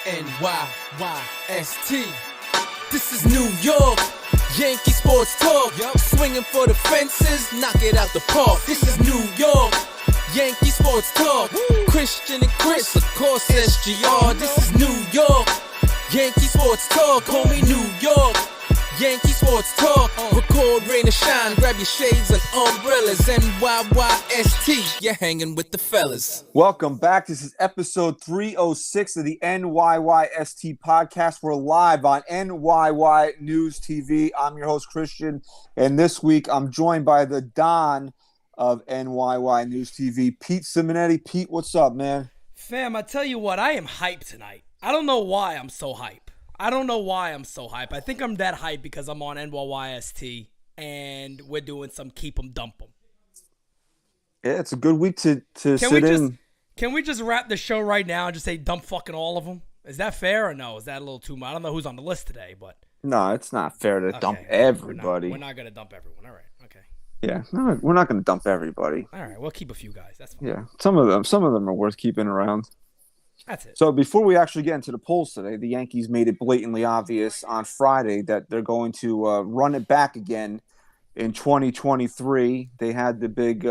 NYYST. This is New York, Yankee sports talk. Swinging for the fences, knock it out the park. This is New York, Yankee sports talk. Christian and Chris, of course SGR. This is New York, Yankee sports talk. Homie, New York, Yankee sports talk. Record, rain or shine, grab your shades and umbrellas. NYYST, you're hanging with the fellas. Welcome back. This is episode 306 of the NYYST podcast. We're live on NYYNewsTV. I'm your host, Christian, and this week I'm joined by the Don of NYYNewsTV, Pete Simonetti. Pete, what's up, man? Fam, I tell you what, I am hyped tonight. I don't know why I'm so hyped. I think I'm that hyped because I'm on NYYST and we're doing some keep 'em dump 'em. Yeah, it's a good week to sit in. Can we just wrap the show right now and just say dump fucking all of them? Is that fair or no? Is that a little too much? I don't know who's on the list today, but No, it's not fair to dump everybody. We're not going to dump everyone. All right. Okay. Yeah, no, we're not going to dump everybody. All right. We'll keep a few guys. That's fine. Yeah, some of them are worth keeping around. That's it. So before we actually get into the polls today, the Yankees made it blatantly obvious on Friday that they're going to run it back again in 2023. They had the big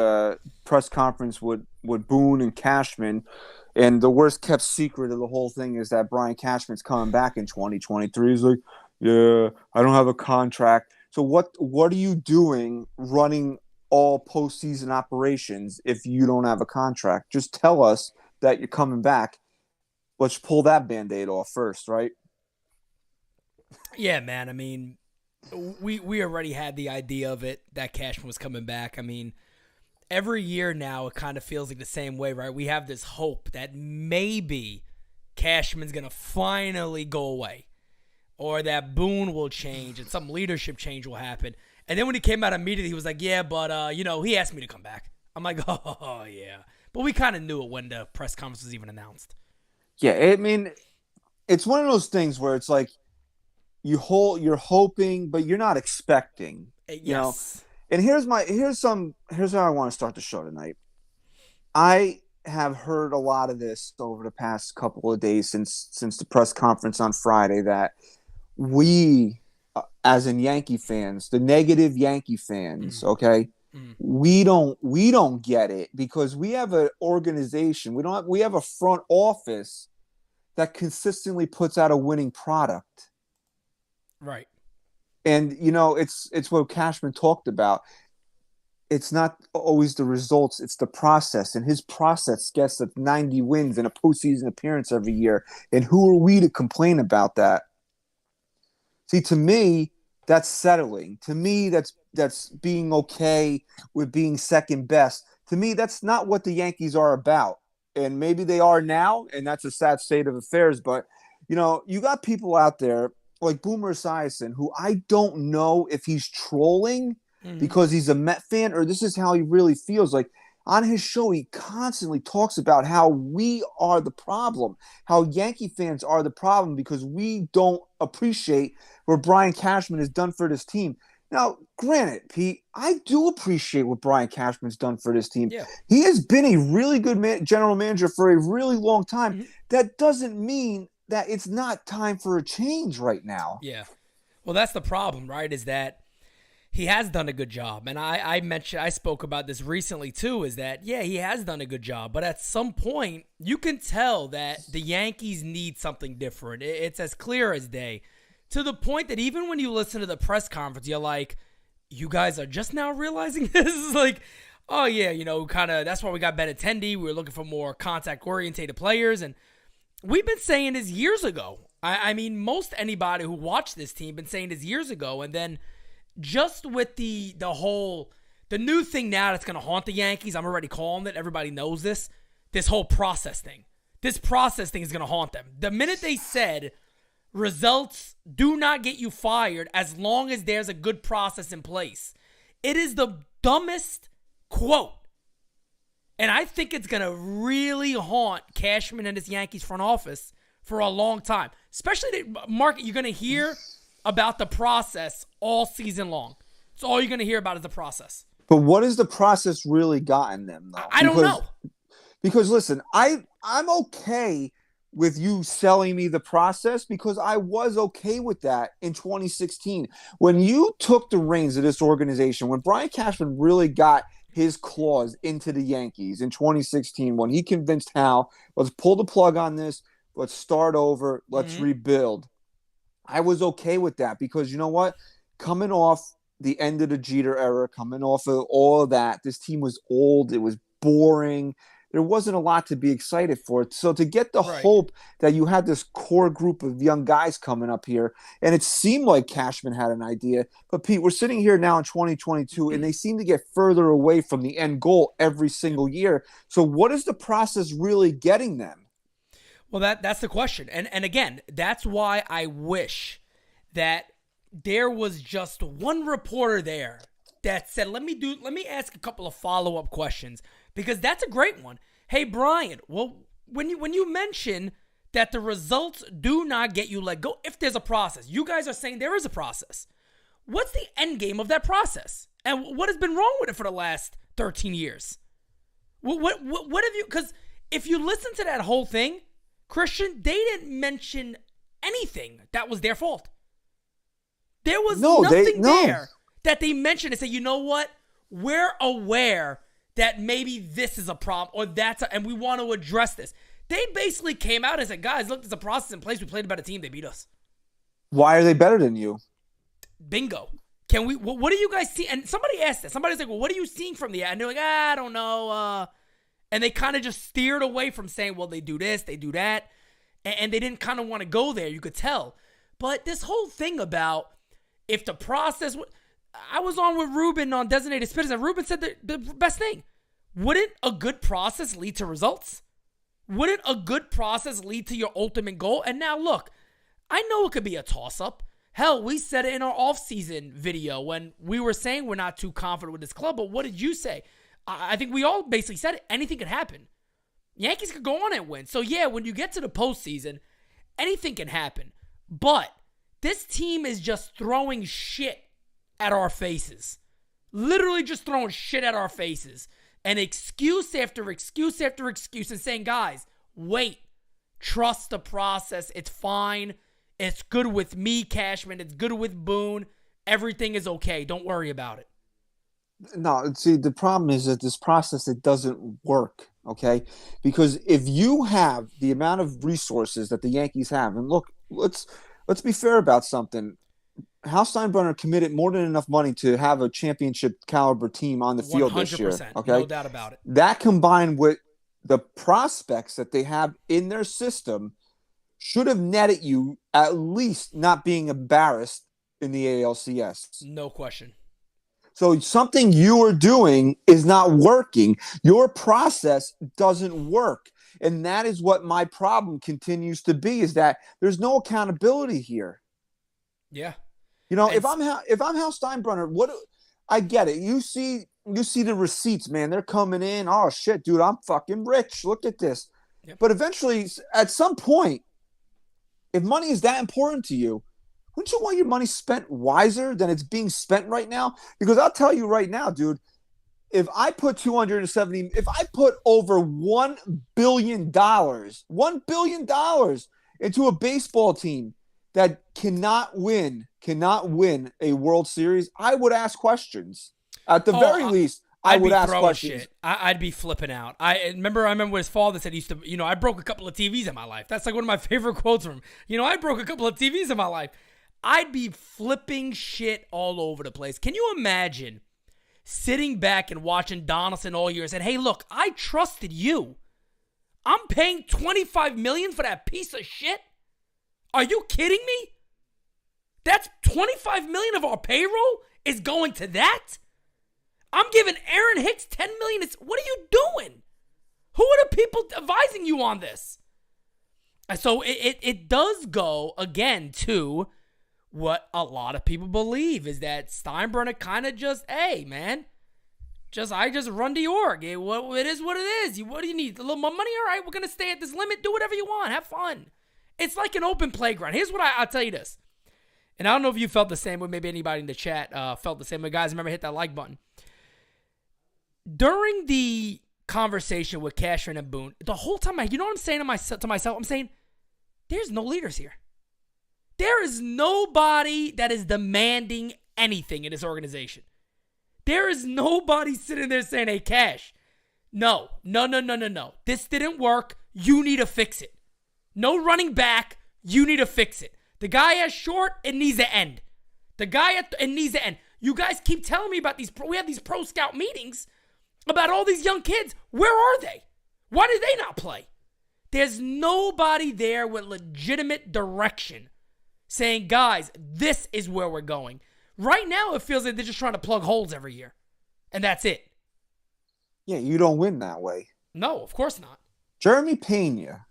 press conference with Boone and Cashman, and the worst kept secret of the whole thing is that Brian Cashman's coming back in 2023. He's like, yeah, I don't have a contract. So what are you doing running all postseason operations if you don't have a contract? Just tell us that you're coming back. Let's pull that Band-Aid off first, right? Yeah, man. I mean, we already had the idea of it, that Cashman was coming back. I mean, every year now it kind of feels like the same way, right? We have this hope that maybe Cashman's going to finally go away or that Boone will change and some leadership change will happen. And then when he came out immediately, he was like, yeah, but, he asked me to come back. I'm like, oh, yeah. But we kind of knew it when the press conference was even announced. Yeah, I mean, it's one of those things where it's like you're hoping, but you're not expecting. You know? And here's how I want to start the show tonight. I have heard a lot of this over the past couple of days since the press conference on Friday that we, as in Yankee fans, the negative Yankee fans, okay, we don't get it because we have an organization. We have a front office that consistently puts out a winning product. Right. And it's what Cashman talked about. It's not always the results, it's the process. And his process gets us 90 wins and a postseason appearance every year. And who are we to complain about that? See, to me, that's settling. To me, that's being okay with being second best. To me, that's not what the Yankees are about. And maybe they are now, and that's a sad state of affairs. But, you got people out there like Boomer Esiason, who I don't know if he's trolling because he's a Met fan or this is how he really feels. Like, on his show, he constantly talks about how we are the problem, how Yankee fans are the problem because we don't appreciate what Brian Cashman has done for this team. Now, granted, Pete, I do appreciate what Brian Cashman's done for this team. Yeah. He has been a really good general manager for a really long time. That doesn't mean that it's not time for a change right now. Yeah. Well, that's the problem, right, is that he has done a good job. And I spoke about this recently too, is that, yeah, he has done a good job. But at some point, you can tell that the Yankees need something different. It's as clear as day. To the point that even when you listen to the press conference, you're like, you guys are just now realizing this? Is like, oh, yeah, kind of that's why we got Benintendi. We were looking for more contact-orientated players. And we've been saying this years ago. I mean, most anybody who watched this team been saying this years ago. And then just with the new thing now that's going to haunt the Yankees, I'm already calling it. Everybody knows this whole process thing. This process thing is going to haunt them. The minute they said results do not get you fired as long as there's a good process in place. It is the dumbest quote. And I think it's going to really haunt Cashman and his Yankees front office for a long time. Especially, Mark, you're going to hear about the process all season long. It's all you're going to hear about is the process. But what has the process really gotten them, though? I don't know. Because, listen, I'm okay with you selling me the process, because I was okay with that in 2016. When you took the reins of this organization, when Brian Cashman really got his claws into the Yankees in 2016, when he convinced Hal, let's pull the plug on this, let's start over, let's rebuild. I was okay with that because you know what? Coming off the end of the Jeter era, coming off of all of that, this team was old. It was boring. There wasn't a lot to be excited for. So to get the hope that you had this core group of young guys coming up here, and it seemed like Cashman had an idea. But Pete, we're sitting here now in 2022, and they seem to get further away from the end goal every single year. So what is the process really getting them? Well, that's the question. And again, that's why I wish that there was just one reporter there that said, let me ask a couple of follow-up questions, because that's a great one. Hey, Brian, well, when you mention that the results do not get you let go, if there's a process, you guys are saying there is a process. What's the end game of that process? And what has been wrong with it for the last 13 years? What have you, because if you listen to that whole thing, Christian, they didn't mention anything that was their fault. There was nothing there that they mentioned and said, you know what? We're aware that maybe this is a problem or and we want to address this. They basically came out and said, guys, look, there's a process in place. We played a better team. They beat us. Why are they better than you? Bingo. Can we, what do you guys see? And somebody asked that. Somebody's like, well, what are you seeing from the ad? And they're like, I don't know. And they kind of just steered away from saying, well, they do this, they do that. And they didn't kind of want to go there. You could tell. But this whole thing about if the process, I was on with Ruben on Designated Spitters, and Ruben said the best thing. Wouldn't a good process lead to results? Wouldn't a good process lead to your ultimate goal? And now look, I know it could be a toss-up. Hell, we said it in our off-season video when we were saying we're not too confident with this club, but what did you say? I think we all basically said it. Anything could happen. Yankees could go on and win. So yeah, when you get to the postseason, anything can happen. But this team is just throwing shit at our faces. Literally just throwing shit at our faces. And excuse after excuse after excuse and saying, guys, wait. Trust the process. It's fine. It's good with me, Cashman. It's good with Boone. Everything is okay. Don't worry about it. No, see, the problem is that this process, it doesn't work, okay? Because if you have the amount of resources that the Yankees have, and look, let's be fair about something. Hal Steinbrenner committed more than enough money to have a championship caliber team on the field this year. 100%, okay? No doubt about it. That combined with the prospects that they have in their system should have netted you at least not being embarrassed in the ALCS. No question. So something you are doing is not working. Your process doesn't work. And that is what my problem continues to be, is that there's no accountability here. Yeah. You know, if I'm Hal Steinbrenner, I get it. You see the receipts, man. They're coming in. Oh shit, dude, I'm fucking rich. Look at this. Yep. But eventually, at some point, if money is that important to you, wouldn't you want your money spent wiser than it's being spent right now? Because I'll tell you right now, dude, if I put over $1 billion into a baseball team that cannot win a World Series, I would ask questions. At the very least, I would ask questions. Shit. I'd be flipping out. I remember what his father said. He used to, I broke a couple of TVs in my life. That's like one of my favorite quotes from him. I broke a couple of TVs in my life. I'd be flipping shit all over the place. Can you imagine sitting back and watching Donaldson all year and saying, hey, look, I trusted you. I'm paying $25 million for that piece of shit? Are you kidding me? That's $25 million of our payroll is going to that? I'm giving Aaron Hicks $10 million. What are you doing? Who are the people advising you on this? And so it does go, again, to what a lot of people believe is that Steinbrenner kind of just, hey, man, I just run the org. It is what it is. What do you need? A little more money? All right, we're going to stay at this limit. Do whatever you want. Have fun. It's like an open playground. Here's what I'll tell you this. And I don't know if you felt the same way. Maybe anybody in the chat felt the same way. Guys, remember, hit that like button. During the conversation with Cashman and Boone, the whole time, you know what I'm saying to myself? I'm saying, there's no leaders here. There is nobody that is demanding anything in this organization. There is nobody sitting there saying, hey, Cash, no. This didn't work. You need to fix it. No running back. You need to fix it. The guy at short, it needs to end. It needs to end. You guys keep telling me about these. We have these pro scout meetings about all these young kids. Where are they? Why did they not play? There's nobody there with legitimate direction saying, guys, this is where we're going. Right now, it feels like they're just trying to plug holes every year. And that's it. Yeah, you don't win that way. No, of course not. Jeremy Pena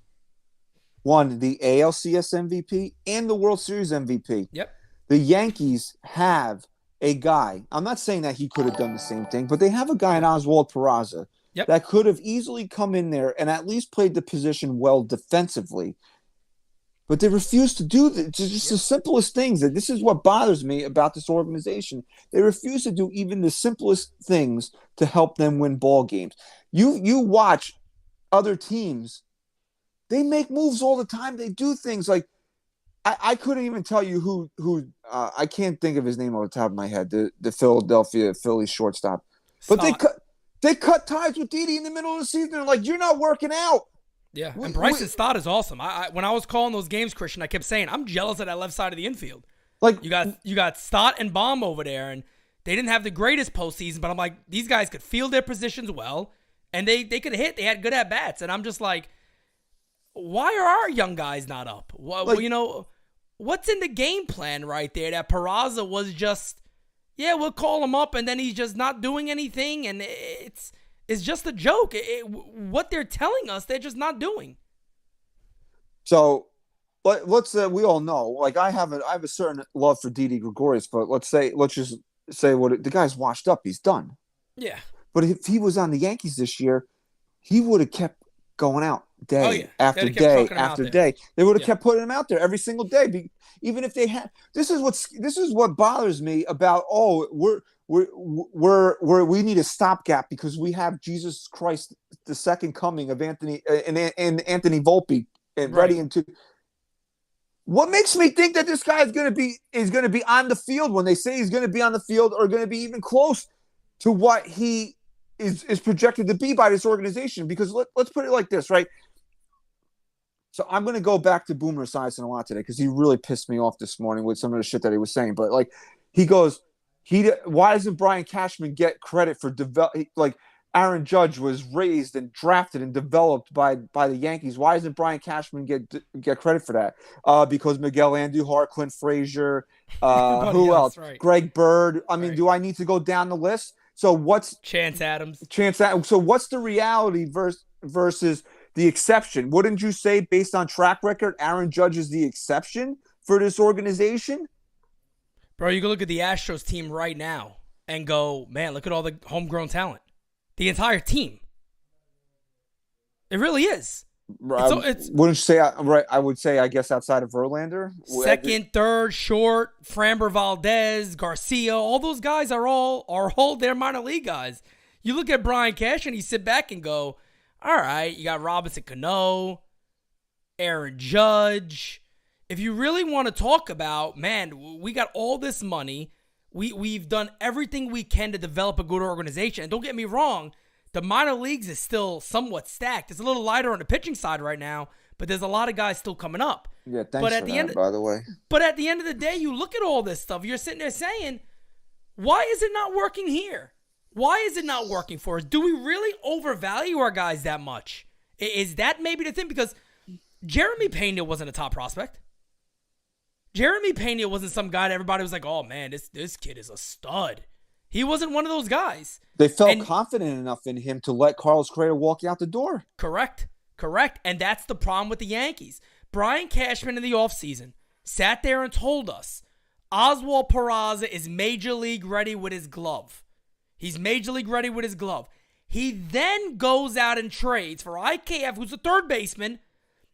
won the ALCS MVP and the World Series MVP. Yep. The Yankees have a guy. I'm not saying that he could have done the same thing, but they have a guy in Oswald Peraza that could have easily come in there and at least played the position well defensively. But they refuse to do this. It's just the simplest things. That this is what bothers me about this organization. They refuse to do even the simplest things to help them win ball games. You watch other teams. They make moves all the time. They do things like I couldn't even tell you who I can't think of his name off the top of my head. The Philadelphia Phillies shortstop. But they cut ties with Didi in the middle of the season. They're like, you're not working out. Yeah, and Bryson Stott is awesome. When I was calling those games, Christian, I kept saying I'm jealous of that left side of the infield. Like you got Stott and Baum over there, and they didn't have the greatest postseason, but I'm like, these guys could field their positions well, and they could hit. They had good at bats, and I'm just like, why are our young guys not up? Well, what's in the game plan right there? That Peraza was just, we'll call him up, and then he's just not doing anything, and it's just a joke. What they're telling us, they're just not doing. So, let's we all know. Like I have a certain love for Didi Gregorius, but let's just say the guy's washed up. He's done. Yeah. But if he was on the Yankees this year, he would have kept going out day after day after day. They would have kept putting him out there every single day. Even if they had, this is what bothers me about. We need a stopgap because we have Jesus Christ, the second coming of Anthony and Anthony Volpe and ready into. What makes me think that this guy is going to be on the field when they say he's going to be on the field or going to be even close to what he is projected to be by this organization? Because let's put it like this, right? So I'm going to go back to Boomer Esiason a lot today because he really pissed me off this morning with some of the shit that he was saying. But like, he goes, why doesn't Brian Cashman get credit for like Aaron Judge was raised and drafted and developed by the Yankees? Why doesn't Brian Cashman get credit for that? Because Miguel Andujar, Clint Frazier, who else? Right. Greg Bird. I mean, do I need to go down the list? So what's Chance Adams? So what's the reality versus the exception? Wouldn't you say, based on track record, Aaron Judge is the exception for this organization? Bro, you can look at the Astros team right now and go, man, look at all the homegrown talent. The entire team. It really is. Wouldn't you say, right? I would say, I guess, outside of Verlander. Second, third, short, Framber Valdez, Garcia, all those guys are all their minor league guys. You look at Brian Cash and you sit back and go, all right, you got Robinson Cano, Aaron Judge. If you really want to talk about, man, we got all this money. We've done everything we can to develop a good organization. And don't get me wrong, the minor leagues is still somewhat stacked. It's a little lighter on the pitching side right now, but there's a lot of guys still coming up. Yeah, thanks for that, by the way. But at the end of the day, you look at all this stuff, you're sitting there saying, why is it not working here? Why is it not working for us? Do we really overvalue our guys that much? Is that maybe the thing? Because Jeremy Pena wasn't a top prospect. Jeremy Pena wasn't some guy that everybody was like, oh, man, this kid is a stud. He wasn't one of those guys. They felt confident enough in him to let Carlos Correa walk out the door. Correct. And that's the problem with the Yankees. Brian Cashman in the offseason sat there and told us Oswald Peraza is major league ready with his glove. He's major league ready with his glove. He then goes out and trades for IKF, who's a third baseman,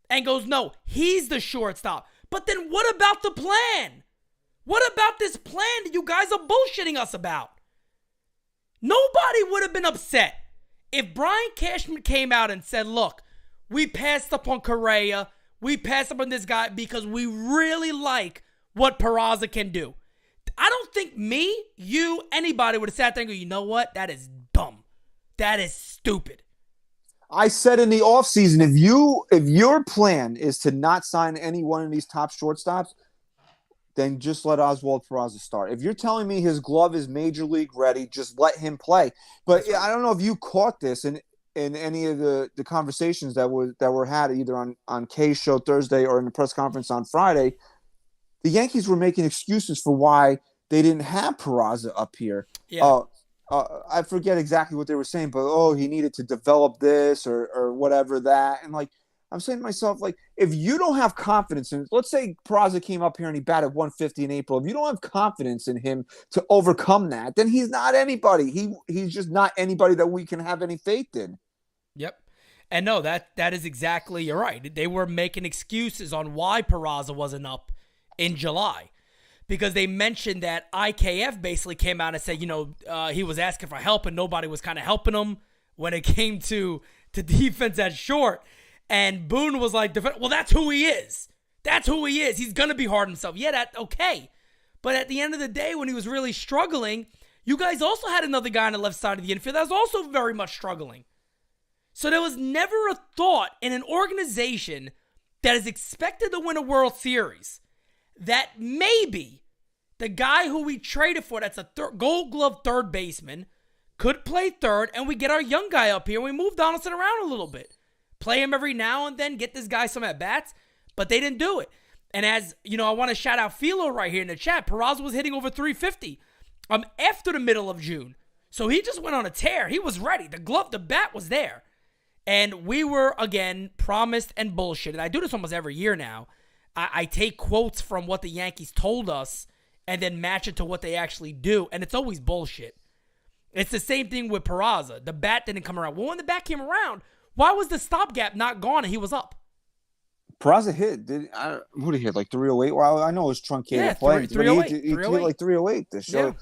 and goes, no, he's the shortstop. But then what about the plan? What about this plan that you guys are bullshitting us about? Nobody would have been upset if Brian Cashman came out and said, look, we passed up on Correa. we pass up on this guy because we really like what Peraza can do. I don't think me, you, anybody would have sat there and go, you know what? That is dumb. That is stupid. I said in the offseason, if your plan is to not sign any one of these top shortstops, then just let Oswald Peraza start. If you're telling me his glove is major league ready, just let him play. But I don't know if you caught this in any of the conversations that were had either on Kay's show Thursday or in the press conference on Friday. The Yankees were making excuses for why they didn't have Peraza up here. Yeah. I forget exactly what they were saying, but he needed to develop this or whatever that. And like, I'm saying to myself, like, if you don't have confidence in, let's say Peraza came up here and he batted 150 in April. If you don't have confidence in him to overcome that, then he's not anybody. He's just not anybody that we can have any faith in. Yep. And no, that is exactly, you're right. They were making excuses on why Peraza wasn't up in July. Because they mentioned that IKF basically came out and said, he was asking for help and nobody was kind of helping him when it came to defense at short. And Boone was like, well, that's who he is. That's who he is. He's going to be hard on himself. Yeah, okay. But at the end of the day, when he was really struggling, you guys also had another guy on the left side of the infield that was also very much struggling. So there was never a thought in an organization that is expected to win a World Series that maybe the guy who we traded for, that's a Gold Glove third baseman, could play third, and we get our young guy up here and we move Donaldson around a little bit. Play him every now and then, get this guy some at-bats, but they didn't do it. And as, I want to shout out Philo right here in the chat. Peraza was hitting over 350 after the middle of June. So he just went on a tear. He was ready. The bat was there. And we were, again, promised and bullshitted. I do this almost every year now. I take quotes from what the Yankees told us and then match it to what they actually do, and it's always bullshit. It's the same thing with Peraza. The bat didn't come around. Well, when the bat came around, why was the stopgap not gone and he was up? Peraza hit. What did he hit? Like 308? Well, I know it was truncated play. 308. He hit like 308 this show. Yeah.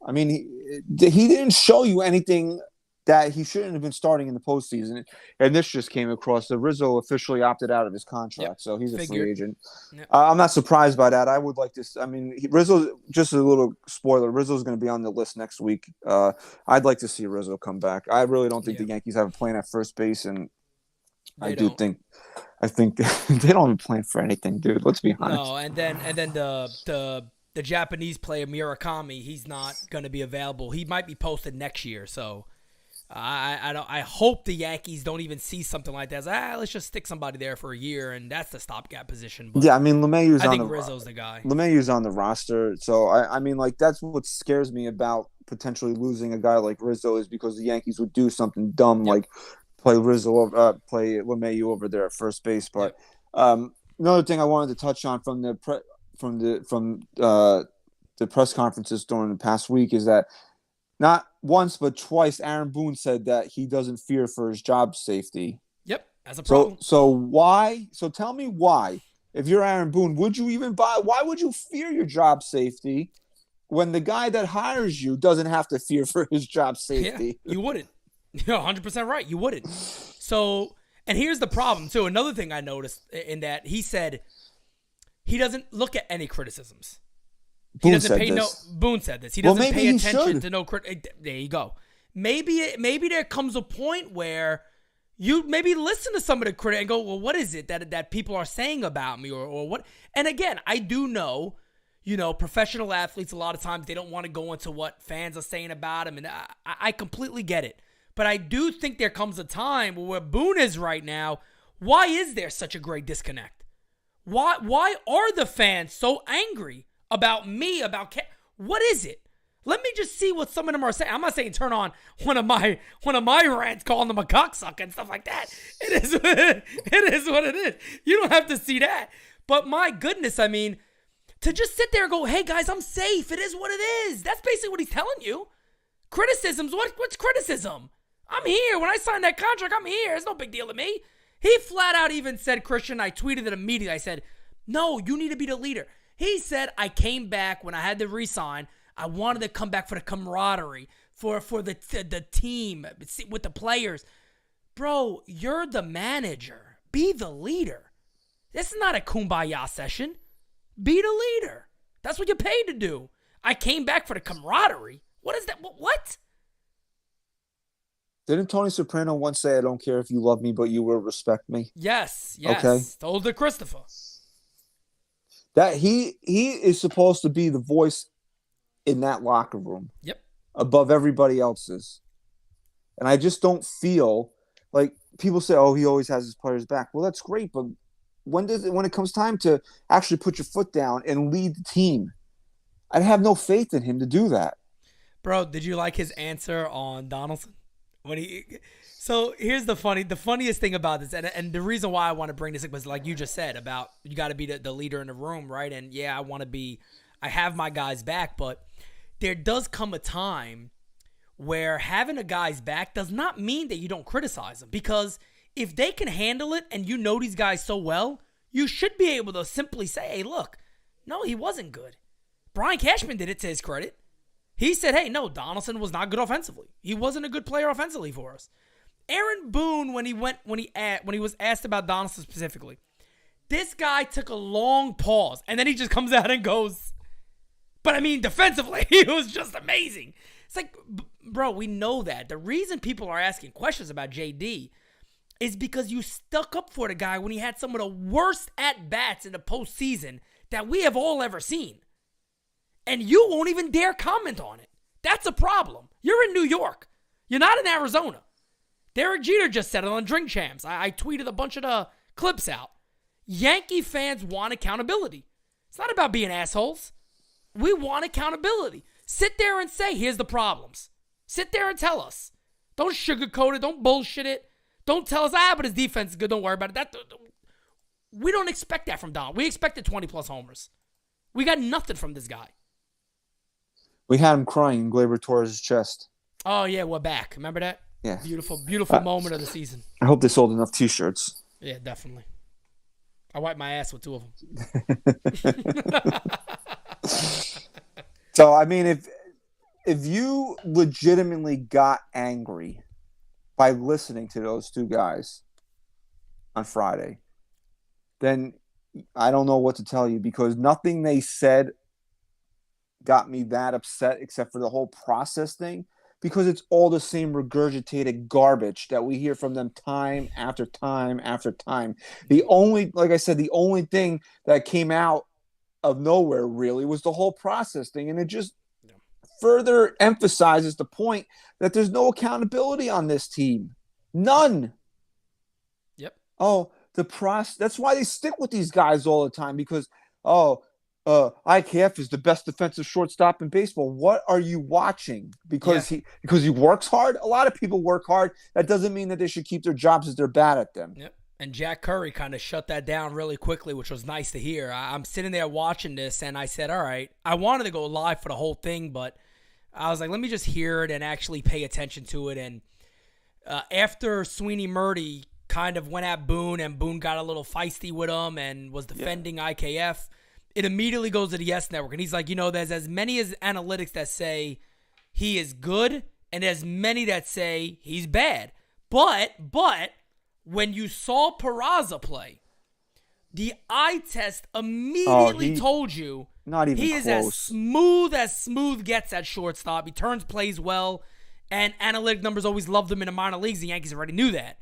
I mean, he didn't show you anything that he shouldn't have been starting in the postseason. And this just came across. The Rizzo officially opted out of his contract, so he's a free agent. Yep. I'm not surprised by that. I would like to. I mean, Rizzo. Just a little spoiler. Rizzo's going to be on the list next week. I'd like to see Rizzo come back. I really don't think the Yankees have a plan at first base, and I think they don't have a plan for anything, dude. Let's be honest. No, and then the Japanese player Murakami, he's not going to be available. He might be posted next year, so. I hope the Yankees don't even see something like that. Let's just stick somebody there for a year, and that's the stopgap position. But yeah, I mean, I think Rizzo's the guy. LeMahieu's on the roster, so I mean, like, that's what scares me about potentially losing a guy like Rizzo is because the Yankees would do something dumb like play LeMahieu over there at first base. But another thing I wanted to touch on from the press conferences during the past week is that. Not once, but twice, Aaron Boone said that he doesn't fear for his job safety. Yep, that's a problem. So why? So tell me why. If you're Aaron Boone, would you even buy? Why would you fear your job safety when the guy that hires you doesn't have to fear for his job safety? Yeah, you wouldn't. You're 100% right. You wouldn't. So, and here's the problem, too. Another thing I noticed in that he said he doesn't look at any criticisms. Boone said this. He doesn't pay attention to no there you go. Maybe there comes a point where you maybe listen to some of the critic and go, well, what is it that people are saying about me or what? And again, I do know, professional athletes, a lot of times they don't want to go into what fans are saying about them. And I completely get it. But I do think there comes a time where Boone is right now. Why is there such a great disconnect? Why are the fans so angry about me, what is it? Let me just see what some of them are saying. I'm not saying turn on one of my rants calling them a cocksucker and stuff like that. It is what it is. You don't have to see that. But my goodness, I mean, to just sit there and go, hey guys, I'm safe. It is what it is. That's basically what he's telling you. Criticisms, what's criticism? I'm here. When I signed that contract, I'm here. It's no big deal to me. He flat out even said, Christian, I tweeted it immediately. I said, no, you need to be the leader. He said, I came back when I had to resign. I wanted to come back for the camaraderie, for the team, with the players. Bro, you're the manager. Be the leader. This is not a kumbaya session. Be the leader. That's what you're paid to do. I came back for the camaraderie. What is that? What? Didn't Tony Soprano once say, "I don't care if you love me, but you will respect me"? Yes. Okay. Told to Christopher. That he is supposed to be the voice in that locker room. Yep. Above everybody else's. And I just don't feel like people say, "Oh, he always has his players back." Well, that's great, but when it comes time to actually put your foot down and lead the team, I have no faith in him to do that. Bro, did you like his answer on Donaldson? So here's the funniest thing about this, and the reason why I want to bring this up was like you just said about you got to be the leader in the room, right? And yeah, I have my guys back, but there does come a time where having a guy's back does not mean that you don't criticize them, because if they can handle it and you know these guys so well, you should be able to simply say, "Hey, look, no, he wasn't good." Brian Cashman did it to his credit. He said, "Hey, no, Donaldson was not good offensively. He wasn't a good player offensively for us." Aaron Boone, when he was asked about Donaldson specifically, this guy took a long pause, and then he just comes out and goes, "But I mean, defensively, he was just amazing." It's like, bro, we know that. The reason people are asking questions about JD is because you stuck up for the guy when he had some of the worst at-bats in the postseason that we have all ever seen. And you won't even dare comment on it. That's a problem. You're in New York. You're not in Arizona. Derek Jeter just said it on Drink Champs. I tweeted a bunch of the clips out. Yankee fans want accountability. It's not about being assholes. We want accountability. Sit there and say, "Here's the problems." Sit there and tell us. Don't sugarcoat it. Don't bullshit it. Don't tell us, but his defense is good. Don't worry about it. We don't expect that from Don. We expected 20-plus homers. We got nothing from this guy. We had him crying in Gleyber Torres' chest. Oh, yeah, we're back. Remember that? Yeah. Beautiful moment of the season. I hope they sold enough T-shirts. Yeah, definitely. I wiped my ass with 2 of them. So, I mean, if you legitimately got angry by listening to those two guys on Friday, then I don't know what to tell you, because nothing they said got me that upset except for the whole process thing, because it's all the same regurgitated garbage that we hear from them time after time after time. Like I said, the only thing that came out of nowhere really was the whole process thing, and it just further emphasizes the point that there's no accountability on this team. None. Yep. Oh, the process. That's why they stick with these guys all the time, because IKF is the best defensive shortstop in baseball. What are you watching? Because he works hard. A lot of people work hard. That doesn't mean that they should keep their jobs if they're bad at them. Yep. And Jack Curry kind of shut that down really quickly, which was nice to hear. I'm sitting there watching this, and I said, all right, I wanted to go live for the whole thing, but I was like, let me just hear it and actually pay attention to it. And after Sweeney Murdy kind of went at Boone, and Boone got a little feisty with him and was defending IKF, it immediately goes to the YES Network. And he's like, there's as many as analytics that say he is good, and as many that say he's bad. But when you saw Peraza play, the eye test immediately told you not even he close. Is as smooth gets at shortstop. He turns plays well, and analytic numbers always loved him in the minor leagues. The Yankees already knew that.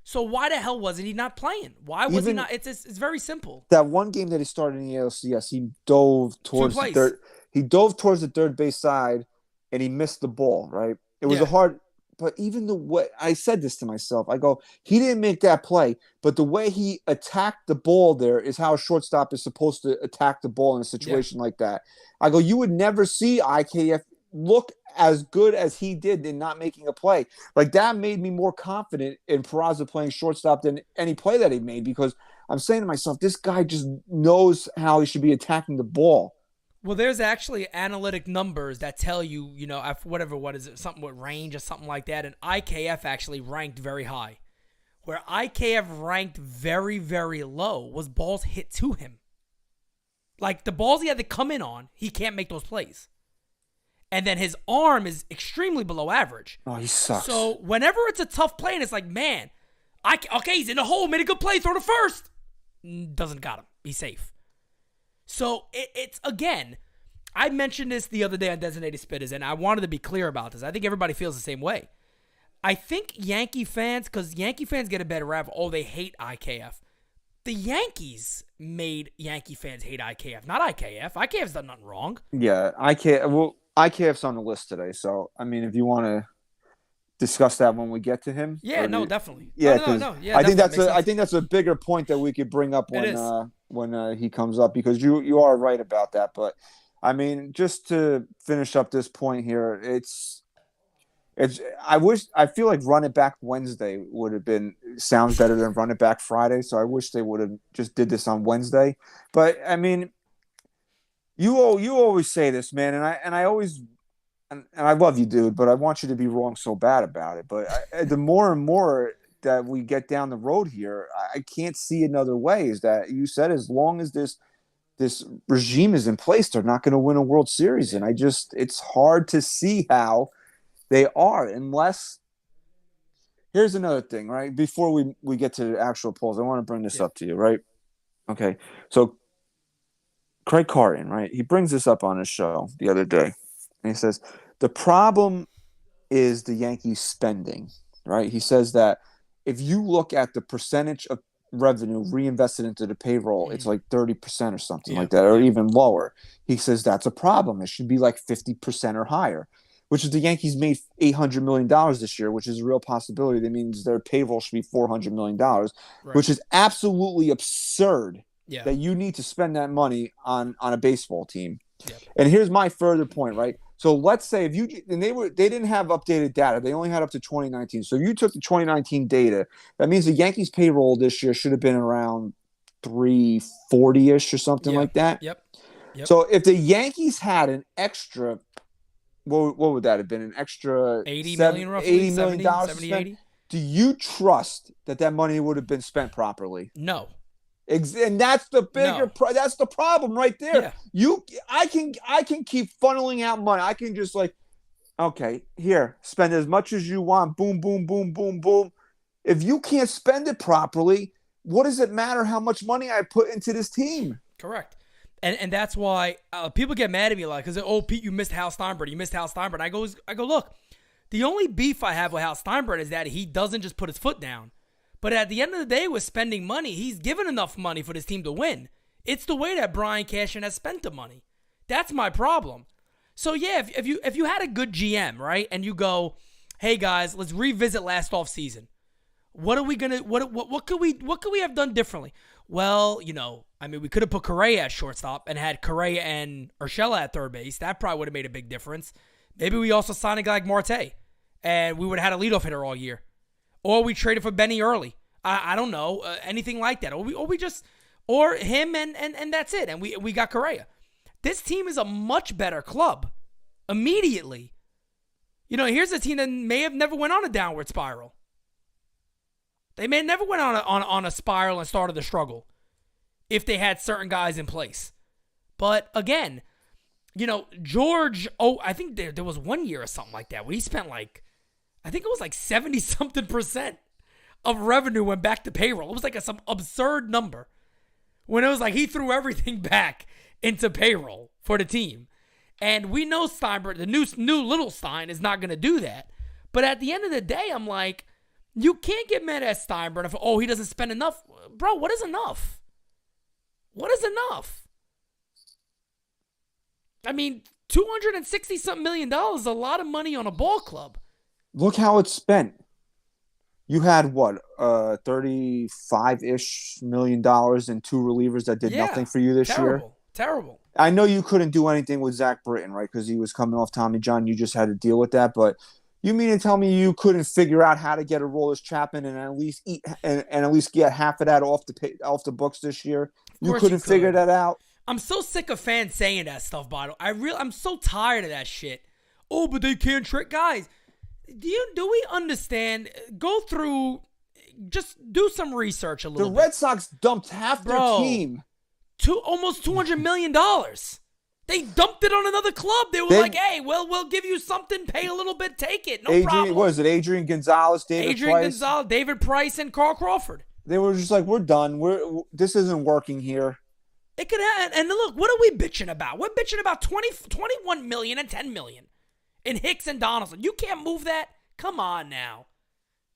So why the hell wasn't he not playing? Why was he not? It's very simple. That one game that he started in the ALCS, he dove towards the third. He dove towards the third base side, and he missed the ball. Right, it was a hard. But even the way I said this to myself, I go, he didn't make that play, but the way he attacked the ball there is how a shortstop is supposed to attack the ball in a situation like that. I go, you would never see IKF look as good as he did in not making a play. Like, that made me more confident in Peraza playing shortstop than any play that he made, because I'm saying to myself, this guy just knows how he should be attacking the ball. Well, there's actually analytic numbers that tell you, something with range or something like that. And IKF actually ranked very high. Where IKF ranked very, very low was balls hit to him. Like, the balls he had to come in on, he can't make those plays. And then his arm is extremely below average. Oh, he sucks. So whenever it's a tough play and it's like, man, he's in the hole, made a good play, throw to first. doesn't got him. He's safe. So it's again, I mentioned this the other day on Designated Spitters, and I wanted to be clear about this. I think everybody feels the same way. I think Yankee fans, because Yankee fans get a bad rap, they hate IKF. The Yankees made Yankee fans hate IKF, not IKF. IKF's done nothing wrong. Yeah, IKF's on the list today. So, I mean, if you want to discuss that when we get to him. Yeah, definitely. Yeah, no. Yeah, I think that's a bigger point that we could bring up when he comes up, because you are right about that. But I mean, just to finish up this point here, I feel like Run It Back Wednesday sounds better than Run It Back Friday. So I wish they would have just did this on Wednesday. But I mean, you always say this, man, and I always, and I love you, dude, but I want you to be wrong so bad about it. But the more and more that we get down the road here, I can't see another way. Is that you said, as long as this regime is in place, they're not going to win a World Series, and it's hard to see how they are, unless. Here's another thing, right? Before we get to the actual polls, I want to bring this up to you, right? Okay, so Craig Carton, right? He brings this up on his show the other day, and he says the problem is the Yankees spending, right? He says that if you look at the percentage of revenue reinvested into the payroll, it's like 30% or something like that, or even lower. He says that's a problem. It should be like 50% or higher, which is the Yankees made $800 million this year, which is a real possibility. That means their payroll should be $400 million, which is absolutely absurd that you need to spend that money on a baseball team. Yeah. And here's my further point, right? So let's say they didn't have updated data. They only had up to 2019. So if you took the 2019 data, that means the Yankees payroll this year should have been around 340-ish or something like that. Yep. So if the Yankees had an extra, what would that have been? An extra $80 million roughly? $80 million 70, 80? Do you trust that money would have been spent properly? No. And that's the bigger that's the problem right there. Yeah. I can keep funneling out money. I can just okay, here, spend as much as you want. Boom, boom, boom, boom, boom. If you can't spend it properly, what does it matter how much money I put into this team? Correct. And that's why people get mad at me because Pete, you missed Hal Steinbrenner. You missed Hal Steinbrenner. I go, look, the only beef I have with Hal Steinbrenner is that he doesn't just put his foot down. But at the end of the day, with spending money, he's given enough money for this team to win. It's the way that Brian Cashman has spent the money. That's my problem. So yeah, if you had a good GM, right, and you go, hey guys, let's revisit last offseason. What could we have done differently? Well, we could have put Correa at shortstop and had Correa and Urshela at third base. That probably would have made a big difference. Maybe we also signed a guy like Marte, and we would have had a leadoff hitter all year. Or we traded for Benny early. I don't know, anything like that. Or him and that's it. And we got Correa. This team is a much better club immediately. Here's a team that may have never went on a downward spiral. They may have never went on a spiral and started to struggle if they had certain guys in place. But again, George, I think there was 1 year or something like that where he spent I think it was 70-something% of revenue went back to payroll. It was some absurd number when it was he threw everything back into payroll for the team. And we know Steinbrenner, the new little Stein, is not going to do that. But at the end of the day, I'm you can't get mad at Steinbrenner for, he doesn't spend enough. Bro, what is enough? What is enough? I mean, $260-something million is a lot of money on a ball club. Look how it's spent. You had what, $35-ish million and two relievers that did nothing for you this year. Terrible. I know you couldn't do anything with Zach Britton, right? Because he was coming off Tommy John. You just had to deal with that. But you mean to tell me you couldn't figure out how to get a Aroldis Chapman and at least at least get half of that off the books this year? You couldn't figure that out. I'm so sick of fans saying that stuff, Bottle. I'm so tired of that shit. Oh, but they can't trick guys. Do we understand? Go through, just do some research a little bit. The Red Sox dumped half their team. Almost $200 million. They dumped it on another club. They were hey, we'll give you something, pay a little bit, take it. No problem. What is it, Adrian Gonzalez, David Price, and Carl Crawford. They were just like, we're done. This isn't working here. It could have, and look, what are we bitching about? We're bitching about 21 million and 10 million in Hicks and Donaldson. You can't move that? Come on now.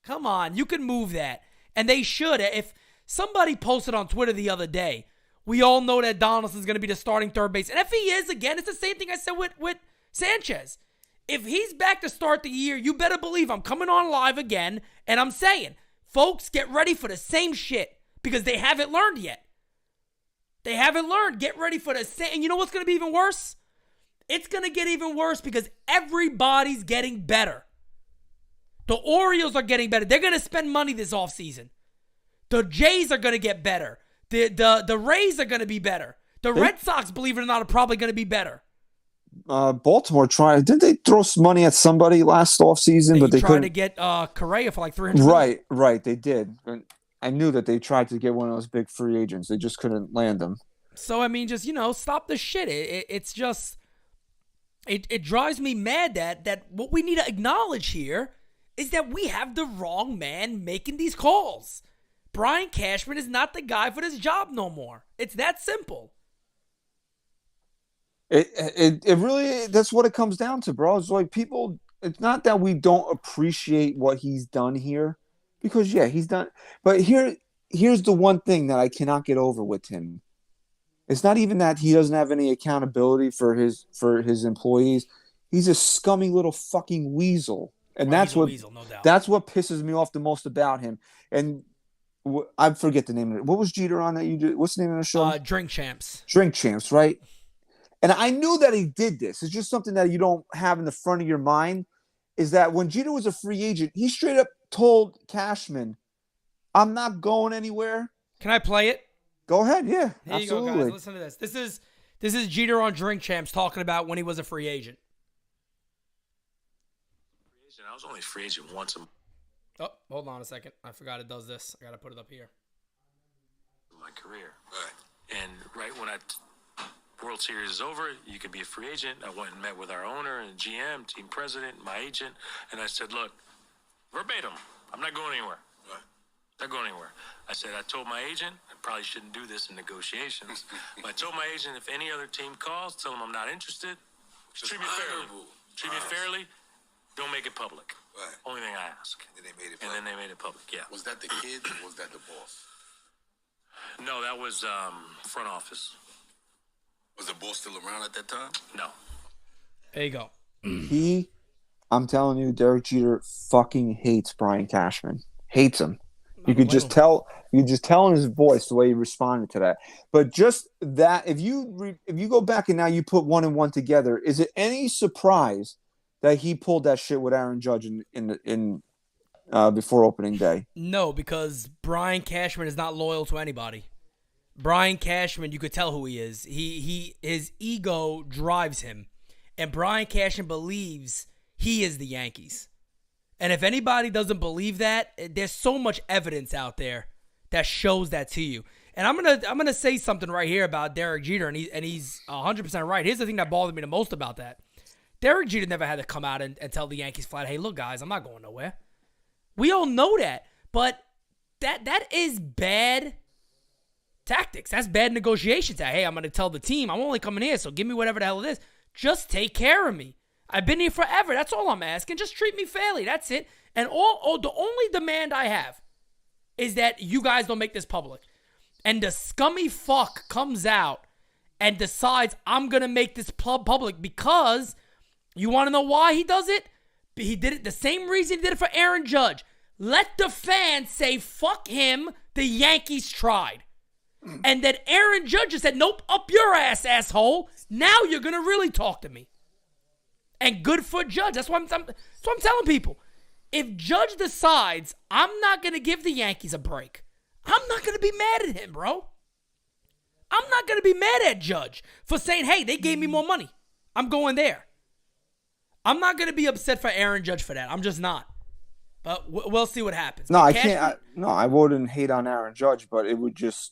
Come on. You can move that. And they should. If somebody posted on Twitter the other day, we all know that Donaldson's going to be the starting third base. And if he is, again, it's the same thing I said with Sanchez. If he's back to start the year, you better believe I'm coming on live again, and I'm saying, folks, get ready for the same shit because they haven't learned yet. They haven't learned. Get ready for the same. And you know what's going to be even worse? It's going to get even worse because everybody's getting better. The Orioles are getting better. They're going to spend money this offseason. The Jays are going to get better. The Rays are going to be better. The Red Sox, believe it or not, are probably going to be better. Baltimore tried. Didn't they throw some money at somebody last offseason? But they tried to get Correa for like $300 million. Right. They did. I knew that they tried to get one of those big free agents. They just couldn't land them. So, I mean, just, stop the shit. It's just, it drives me mad that what we need to acknowledge here is that we have the wrong man making these calls. Brian Cashman is not the guy for this job no more. It's that simple. It really, that's what it comes down to, bro. It's like people, it's not that we don't appreciate what he's done here, because yeah, he's done. But here's the one thing that I cannot get over with him. It's not even that he doesn't have any accountability for his employees. He's a scummy little fucking weasel, and that's what weasel, no doubt. That's what pisses me off the most about him. And I forget the name of it. What was Jeter on that you did? What's the name of the show? Drink Champs. Drink Champs, right? And I knew that he did this. It's just something that you don't have in the front of your mind, is that when Jeter was a free agent, he straight up told Cashman, I'm not going anywhere. Can I play it? Go ahead, yeah. Here absolutely. You go, guys. Listen to this. This is Jeter on Drink Champs talking about when he was a free agent. I was only free agent once a month. Oh, hold on a second. I forgot it does this. I got to put it up here. My career. Right. And right when World Series is over, you can be a free agent. I went and met with our owner and GM, team president, my agent, and I said, look, verbatim, I'm not going anywhere. Right. Not going anywhere. I said, I told my agent, I probably shouldn't do this in negotiations, but I told my agent, if any other team calls, tell them I'm not interested. Treat me fairly. Treat me fairly. Don't make it public. Right. Only thing I ask. And they made it public. And then they made it public, yeah. Was that the kid or was that the boss? No, that was front office. Was the boss still around at that time? No. There you go. I'm telling you, Derek Jeter fucking hates Brian Cashman. Hates him. You could just tell in his voice the way he responded to that. But just that, if you go back and now you put one and one together, is it any surprise that he pulled that shit with Aaron Judge in before opening day? No, because Brian Cashman is not loyal to anybody. Brian Cashman, you could tell who he is. His ego drives him, and Brian Cashman believes he is the Yankees. And if anybody doesn't believe that, there's so much evidence out there that shows that to you. And I'm gonna say something right here about Derek Jeter, and he's 100% right. Here's the thing that bothered me the most about that. Derek Jeter never had to come out and tell the Yankees flat, hey, look, guys, I'm not going nowhere. We all know that. But that is bad tactics. That's bad negotiations. Hey, I'm going to tell the team, I'm only coming here, so give me whatever the hell it is. Just take care of me. I've been here forever. That's all I'm asking. Just treat me fairly. That's it. And the only demand I have is that you guys don't make this public. And the scummy fuck comes out and decides I'm going to make this public because you want to know why he does it? He did it the same reason he did it for Aaron Judge. Let the fans say, fuck him, the Yankees tried. And then Aaron Judge just said, nope, up your ass, asshole. Now you're going to really talk to me. And good for Judge. That's what I'm telling people. If Judge decides I'm not going to give the Yankees a break, I'm not going to be mad at him, bro. I'm not going to be mad at Judge for saying, hey, they gave me more money. I'm going there. I'm not going to be upset for Aaron Judge for that. I'm just not. But we'll see what happens. No, I can't. I wouldn't hate on Aaron Judge, but it's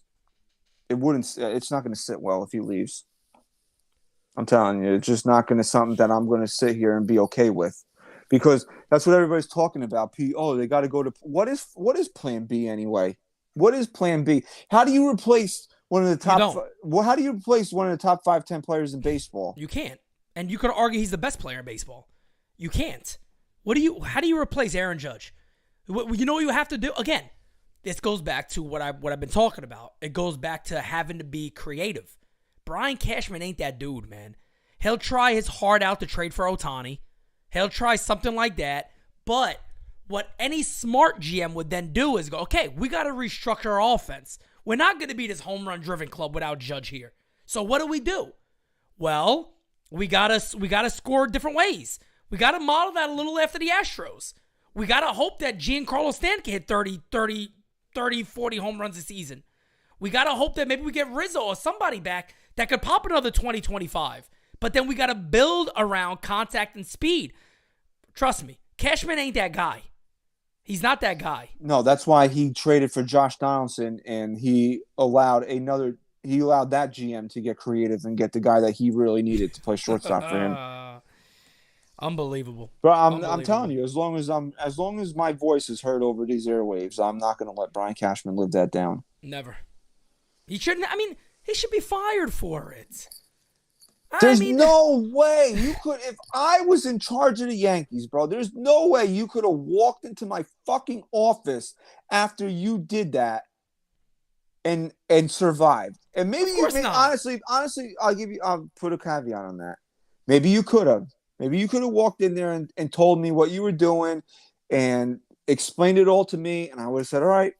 not going to sit well if he leaves. I'm telling you, it's just not going to something that I'm going to sit here and be okay with, because that's what everybody's talking about. Oh, they got to go to what is Plan B anyway? What is Plan B? How do you replace one of the top? don't. Well, how do you replace one of the top 5-10 players in baseball? You can't. And you could argue he's the best player in baseball. You can't. How do you replace Aaron Judge? You know what you have to do? Again, this goes back to what I've been talking about. It goes back to having to be creative. Brian Cashman ain't that dude, man. He'll try his heart out to trade for Ohtani. He'll try something like that. But what any smart GM would then do is go, okay, we got to restructure our offense. We're not going to be this home run driven club without Judge here. So what do? Well, we gotta score different ways. We got to model that a little after the Astros. We got to hope that Giancarlo Stanton can hit 30, 40 home runs a season. We got to hope that maybe we get Rizzo or somebody back that could pop another 20, 25. But then we got to build around contact and speed. Trust me, Cashman ain't that guy. He's not that guy. No, that's why he traded for Josh Donaldson, and he allowed that GM to get creative and get the guy that he really needed to play shortstop for him. Unbelievable. But I'm telling you, as long as my voice is heard over these airwaves, I'm not going to let Brian Cashman live that down. Never. He shouldn't. I mean, he should be fired for it. There's no way you could. If I was in charge of the Yankees, bro, there's no way you could have walked into my fucking office after you did that and survived. And maybe honestly, I'll put a caveat on that. Maybe you could have. Maybe you could have walked in there and told me what you were doing and explained it all to me, and I would have said, all right,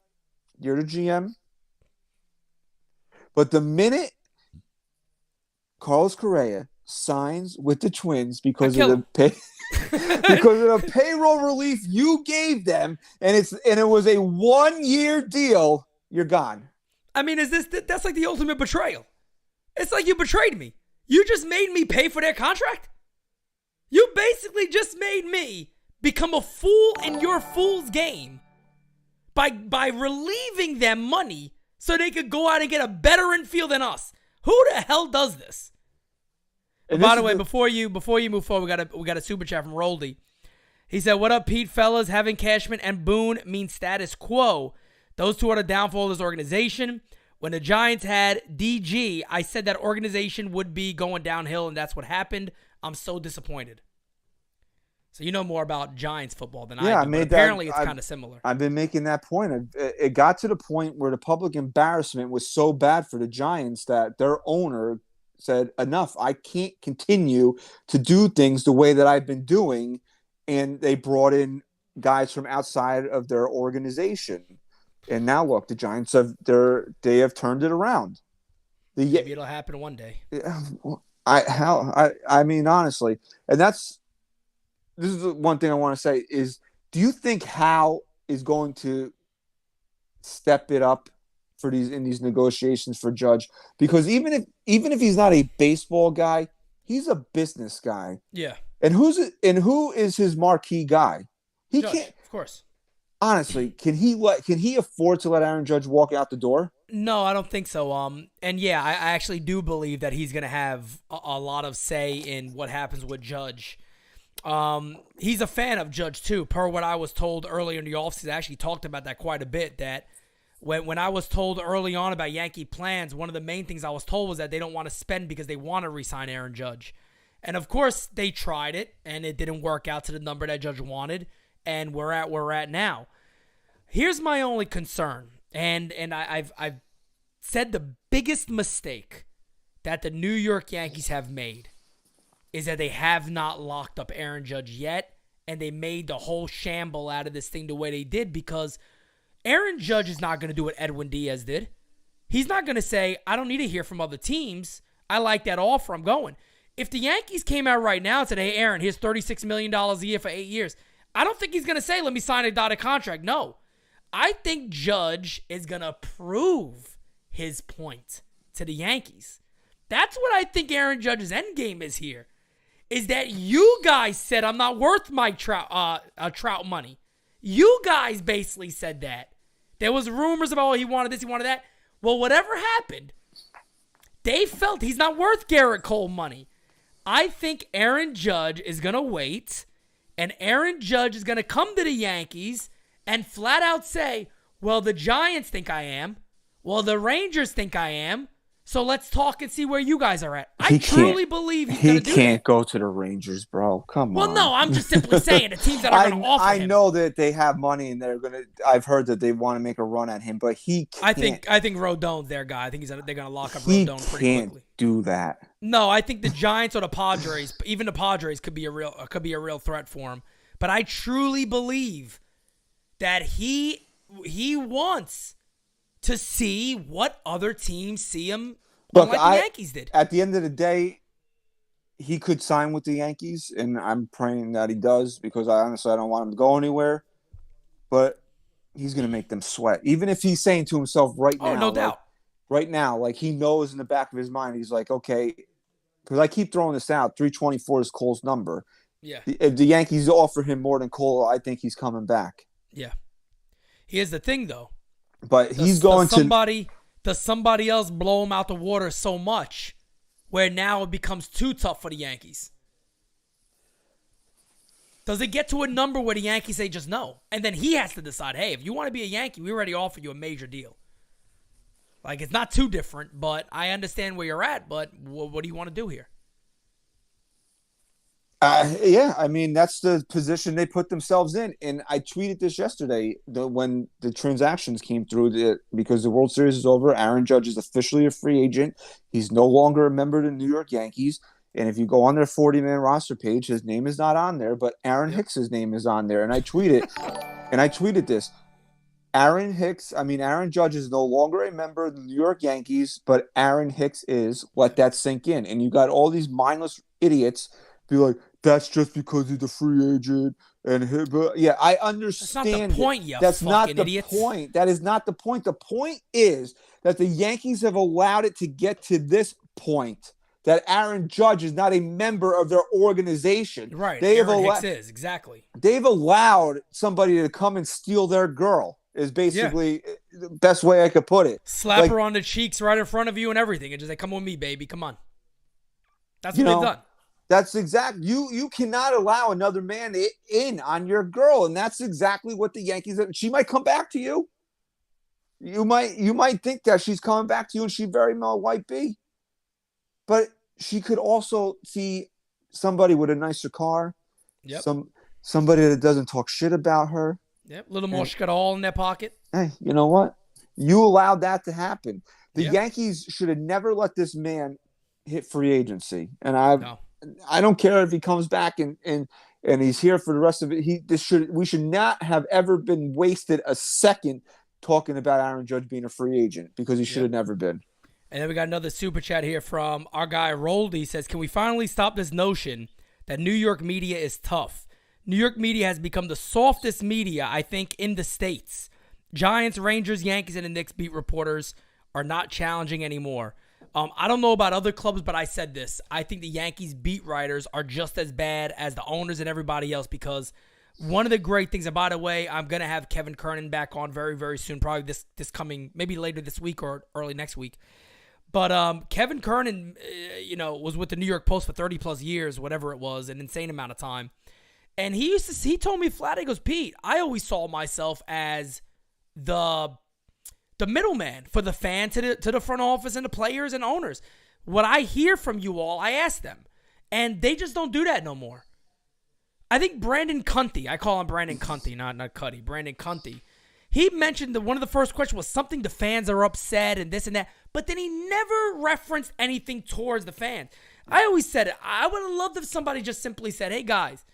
you're the GM. But the minute Carlos Correa signs with the Twins because of the payroll relief you gave them, and it was a 1-year deal, you're gone. I mean, that's like the ultimate betrayal. It's like you betrayed me. You just made me pay for their contract? You basically just made me become a fool in your fool's game by relieving them money so they could go out and get a better infield than us. Who the hell does this? And by the way, before you move forward, we got a super chat from Roldy. He said, "What up, Pete, fellas? Having Cashman and Boone means status quo. Those two are the downfall of this organization. When the Giants had DG, I said that organization would be going downhill, and that's what happened. I'm so disappointed." So you know more about Giants football than I do. But apparently it's kind of similar. I've been making that point. It got to the point where the public embarrassment was so bad for the Giants that their owner said, enough, I can't continue to do things the way that I've been doing. And they brought in guys from outside of their organization. And now look, the Giants they have turned it around. Maybe it'll happen one day. I mean, honestly, and this is the one thing I want to say is, do you think Hal is going to step it up in these negotiations for Judge? Because even if he's not a baseball guy, he's a business guy. Yeah. And who is his marquee guy? He Judge, can't. Of course. Honestly, can he afford to let Aaron Judge walk out the door? No, I don't think so. And yeah, I actually do believe that he's going to have a lot of say in what happens with Judge. He's a fan of Judge too. Per what I was told earlier in the offseason, I actually talked about that quite a bit. That when I was told early on about Yankee plans, one of the main things I was told was that they don't want to spend because they want to re-sign Aaron Judge. And of course, they tried it, and it didn't work out to the number that Judge wanted. And we're at now. Here's my only concern, and I've said the biggest mistake that the New York Yankees have made is that they have not locked up Aaron Judge yet, and they made the whole shamble out of this thing the way they did, because Aaron Judge is not going to do what Edwin Diaz did. He's not going to say, I don't need to hear from other teams. I like that offer. I'm going. If the Yankees came out right now and said, hey, Aaron, here's $36 million a year for 8 years, I don't think he's going to say, let me sign a dotted contract. No. I think Judge is going to prove his point to the Yankees. That's what I think Aaron Judge's endgame is here, is that you guys said I'm not worth my Trout money. You guys basically said that. There was rumors about, he wanted this, he wanted that. Well, whatever happened, they felt he's not worth Garrett Cole money. I think Aaron Judge is going to wait, and Aaron Judge is going to come to the Yankees and flat out say, Well, the Giants think I am. Well, the Rangers think I am. So let's talk and see where you guys are at. I truly believe he's going to do that. He can't go to the Rangers, bro. Come on. Well, no, I'm just simply saying the teams that are going to offer him. I know that they have money and they're going to. I've heard that they want to make a run at him, but he can't. I think Rodon's their guy. I think they're going to lock up Rodon pretty can't quickly. Do that. No, I think the Giants or the Padres, even the Padres, could be a real threat for him. But I truly believe that he wants to see what other teams see him. Look, like the Yankees did. At the end of the day, he could sign with the Yankees, and I'm praying that he does because I don't want him to go anywhere. But he's going to make them sweat, even if he's saying to himself right now. Oh, no doubt. Right now, like he knows in the back of his mind, he's like, okay, because I keep throwing this out. 324 is Cole's number. Yeah. If the Yankees offer him more than Cole, I think he's coming back. Yeah. Here's the thing, though. But he's going to. Does somebody else blow him out the water so much where now it becomes too tough for the Yankees? Does it get to a number where the Yankees say just no? And then he has to decide, hey, if you want to be a Yankee, we already offered you a major deal. Like, it's not too different, but I understand where you're at, but what do you want to do here? Yeah, I mean, that's the position they put themselves in. And I tweeted this yesterday when the transactions came through because the World Series is over. Aaron Judge is officially a free agent. He's no longer a member of the New York Yankees. And if you go on their 40-man roster page, his name is not on there, but Aaron Hicks's name is on there. And I tweeted this. Aaron Judge is no longer a member of the New York Yankees, but Aaron Hicks is. Let that sink in. And you got all these mindless idiots be like, that's just because he's a free agent. But yeah, I understand. That's not the point, you That's not the idiots. point. That is not the point. The point is that the Yankees have allowed it to get to this point that Aaron Judge is not a member of their organization. Right. Aaron Hicks is, exactly. They've allowed somebody to come and steal their girl is basically the best way I could put it. Slap her on the cheeks right in front of you and everything. And just like, come with me, baby. Come on. That's what they've done. That's exact. You cannot allow another man in on your girl, and that's exactly what the Yankees. She might come back to you. You might think that she's coming back to you, and she very well might be. But she could also see somebody with a nicer car. Yep. Somebody that doesn't talk shit about her. Yep. A little more all in their pocket. Hey, you know what? You allowed that to happen. The Yankees should have never let this man hit free agency, and I don't care if he comes back and he's here for the rest of it. We should not have ever been wasted a second talking about Aaron Judge being a free agent because he should have never been. And then we got another super chat here from our guy Roldy. Says, can we finally stop this notion that New York media is tough? New York media has become the softest media, I think, in the States. Giants, Rangers, Yankees, and the Knicks beat reporters are not challenging anymore. I don't know about other clubs, but I said this. I think the Yankees beat writers are just as bad as the owners and everybody else because one of the great things, and by the way, I'm going to have Kevin Kernan back on very, very soon, probably this coming, maybe later this week or early next week. But Kevin Kernan, was with the New York Post for 30 plus years, whatever it was, an insane amount of time. And he told me flat, he goes, Pete, I always saw myself as the middleman for the fan to the front office and the players and owners. What I hear from you all, I ask them. And they just don't do that no more. I think Brandon Cunty, I call him Brandon Cunty, not Cuddy, Brandon Cunty. He mentioned that one of the first questions was something the fans are upset and this and that. But then he never referenced anything towards the fans. I always said it. I would have loved if somebody just simply said, hey guys,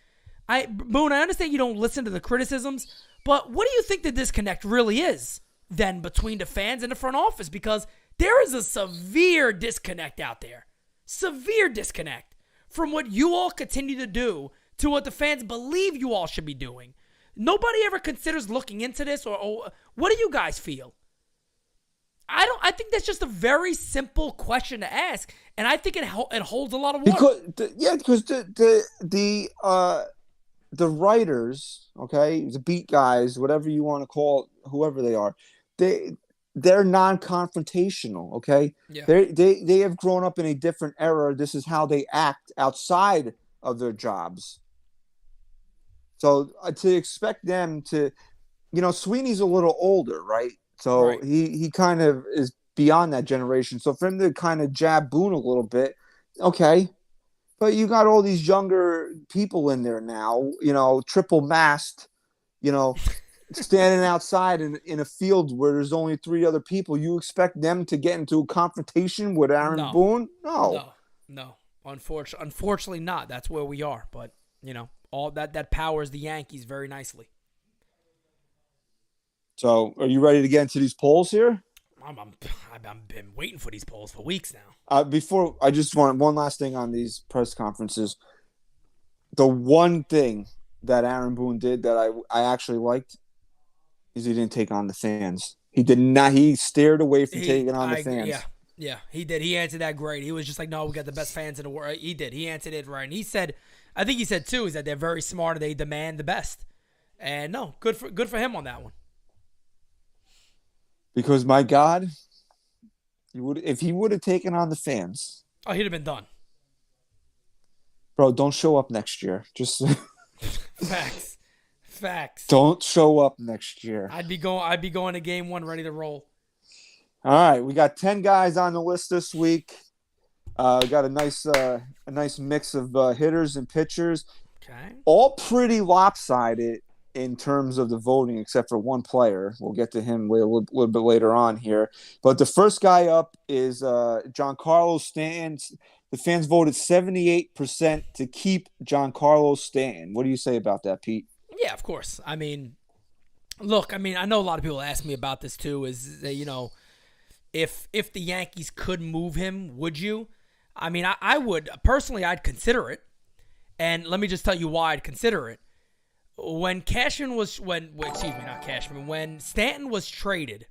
Boone, I understand you don't listen to the criticisms, but what do you think the disconnect really is? Then between the fans and the front office, because there is a severe disconnect out there. Severe disconnect from what you all continue to do to what the fans believe you all should be doing. Nobody ever considers looking into this or what do you guys feel? I think that's just a very simple question to ask, and I think it holds a lot of water. Because the writers, okay, the beat guys, whatever you want to call whoever they are, they're non-confrontational, okay? Yeah. They have grown up in a different era. This is how they act outside of their jobs. So to expect them to Sweeney's a little older, right? So Right. he kind of is beyond that generation. So for him to kind of jab Boone a little bit, okay. But you got all these younger people in there now, triple masked, you know, standing outside in a field where there's only three other people. You expect them to get into a confrontation with Aaron No, Boone? No. no. Unfortunately, not. That's where we are. But all that powers the Yankees very nicely. So are you ready to get into these polls here? I've been waiting for these polls for weeks now. Before, I just want one last thing on these press conferences. The one thing that Aaron Boone did that I actually liked is he didn't take on the fans. He did not. He steered away from taking on the fans. Yeah, he did. He answered that great. He was just like, no, we got the best fans in the world. He did. He answered it right. And he said, I think he said too, is that they're very smart and they demand the best. And no, good for him on that one. Because my God, if he would have taken on the fans, oh, he'd have been done. Bro, don't show up next year. Just Facts. Don't show up next year. I'd be going to game one ready to roll. All right, we got 10 guys on the list this week. We got a nice mix of hitters and pitchers. Okay. All pretty lopsided in terms of the voting, except for one player. We'll get to him a little bit later on here. But the first guy up is Giancarlo Stanton. The fans voted 78% to keep Giancarlo Stanton. What do you say about that, Pete? Yeah, of course. I mean, look, I know a lot of people ask me about this too, is that, if the Yankees could move him, would you? I mean, I would. Personally, I'd consider it. And let me just tell you why I'd consider it. When Stanton was traded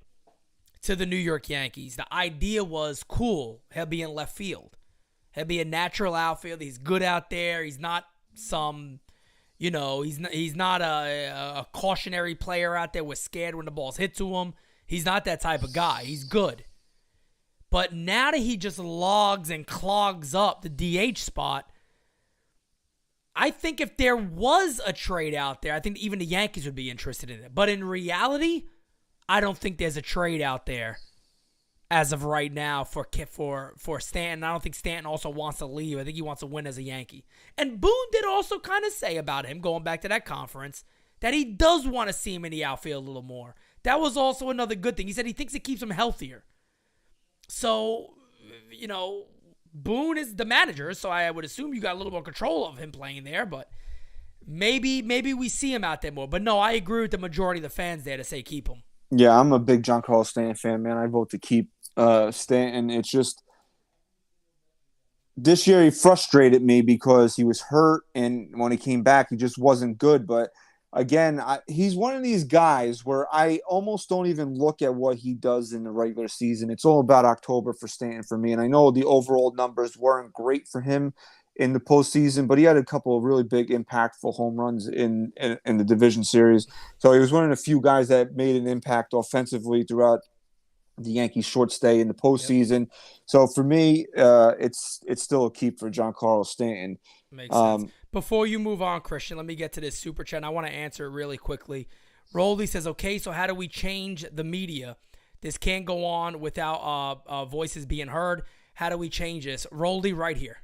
to the New York Yankees, the idea was, cool, he'll be in left field. He'll be a natural outfield. He's good out there. He's not some, he's not a cautionary player out there. We're scared when the ball's hit to him. He's not that type of guy. He's good. But now that he just logs and clogs up the DH spot, I think if there was a trade out there, I think even the Yankees would be interested in it. But in reality, I don't think there's a trade out there as of right now for Stanton. I don't think Stanton also wants to leave. I think he wants to win as a Yankee. And Boone did also kind of say about him, going back to that conference, that he does want to see him in the outfield a little more. That was also another good thing. He said he thinks it keeps him healthier. So, Boone is the manager, so I would assume you got a little more control of him playing there, but maybe we see him out there more. But no, I agree with the majority of the fans there to say keep him. Yeah, I'm a big Giancarlo Stanton fan, man. I vote to keep Stanton. It's just this year he frustrated me because he was hurt, and when he came back, he just wasn't good. But again, he's one of these guys where I almost don't even look at what he does in the regular season. It's all about October for Stanton for me. And I know the overall numbers weren't great for him in the postseason, but he had a couple of really big, impactful home runs in the division series. So he was one of the few guys that made an impact offensively throughout the Yankees' short stay in the postseason. Yep. So for me, it's still a keep for Giancarlo Stanton. Makes sense. Before you move on, Christian, let me get to this super chat. And I want to answer it really quickly. Rolly says, okay, so how do we change the media? This can't go on without voices being heard. How do we change this? Rolly, right here.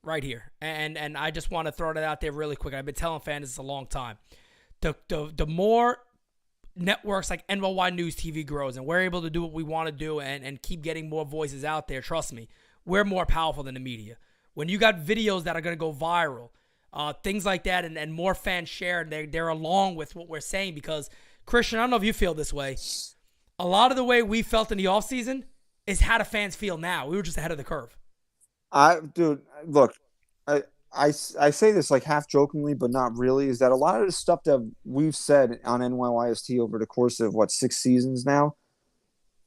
Right here. And I just want to throw that out there really quick. I've been telling fans this a long time. The more networks like NYYST grows and we're able to do what we want to do and keep getting more voices out there, trust me, we're more powerful than the media. When you got videos that are going to go viral, things like that, and more fans share, and they're along with what we're saying. Because, Christian, I don't know if you feel this way. A lot of the way we felt in the offseason is how the fans feel now. We were just ahead of the curve. Dude, look, I say this like half jokingly, but not really, is that a lot of the stuff that we've said on NYYST over the course of, 6 seasons now,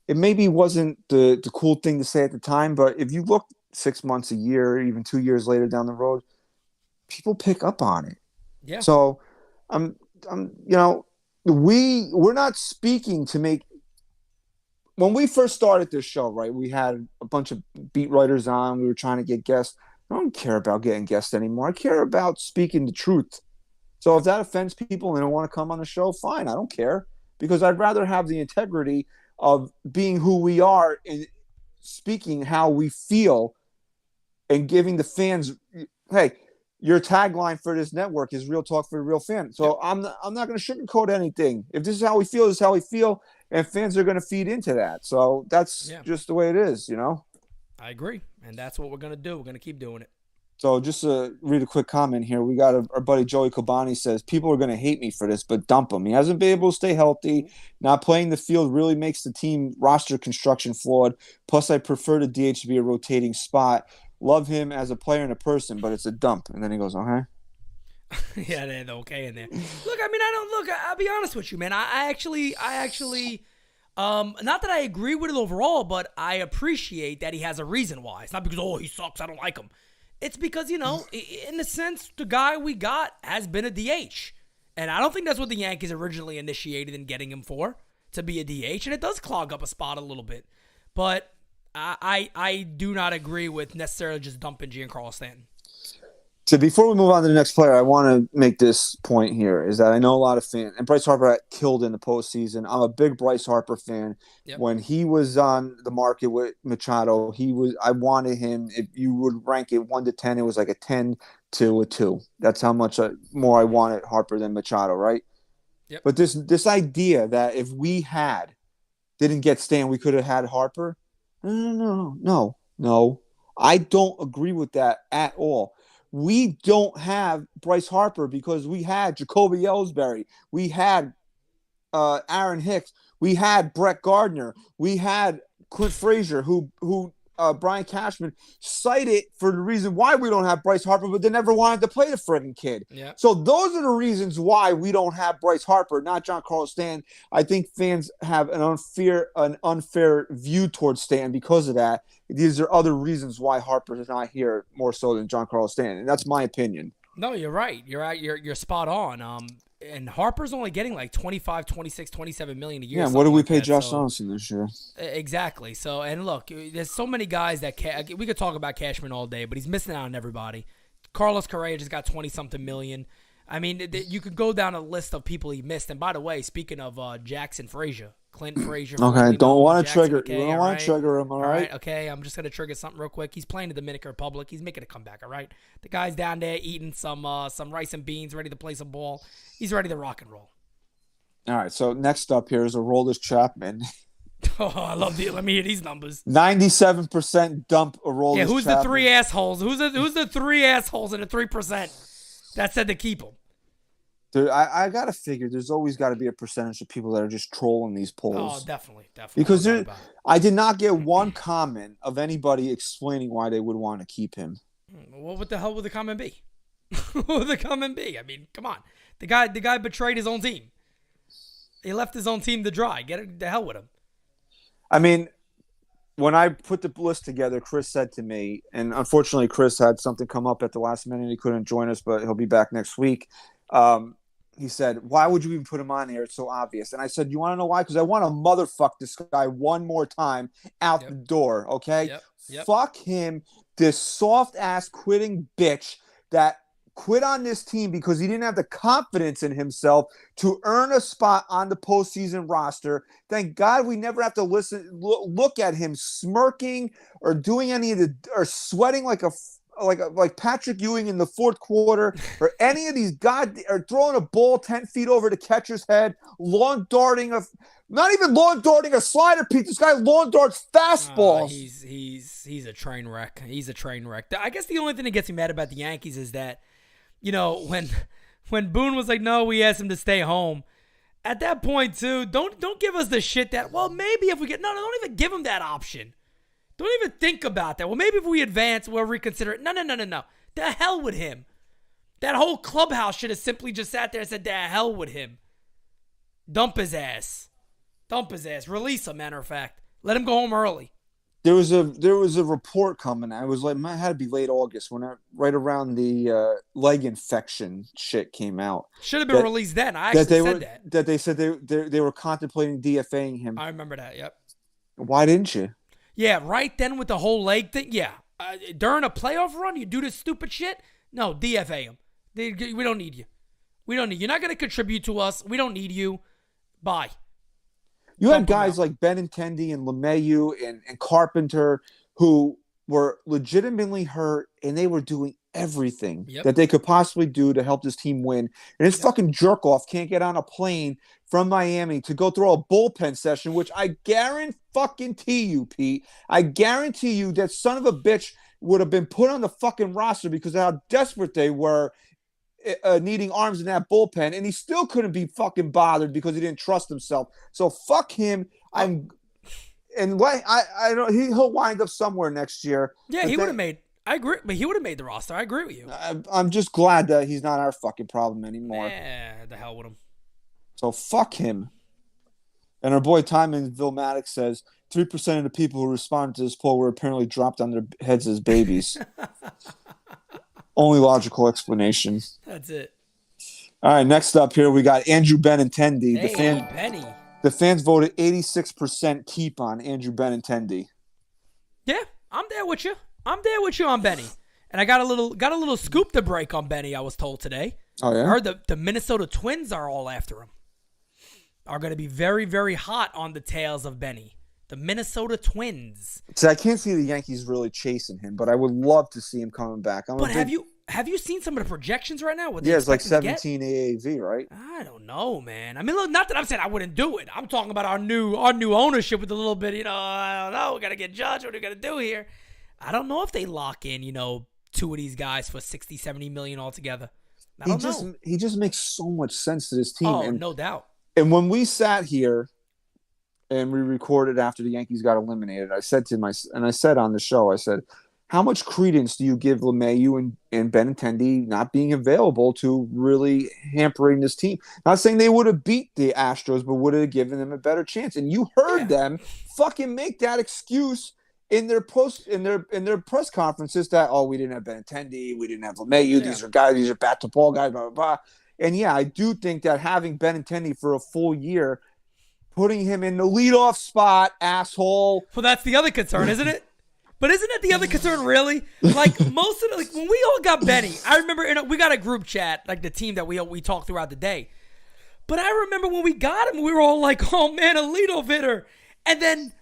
it maybe wasn't the cool thing to say at the time, but if you look 6 months, a year, even 2 years later down the road, people pick up on it. Yeah. So, we're not speaking to make. When we first started this show, right, we had a bunch of beat writers on. We were trying to get guests. I don't care about getting guests anymore. I care about speaking the truth. So if that offends people and they don't want to come on the show, fine. I don't care. because I'd rather have the integrity of being who we are and speaking how we feel and giving the fans, hey, your tagline for this network is real talk for a real fan. So I'm not going to sugarcoat anything. If this is how we feel, this is how we feel, and fans are going to feed into that. So that's just the way it is, you know? I agree, and that's what we're going to do. We're going to keep doing it. So just to read a quick comment here, we got our buddy Joey Kobani says, people are going to hate me for this, but dump him. He hasn't been able to stay healthy. Not playing the field really makes the team roster construction flawed. Plus, I prefer the DH to be a rotating spot. Love him as a player and a person, but it's a dump. And then he goes, okay. Yeah, they're okay in there. Look, I mean, I'll be honest with you, man. I actually, not that I agree with it overall, but I appreciate that he has a reason why. It's not because, he sucks, I don't like him. It's because, in a sense, the guy we got has been a DH. And I don't think that's what the Yankees originally initiated in getting him for, to be a DH. And it does clog up a spot a little bit. But I do not agree with necessarily just dumping Giancarlo Stanton. So before we move on to the next player, I want to make this point here, is that I know a lot of fans, and Bryce Harper got killed in the postseason. I'm a big Bryce Harper fan. Yep. When he was on the market with Machado, I wanted him, if you would rank it 1 to 10, it was like a 10 to a 2. That's how much more I wanted Harper than Machado, right? Yep. But this idea that if we didn't get Stan, we could have had Harper, no. I don't agree with that at all. We don't have Bryce Harper because we had Jacoby Ellsbury. We had Aaron Hicks. We had Brett Gardner. We had Clint Frazier, who Brian Cashman cited for the reason why we don't have Bryce Harper, but they never wanted to play the friggin' kid. Yeah. So those are the reasons why we don't have Bryce Harper, not Giancarlo Stanton. I think fans have an unfair view towards Stanton because of that. These are other reasons why Harper is not here more so than Giancarlo Stanton. And that's my opinion. No, you're right. You're spot on. And Harper's only getting like 25, 26, 27 million a year. Yeah, what do we pay that, Josh Donaldson this year? Exactly. So, and look, there's so many guys that we could talk about Cashman all day, but he's missing out on everybody. Carlos Correa just got 20-something million. I mean, you could go down a list of people he missed. And by the way, speaking of Jackson Frazier, Clint Frazier. Okay, don't want to trigger. McKay, You don't want to trigger him, all right? Okay, I'm just going to trigger something real quick. He's playing the Dominican Republic. He's making a comeback, all right? The guy's down there eating some rice and beans, ready to play some ball. He's ready to rock and roll. All right, so next up here is Aroldis Chapman. Oh, I love the. Let me hear these numbers. 97% dump Aroldis Yeah, who's Chapman. the three assholes? Who's the three assholes in the 3% that said to keep him? Dude, I got to figure there's always got to be a percentage of people that are just trolling these polls. Oh, definitely. Because I did not get one comment of anybody explaining why they would want to keep him. Well, what the hell would the comment be? What would the comment be? I mean, come on. The guy betrayed his own team. He left his own team to dry. Get the hell with him. I mean, when I put the list together, Chris said to me, and unfortunately Chris had something come up at the last minute. He couldn't join us, but he'll be back next week. He said, why would you even put him on here? It's so obvious. And I said, you want to know why? Because I want to motherfuck this guy one more time out the door, okay? Yep. Fuck him, this soft-ass quitting bitch that quit on this team because he didn't have the confidence in himself to earn a spot on the postseason roster. Thank God we never have to look at him smirking or doing any of or sweating like Patrick Ewing in the fourth quarter, or any of these or throwing a ball 10 feet over the catcher's head, not even lawn darting a slider, Pete. This guy lawn darts fastballs. He's a train wreck. He's a train wreck. I guess the only thing that gets me mad about the Yankees is that, when Boone was like, no, we asked him to stay home. At that point, too, don't give us the shit that, well, maybe if we get, no, don't even give him that option. Don't even think about that. Well, maybe if we advance, we'll reconsider it. No. The hell with him. That whole clubhouse should have simply just sat there and said, the hell with him. Dump his ass. Release him, matter of fact. Let him go home early. There was a report coming. I was like, it had to be late August right around the leg infection shit came out. Should have been released then. I actually said that. That they said they were contemplating DFAing him. I remember that. Yep. Why didn't you? Yeah, right then with the whole leg thing. Yeah, during a playoff run, you do this stupid shit. No, DFA him. We don't need you. You're not going to contribute to us. We don't need you. Bye. You Dump had 'em guys out. like Benintendi and LeMahieu and Carpenter who were legitimately hurt, and they were doing everything Yep. that they could possibly do to help this team win. And this fucking jerk off can't get on a plane from Miami to go through a bullpen session, which I guarantee you, Pete, I guarantee you that son of a bitch would have been put on the fucking roster because of how desperate they were needing arms in that bullpen, and he still couldn't be fucking bothered because he didn't trust himself. So fuck him. I don't. He'll wind up somewhere next year. Yeah, he would have made. I agree, but he would have made the roster. I agree with you. I'm just glad that he's not our fucking problem anymore. Yeah, the hell with him. So fuck him. And our boy Timon Vilmatic says 3% of the people who responded to this poll were apparently dropped on their heads as babies. Only logical explanation. That's it. All right, next up here we got Andrew Benintendi. Hey, Benny. The fans voted 86% keep on Andrew Benintendi. Yeah, I'm there with you. I'm there with you on Benny. And I got a little scoop to break on Benny, I was told today. Oh, yeah? I heard the Minnesota Twins are all after him. Are going to be very, very hot on the tails of Benny. The Minnesota Twins. See, I can't see the Yankees really chasing him, but I would love to see him coming back. But have you seen some of the projections right now? Yeah, it's like 17 AAV, right? I don't know, man. I mean, look, not that I'm saying I wouldn't do it. I'm talking about our new ownership with a little bit, I don't know, we got to get judged. What are we going to do here? I don't know if they lock in, two of these guys for 60, 70 million altogether. I don't know. He just makes so much sense to this team. Oh, no doubt. And when we sat here and we recorded after the Yankees got eliminated, I said on the show, I said, how much credence do you give LeMahieu and Benintendi not being available to really hampering this team? Not saying they would have beat the Astros, but would have given them a better chance. And you heard them fucking make that excuse in their press conferences that, we didn't have Benintendi, we didn't have LeMahieu, these are bat to ball guys, blah, blah, blah. And yeah, I do think that having Benintendi for a full year, putting him in the leadoff spot, asshole. Well, that's the other concern, isn't it? But isn't it the other concern, really? Like, most of the, when we all got Benny, I remember we got a group chat, like the team that we talked throughout the day. But I remember when we got him, we were all like, oh man, a leadoff hitter. And then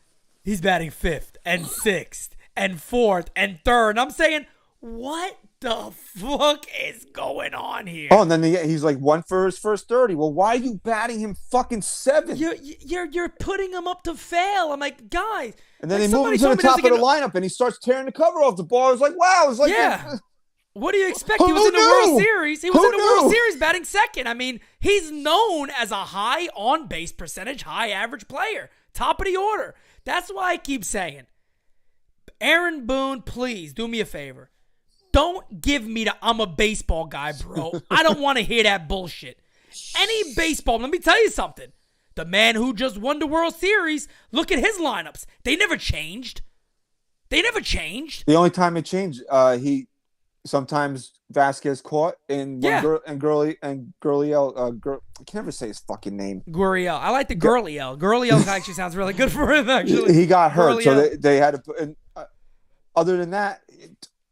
he's batting 5th and 6th and 4th and 3rd. And I'm saying, what the fuck is going on here? Oh, and then he's like 1 for his first 30. Well, why are you batting him fucking 7th? You're putting him up to fail. I'm like, guys. And then they move him to the top of the lineup, and he starts tearing the cover off the ball. I was like, wow. It was like, yeah. What do you expect? He was in the World Series. He was in the World Series batting 2nd. I mean, he's known as a high on-base percentage, high average player. Top of the order. That's why I keep saying, Aaron Boone, please do me a favor. Don't give me I'm a baseball guy, bro. I don't want to hear that bullshit. Any baseball, let me tell you something. The man who just won the World Series, look at his lineups. They never changed. The only time it changed, sometimes Vasquez caught and Gurriel, I can never say his fucking name. Gurriel. I like the Gurriel. Gurriel actually sounds really good for him, actually. He got hurt, Gurriel. so they had to put other than that,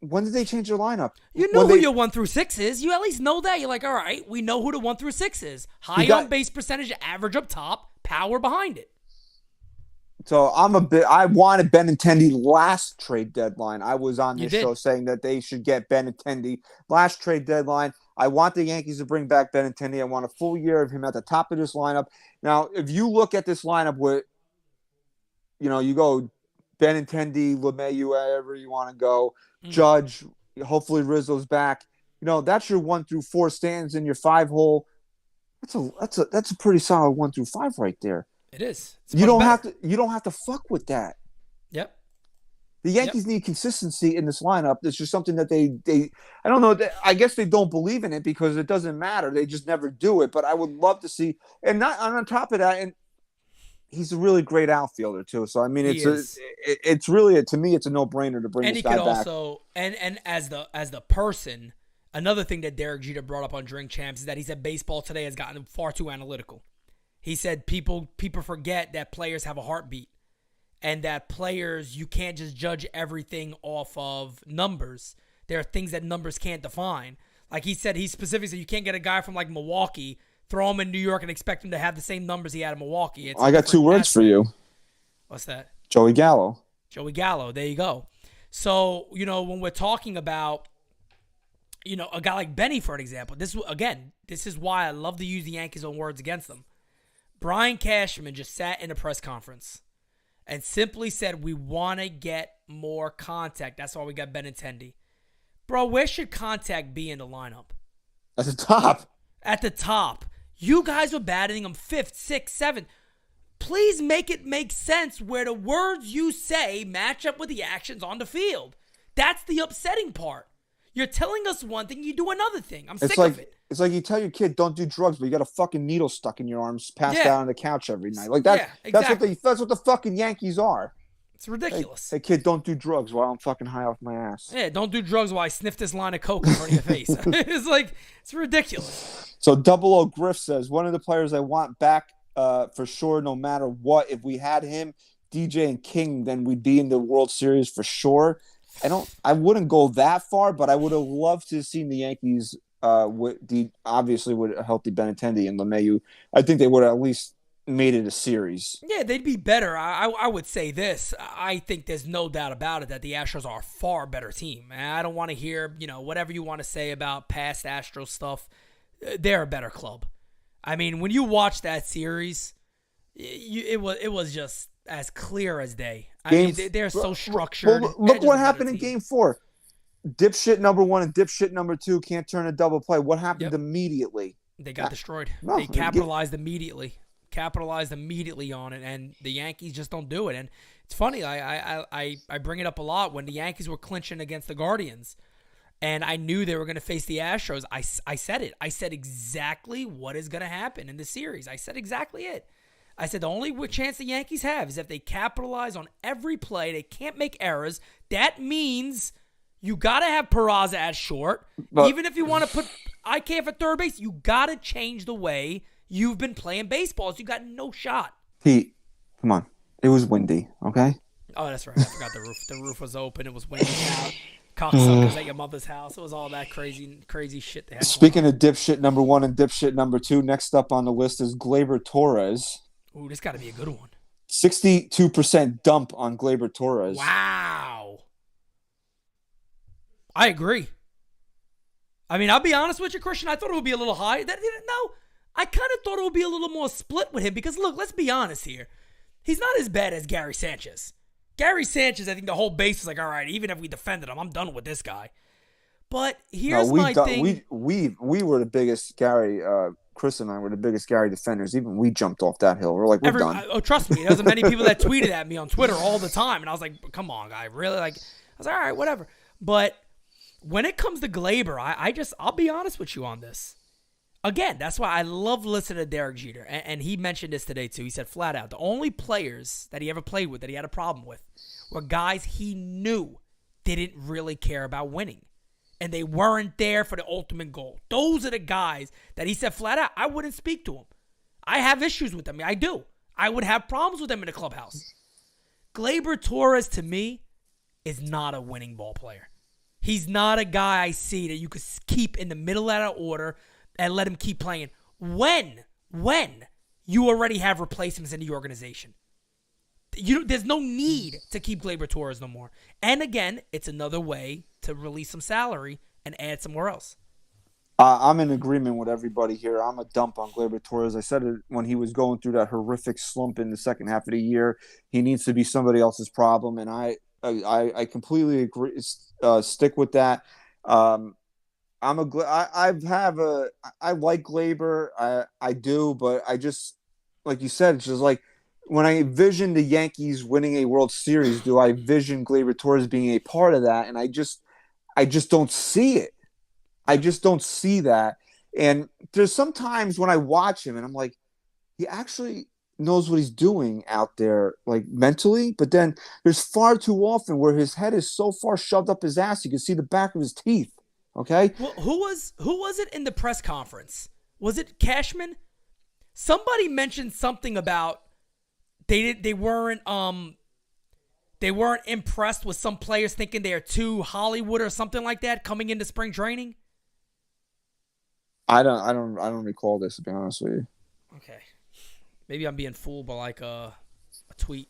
when did they change their lineup? You know who your 1 through 6 is. You at least know that. You're like, all right, we know who the 1 through 6 is. High on base percentage, average up top, power behind it. So I wanted Benintendi last trade deadline. I was on this show saying that they should get Benintendi last trade deadline. I want the Yankees to bring back Benintendi. I want a full year of him at the top of this lineup. Now, if you look at this lineup with, you go Benintendi, LeMahieu, wherever you want to go, Judge, hopefully Rizzo's back. That's your 1 through 4 stands in your 5 hole. That's a pretty solid 1 through 5 right there. It is. You don't have to fuck with that. Yep. The Yankees need consistency in this lineup. It's just something that they I don't know. I guess they don't believe in it because it doesn't matter. They just never do it. But I would love to see, and not on top of that, and he's a really great outfielder too. So I mean, it's really to me, it's a no-brainer to bring this guy back. And he could also, and as the person, another thing that Derek Jeter brought up on Drink Champs is that he said baseball today has gotten far too analytical. He said people forget that players have a heartbeat, and that players, you can't just judge everything off of numbers. There are things that numbers can't define. Like he said, he specifically said you can't get a guy from like Milwaukee throw him in New York and expect him to have the same numbers he had in Milwaukee. I got two words for you. What's that? Joey Gallo. Joey Gallo. There you go. So, when we're talking about, a guy like Benny, for an example, this is why I love to use the Yankees' own words against them. Brian Cashman just sat in a press conference and simply said, we want to get more contact. That's why we got Benintendi. Bro, where should contact be in the lineup? At the top. At the top. You guys were batting him 5th, 6th, 7th. Please make it make sense where the words you say match up with the actions on the field. That's the upsetting part. You're telling us one thing, you do another thing. I'm sick of it. It's like you tell your kid, don't do drugs, but you got a fucking needle stuck in your arms, passed out on the couch every night. Like that. Yeah, exactly. That's what the fucking Yankees are. It's ridiculous. Hey, kid, don't do drugs while I'm fucking high off my ass. Yeah, don't do drugs while I sniff this line of coke in front of your face. It's ridiculous. So Double O Griff says, one of the players I want back for sure, no matter what. If we had him, DJ and King, then we'd be in the World Series for sure. I wouldn't go that far, but I would have loved to have seen the Yankees obviously with a healthy Benintendi and LeMahieu. I think they would have at least made it a series. Yeah, they'd be better. I would say this. I think there's no doubt about it that the Astros are a far better team. And I don't want to hear, whatever you want to say about past Astros stuff. They're a better club. I mean, when you watch that series, it was just as clear as day. They're so structured. Well, look what happened in Game 4. Dipshit number 1 and dipshit number 2 can't turn a double play. What happened immediately? They got destroyed. No, they capitalized immediately. Capitalized immediately on it, and the Yankees just don't do it. And it's funny. I bring it up a lot when the Yankees were clinching against the Guardians, and I knew they were going to face the Astros. I said it. I said exactly what is going to happen in the series. I said exactly it. I said the only chance the Yankees have is if they capitalize on every play. They can't make errors. That means you got to have Peraza at short. But even if you want to put IK for third base, you got to change the way you've been playing baseball. So you got no shot. Pete, come on. It was windy, okay? Oh, that's right. I forgot the roof. The roof was open. It was windy out. Cocksuckers at your mother's house. It was all that crazy shit they had. Speaking of dipshit number 1 and dipshit number 2, next up on the list is Gleyber Torres. Ooh, this got to be a good one. 62% dump on Gleyber Torres. Wow. I agree. I mean, I'll be honest with you, Christian. I thought it would be a little high. No, I kind of thought it would be a little more split with him because, look, let's be honest here. He's not as bad as Gary Sanchez. Gary Sanchez, I think the whole base was like, all right, even if we defended him, I'm done with this guy. But here's my thing. We were the biggest Gary, Chris and I were the biggest Gary defenders. Even we jumped off that hill. We're like, we're done. Oh, trust me. There was many people that tweeted at me on Twitter all the time. And I was like, come on, guy. Really? I was like, all right, whatever. But when it comes to Gleyber, I'll be honest with you on this. Again, that's why I love listening to Derek Jeter. And he mentioned this today, too. He said flat out, the only players that he ever played with that he had a problem with were guys he knew didn't really care about winning. And they weren't there for the ultimate goal. Those are the guys that he said flat out, I wouldn't speak to them. I have issues with them. I do. I would have problems with them in the clubhouse. Gleyber Torres, to me, is not a winning ball player. He's not a guy I see that you could keep in the middle of the order and let him keep playing. When you already have replacements in the organization. There's no need to keep Gleyber Torres no more. And again, it's another way to release some salary and add somewhere else. I'm in agreement with everybody here. I'm a dump on Gleyber Torres. I said it when he was going through that horrific slump in the second half of the year. He needs to be somebody else's problem, and I completely agree. Stick with that. I like Gleyber. I do, but I just, like you said, it's just like when I envision the Yankees winning a World Series, do I envision Gleyber Torres being a part of that? And I just don't see it. I just don't see that. And there's sometimes when I watch him and I'm like, he actually knows what he's doing out there, like mentally. But then there's far too often where his head is so far shoved up his ass, you can see the back of his teeth. Okay. Well, who was it in the press conference? Was it Cashman? Somebody mentioned something about they weren't impressed with some players thinking they're too Hollywood or something like that coming into spring training. I don't recall this, to be honest with you. Okay. Maybe I'm being fooled by like a tweet.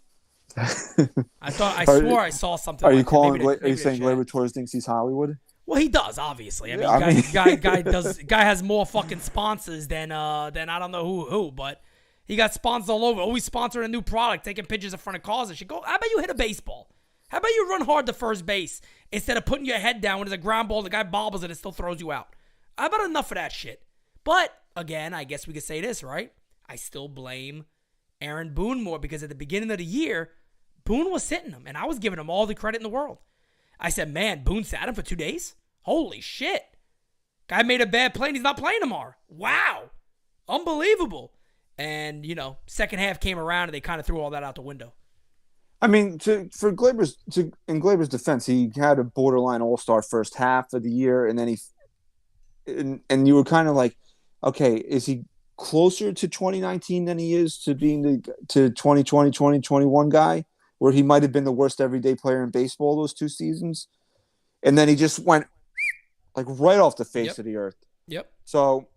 I swore I saw something. Are you like that. calling? Maybe Are you saying Gleyber Torres thinks he's Hollywood? Well, he does, obviously. I mean, Yeah, guy has more fucking sponsors than I don't know who, but he got sponsors all over. Always sponsoring a new product, taking pictures in front of cars and shit. How about you hit a baseball? How about you run hard to first base instead of putting your head down when there's a ground ball, the guy bobbles it and still throws you out? How about enough of that shit? But again, I guess we could say this, right? I still blame Aaron Boone more because at the beginning of the year, Boone was sitting him, and I was giving him all the credit in the world. I said, man, Boone sat him for 2 days? Holy shit. Guy made a bad play and he's not playing tomorrow. Wow. Unbelievable. And, second half came around and they kind of threw all that out the window. I mean, in Gleyber's defense, he had a borderline all-star first half of the year, and then and you were kind of like, okay, is he closer to 2019 than he is to being to 2020, 2021 guy, where he might have been the worst everyday player in baseball those 2 seasons? And then he just went like right off the face of the earth. Yep. So,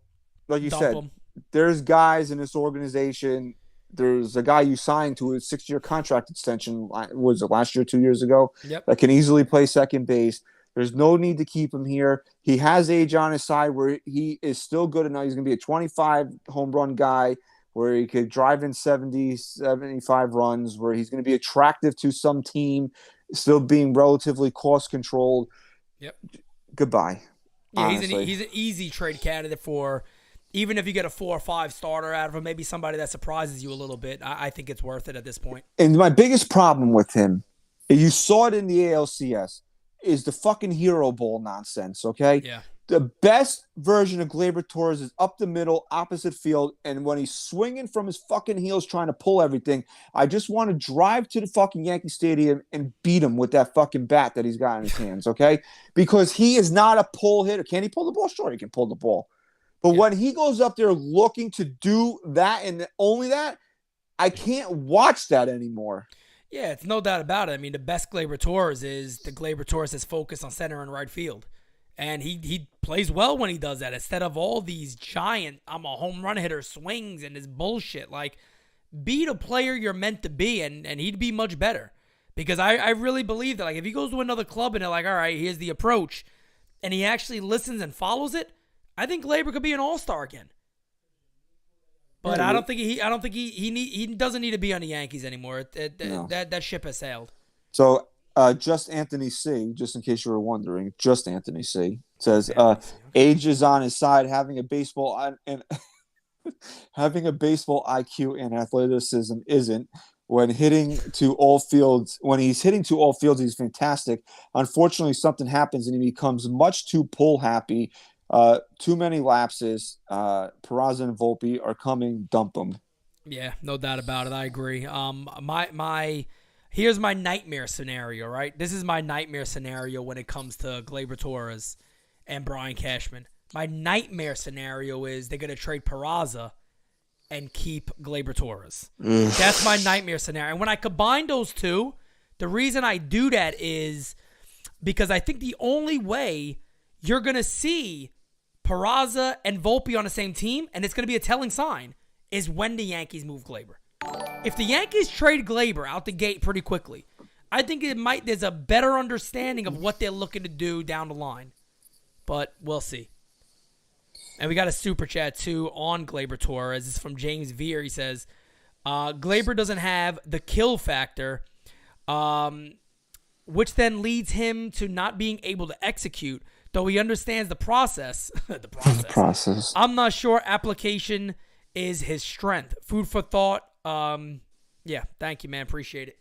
like you said, there's guys in this organization. There's a guy you signed to a 6-year contract extension. Was it last year, 2 years ago? Yep. That can easily play second base. There's no need to keep him here. He has age on his side where he is still good enough. He's going to be a 25 home run guy where he could drive in 70, 75 runs, where he's going to be attractive to some team, still being relatively cost controlled. Yep. Goodbye. Yeah, he's an easy trade candidate for, even if you get a 4 or 5 starter out of him, maybe somebody that surprises you a little bit. I think it's worth it at this point. And my biggest problem with him, you saw it in the ALCS, is the fucking hero ball nonsense, okay? Yeah. The best version of Gleyber Torres is up the middle, opposite field, and when he's swinging from his fucking heels trying to pull everything, I just want to drive to the fucking Yankee Stadium and beat him with that fucking bat that he's got in his hands, okay? Because he is not a pull hitter. Can he pull the ball? Sure, he can pull the ball. But when he goes up there looking to do that and only that, I can't watch that anymore. Yeah, it's no doubt about it. I mean, the best Gleyber Torres is the Gleyber Torres that's focused on center and right field. And he plays well when he does that. Instead of all these giant, I'm a home run hitter swings and this bullshit. Like, be the player you're meant to be, and he'd be much better. Because I really believe that, like, if he goes to another club and they're like, all right, here's the approach, and he actually listens and follows it, I think Gleyber could be an all-star again. But I don't think he doesn't need to be on the Yankees anymore. That ship has sailed. So just Anthony C, just in case you were wondering, just Anthony C says age is on his side, having a baseball IQ and athleticism isn't. When he's hitting to all fields, he's fantastic. Unfortunately, something happens and he becomes much too pull happy. Too many lapses. Peraza and Volpe are coming. Dump them. Yeah, no doubt about it. I agree. Here's my nightmare scenario, right? This is my nightmare scenario when it comes to Gleyber Torres and Brian Cashman. My nightmare scenario is they're going to trade Peraza and keep Gleyber Torres. That's my nightmare scenario. And when I combine those two, the reason I do that is because I think the only way you're going to see Peraza and Volpe on the same team, and it's going to be a telling sign, is when the Yankees move Gleyber. If the Yankees trade Gleyber out the gate pretty quickly, I think there's a better understanding of what they're looking to do down the line. But we'll see. And we got a super chat, too, on Gleyber Torres. This is from James Veer. He says, Gleyber doesn't have the kill factor, which then leads him to not being able to execute, though he understands the process. The process. I'm not sure application is his strength. Food for thought. Yeah, thank you, man. Appreciate it.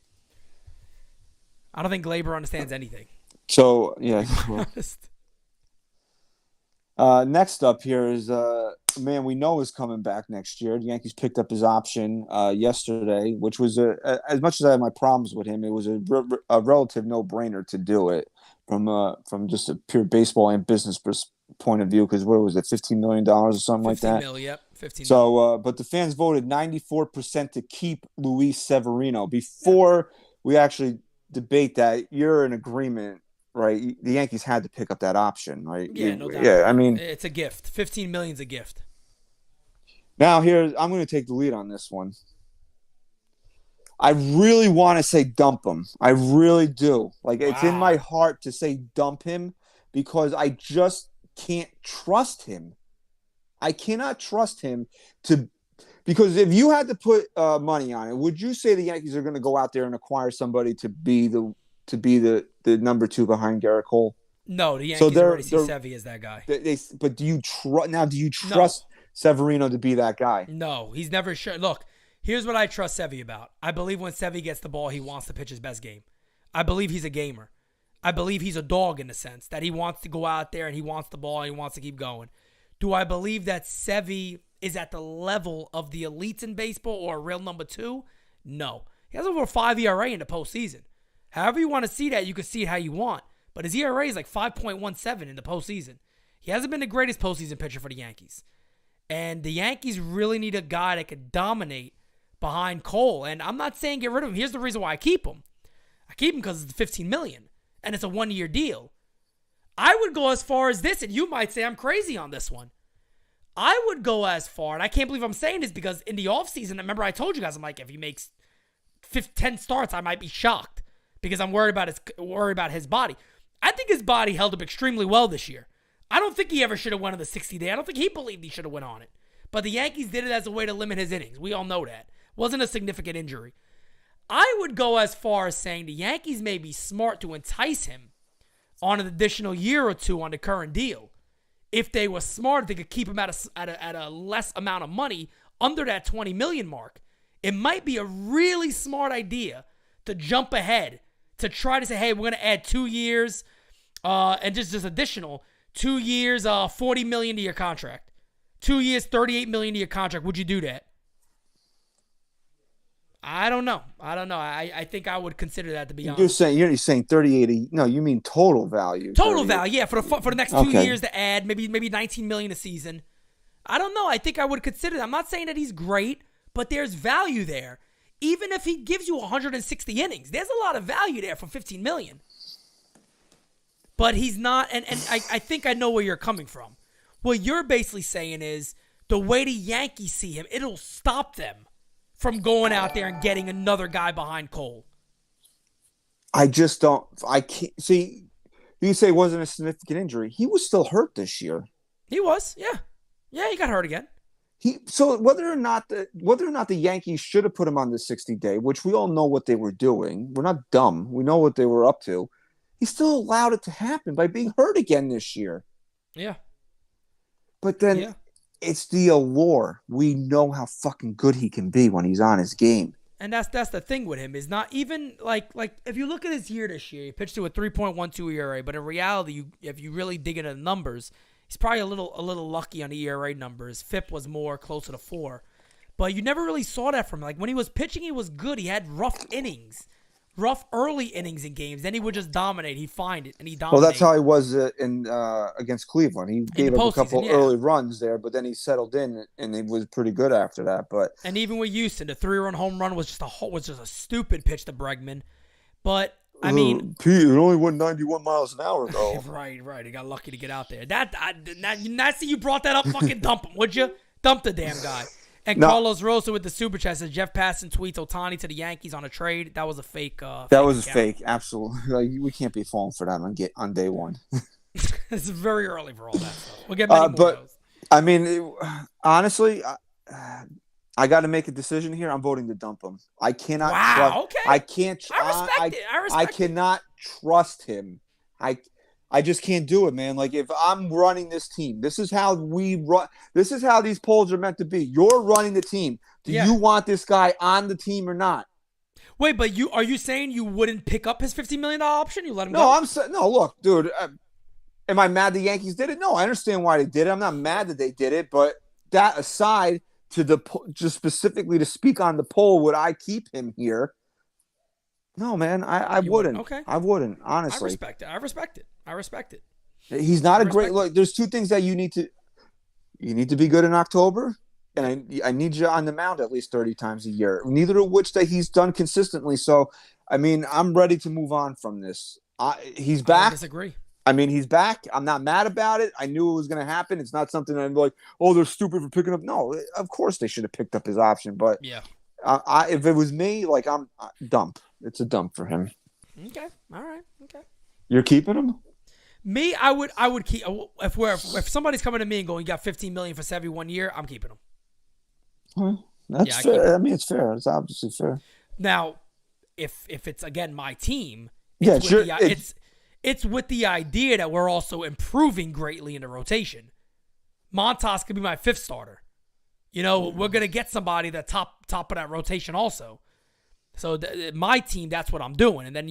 I don't think Gleyber understands anything. So, yeah. Next up here is a man we know is coming back next year. The Yankees picked up his option yesterday, which was, as much as I have my problems with him, it was a relative no-brainer to do it from just a pure baseball and business point of view, because what was it, $15 million or something like that? 15 million, yep. 15 so, but the fans voted 94% to keep Luis Severino. Before we actually debate that, you're in agreement right? The Yankees had to pick up that option, right? Yeah, no doubt. Yeah, I mean, it's a gift. 15 million's a gift. now here I'm going to take the lead on this one. I really want to say dump him. I really do. Like, it's in my heart to say dump him because I just can't trust him. I cannot trust him because if you had to put money on it, would you say the Yankees are going to go out there and acquire somebody to be the number 2 behind Garrett Cole? No, the Yankees already see Sevy as that guy. But do you trust Severino to be that guy? No, he's never sure. Look, here's what I trust Sevy about. I believe when Sevy gets the ball, he wants to pitch his best game. I believe he's a gamer. I believe he's a dog in the sense that he wants to go out there and he wants the ball and he wants to keep going. Do I believe that Sevy is at the level of the elites in baseball or a real number 2? No. He has over a 5 ERA in the postseason. However you want to see that, you can see it how you want. But his ERA is like 5.17 in the postseason. He hasn't been the greatest postseason pitcher for the Yankees. And the Yankees really need a guy that could dominate behind Cole. And I'm not saying get rid of him. Here's the reason why I keep him. I keep him because it's $15 million. And it's a 1-year deal. I would go as far as this, and you might say I'm crazy on this one. I would go as far, and I can't believe I'm saying this because in the offseason, remember I told you guys, I'm like, if he makes 10 starts, I might be shocked because I'm worried about his body. I think his body held up extremely well this year. I don't think he ever should have won on the 60-day. I don't think he believed he should have went on it. But the Yankees did it as a way to limit his innings. We all know that. Wasn't a significant injury. I would go as far as saying the Yankees may be smart to entice him on an additional year or 2 on the current deal. If they were smart, they could keep him at a less amount of money under that $20 million mark. It might be a really smart idea to jump ahead to try to say, hey, we're going to add 2 years and just additional 2 years, $40 million to your contract. 2 years, $38 million to your contract. Would you do that? I don't know. I think I would consider that, to be honest. You're saying 38. No, you mean total value. Total value, yeah. For the next 2 years to add maybe $19 million a season. I don't know. I think I would consider that. I'm not saying that he's great, but there's value there. Even if he gives you 160 innings, there's a lot of value there for $15 million. But he's not, and I think I know where you're coming from. What you're basically saying is the way the Yankees see him, it'll stop them from going out there and getting another guy behind Cole. I can't see. You say it wasn't a significant injury. He was still hurt this year. He was, yeah. Yeah, he got hurt again. So whether or not the Yankees should have put him on the 60-day, which we all know what they were doing. We're not dumb. We know what they were up to. He still allowed it to happen by being hurt again this year. Yeah. But then it's the allure. We know how fucking good he can be when he's on his game. And that's the thing with him, is not even like if you look at his year this year, he pitched to a 3.12 ERA, but in reality, if you really dig into the numbers, he's probably a little lucky on the ERA numbers. FIP was more closer to 4. But you never really saw that from him. Like when he was pitching, he was good. He had rough early innings in games. Then he would just dominate. He'd find it, and he dominated. Well, that's how he was against Cleveland. He gave up a couple early runs there, but then he settled in, and he was pretty good after that. And even with Houston, the 3-run home run was just a stupid pitch to Bregman. But I mean, Pete, it only went 91 miles an hour though. Right. He got lucky to get out there. Now see you brought that up. Fucking dump him, would you? Dump the damn guy. And Carlos Rosa with the super chat says Jeff Passan tweets Ohtani to the Yankees on a trade. That was a fake. That was fake. Absolutely. We can't be falling for that on day one. It's very early for all that stuff. We'll get many more of those. I mean, honestly, I got to make a decision here. I'm voting to dump him. I cannot. Wow. Okay. I can't. I respect it. I cannot trust him. I just can't do it, man. Like, if I'm running this team, this is how we run. This is how these polls are meant to be. You're running the team. Do you want this guy on the team or not? Wait, but are you saying you wouldn't pick up his $50 million option? You let him go? No, look, dude. Am I mad the Yankees did it? No, I understand why they did it. I'm not mad that they did it. But that aside, just specifically to speak on the poll, would I keep him here? No, man, I wouldn't. Okay. I wouldn't, honestly. I respect it. He's not a great look. There's two things that you need to be good in October, and I need you on the mound at least 30 times a year. Neither of which that he's done consistently. So, I mean, I'm ready to move on from this. He's I back. disagree. I mean, he's back. I'm not mad about it. I knew it was going to happen. It's not something that I'm like, oh, they're stupid for picking up. No, of course they should have picked up his option. But Yeah. if it was me, like I'm dump. It's a dump for him. Okay. All right. Okay. You're keeping him? Me, I would keep if somebody's coming to me and going, you got $15 million for Sevy 1 year, I'm keeping him. That's fair. I mean, it's fair. It's obviously fair. Now, if it's again my team, it's with the idea that we're also improving greatly in the rotation. Montas could be my fifth starter. You know, we're gonna get somebody that top of that rotation also. So my team, that's what I'm doing. And then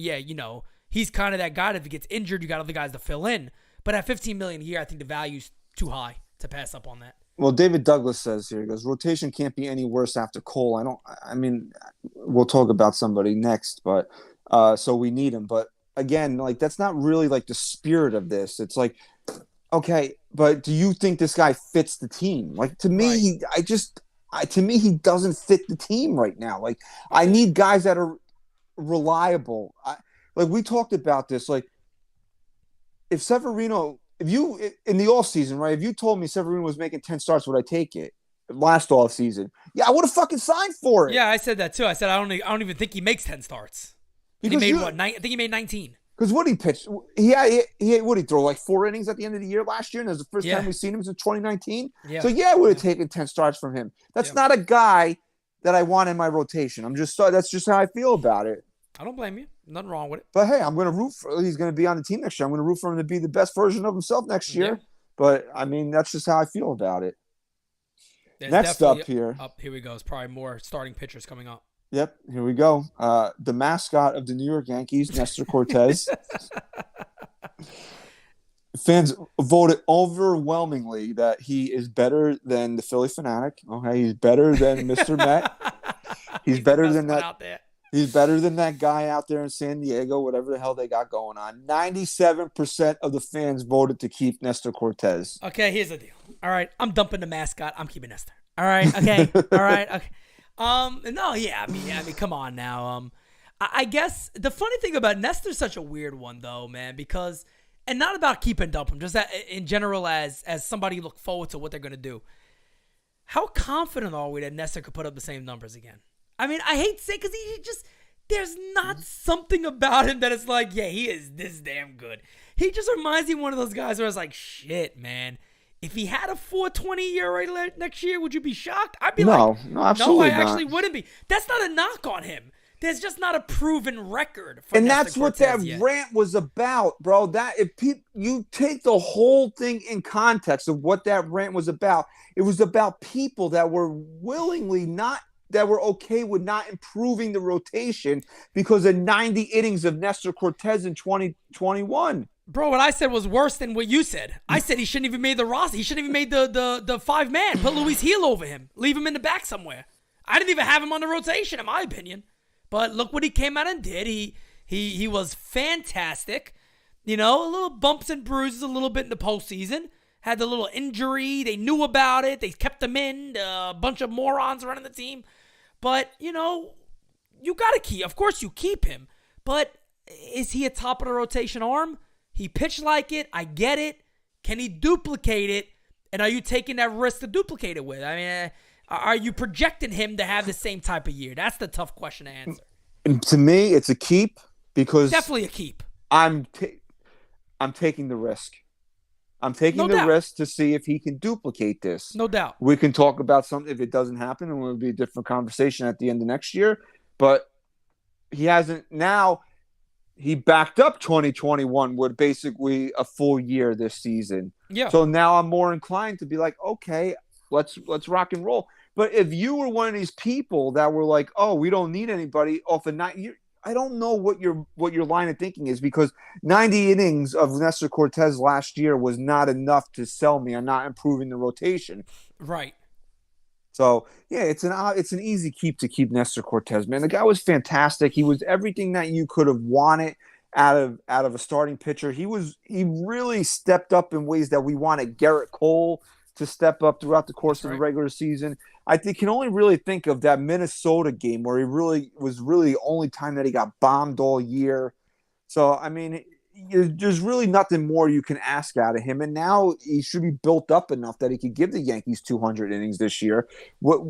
he's kind of that guy that if he gets injured, you got other guys to fill in. But at $15 million a year, I think the value's too high to pass up on that. Well, David Douglas says here, he goes, rotation can't be any worse after Cole. I mean, we'll talk about somebody next, but so we need him. But again, like that's not really like the spirit of this. It's like, okay, but do you think this guy fits the team? Like to me, to me, he doesn't fit the team right now. Like I need guys that are reliable. Like we talked about this, like if Severino, in the off season, right? If you told me Severino was making 10 starts, would I take it? Last off season, yeah, I would have fucking signed for it. Yeah, I said that too. I said I don't even think he makes 10 starts. Because he made I think he made 19. Because what he pitched, he would he throw like 4 innings at the end of the year last year, and it was the first time we've seen him since 2019. Yeah. So I would have taken 10 starts from him. That's not a guy that I want in my rotation. That's just how I feel about it. I don't blame you. Nothing wrong with it. But hey, I'm going to root for. He's going to be on the team next year. I'm going to root for him to be the best version of himself next year. Yeah. But I mean, that's just how I feel about it. Next up here. Here we go. It's probably more starting pitchers coming up. Yep, here we go. The mascot of the New York Yankees, Nestor Cortes. Fans voted overwhelmingly that he is better than the Philly Fanatic. Okay, he's better than Mr. Met. He's better than that. Out there. He's better than that guy out there in San Diego, whatever the hell they got going on. 97% of the fans voted to keep Nestor Cortes. Okay, here's the deal. All right, I'm dumping the mascot. I'm keeping Nestor. All right, okay. All right, okay. No, yeah, I mean, come on now. I guess the funny thing about Nestor's such a weird one though, man, because, and not about keep and dump him, just that in general as somebody you look forward to what they're going to do. How confident are we that Nestor could put up the same numbers again? I mean, I hate to say because he just, there's not something about him that is like, yeah, he is this damn good. He just reminds me of one of those guys where it's like, shit, man. If he had a 4.20 ERA next year, would you be shocked? I'd be no, absolutely no, I actually wouldn't be. That's not a knock on him. There's just not a proven record for and Nestor that's what Cortes that yet. rant was about, bro. That if you take the whole thing in context of what that rant was about, it was about people that were okay with not improving the rotation because of 90 innings of Nestor Cortes in 2021. Bro, what I said was worse than what you said. I said he shouldn't even made the roster. He shouldn't even made the 5-man. Put Luis Heel over him. Leave him in the back somewhere. I didn't even have him on the rotation, in my opinion. But look what he came out and did. He was fantastic. You know, a little bumps and bruises a little bit in the postseason. Had the little injury. They knew about it. They kept him in. A bunch of morons running the team. But, you know, you got to keep. Of course you keep him. But is he a top of the rotation arm? He pitched like it. I get it. Can he duplicate it? And are you taking that risk to duplicate it with? I mean, are you projecting him to have the same type of year? That's the tough question to answer. And to me, it's a keep because definitely a keep. I'm taking the risk. I'm taking the risk to see if he can duplicate this. No doubt. We can talk about something if it doesn't happen, and it will be a different conversation at the end of next year. But he hasn't now. He backed up 2021 with basically a full year this season. Yeah. So now I'm more inclined to be like, okay, let's rock and roll. But if you were one of these people that were like, oh, we don't need anybody off a night, I don't know what your line of thinking is because 90 innings of Nestor Cortes last year was not enough to sell me on not improving the rotation. Right. So yeah, it's an easy keep to keep Nestor Cortes, man. The guy was fantastic. He was everything that you could have wanted out of a starting pitcher. He really stepped up in ways that we wanted Garrett Cole to step up throughout the course of the regular season. I can only really think of that Minnesota game where he really was the only time that he got bombed all year. So I mean, there's really nothing more you can ask out of him. And now he should be built up enough that he could give the Yankees 200 innings this year. What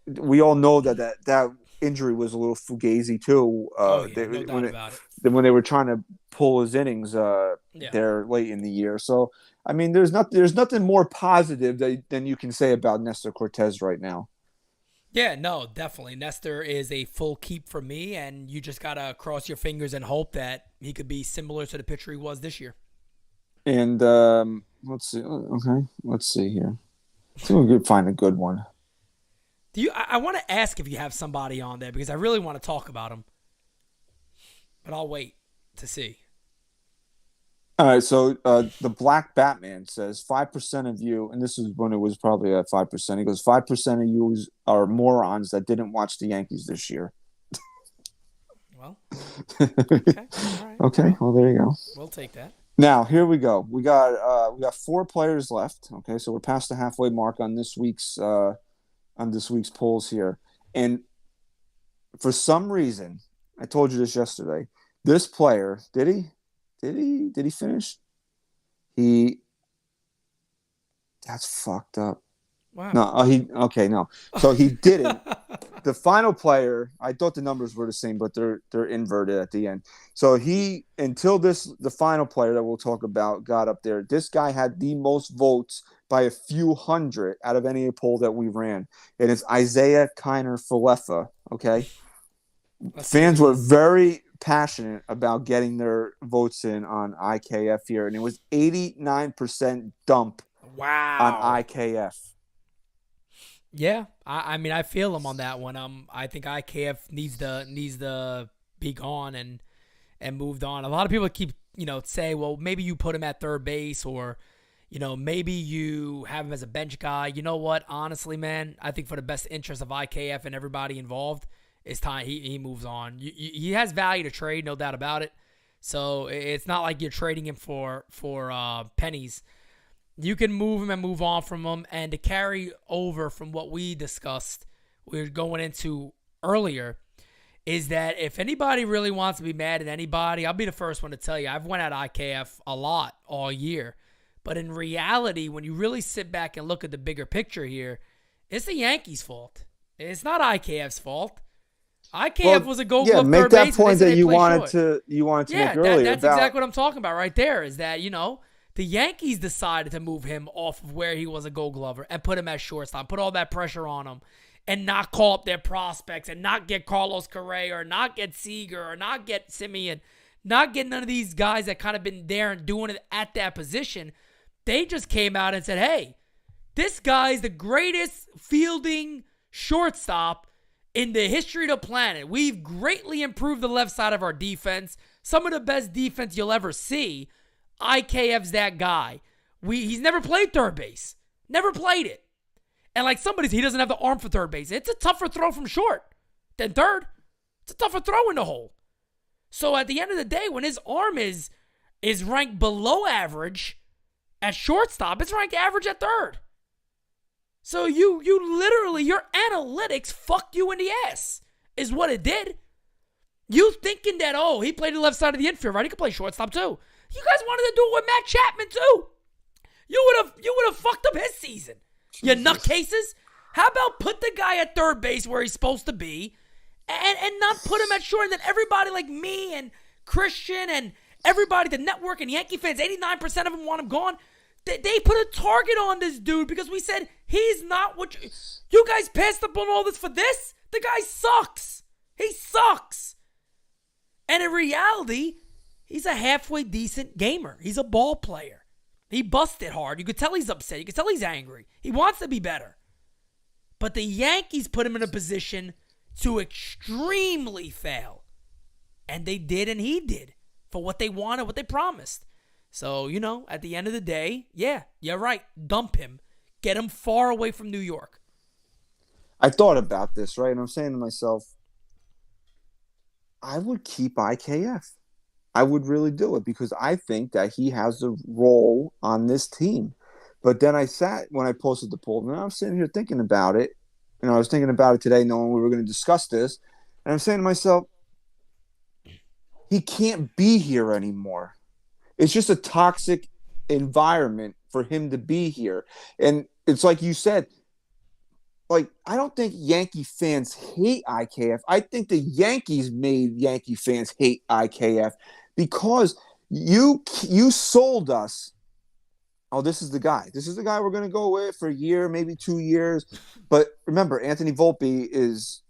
we all know that injury was a little fugazi too. No doubt about it. When they were trying to pull his innings there late in the year. So I mean, there's nothing more positive than you can say about Nestor Cortes right now. Yeah, no, definitely. Nestor is a full keep for me, and you just got to cross your fingers and hope that he could be similar to the pitcher he was this year. And let's see. Okay, let's see here. See if we could find a good one. I want to ask if you have somebody on there because I really want to talk about him. But I'll wait to see. All right, so the Black Batman says 5% of you, and this is when it was probably at 5%. He goes, 5% of you are morons that didn't watch the Yankees this year. Well, okay, all right. Okay, well there you go. We'll take that. Now here we go. We got 4 players left. Okay, so we're past the halfway mark on this week's polls here, and for some reason, I told you this yesterday. This player did he finish? That's fucked up. Wow. No. So he didn't. The final player, I thought the numbers were the same, but they're inverted at the end. So the final player that we'll talk about got up there. This guy had the most votes by a few hundred out of any poll that we ran. And it's Isaiah Kiner Falefa. Okay. Fans were very passionate about getting their votes in on IKF here, and it was 89% dump on IKF. Yeah, I mean I feel him on that one. I think IKF needs to be gone and moved on. A lot of people keep say, well, maybe you put him at third base, or maybe you have him as a bench guy. You know what? Honestly, man, I think for the best interest of IKF and everybody involved, it's time he moves on. He has value to trade, no doubt about it. So it's not like you're trading him for pennies. You can move him and move on from him. And to carry over from what we discussed, we were going into earlier, is that if anybody really wants to be mad at anybody, I'll be the first one to tell you, I've went at IKF a lot all year. But in reality, when you really sit back and look at the bigger picture here, it's the Yankees' fault. It's not IKF's fault. IKF was a Gold Glove make third that baseman. point that you wanted to make earlier. That's exactly what I'm talking about right there, is that, the Yankees decided to move him off of where he was a Gold Glover and put him at shortstop, put all that pressure on him, and not call up their prospects and not get Carlos Correa or not get Seager or not get Simeon, not get none of these guys that kind of been there and doing it at that position. They just came out and said, hey, this guy's the greatest fielding shortstop in the history of the planet. We've greatly improved the left side of our defense. Some of the best defense you'll ever see. IKF's that guy. He's never played third base. Never played it. And like he doesn't have the arm for third base. It's a tougher throw from short than third. It's a tougher throw in the hole. So at the end of the day, when his arm is ranked below average at shortstop, it's ranked average at third. So you literally, your analytics fucked you in the ass, is what it did. You thinking that, he played the left side of the infield, right? He could play shortstop too. You guys wanted to do it with Matt Chapman too. You would have fucked up his season. You nutcases. How about put the guy at third base where he's supposed to be, and not put him at short, and then everybody like me and Christian and everybody, the network and Yankee fans, 89% of them want him gone. They put a target on this dude because we said he's not what you guys passed up on all this for this. The guy sucks. He sucks. And in reality, he's a halfway decent gamer. He's a ball player. He busted hard. You could tell he's upset. You could tell he's angry. He wants to be better. But the Yankees put him in a position to extremely fail. And they did, and he did, for what they wanted, what they promised. So, at the end of the day, yeah, you're right. Dump him. Get him far away from New York. I thought about this, right? And I'm saying to myself, I would keep IKF. I would really do it because I think that he has a role on this team. But then when I posted the poll, and I was sitting here thinking about it. I was thinking about it today knowing we were going to discuss this. And I'm saying to myself, he can't be here anymore. It's just a toxic environment for him to be here. And it's like you said, like, I don't think Yankee fans hate IKF. I think the Yankees made Yankee fans hate IKF because you sold us. Oh, this is the guy. This is the guy we're going to go with for a year, maybe 2 years. But remember, Anthony Volpe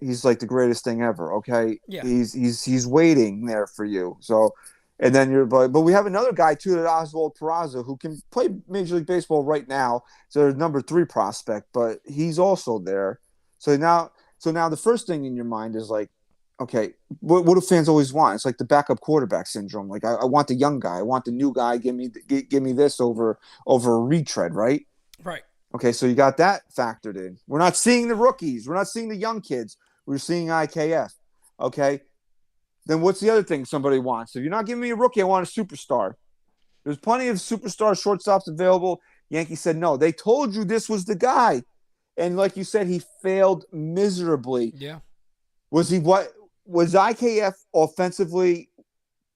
he's like the greatest thing ever. Okay, Yeah. He's waiting there for you. So, and then but we have another guy too, that Oswald Peraza, who can play Major League Baseball right now. So there's number 3 prospect, but he's also there. So now the first thing in your mind is like, okay, what do fans always want? It's like the backup quarterback syndrome. Like I want the young guy, I want the new guy. Give me this over a retread, right? Right. Okay, so you got that factored in. We're not seeing the rookies. We're not seeing the young kids. We're seeing IKF. Okay, then what's the other thing somebody wants? If you're not giving me a rookie, I want a superstar. There's plenty of superstar shortstops available. Yankees said no. They told you this was the guy, and like you said, he failed miserably. Yeah. Was IKF offensively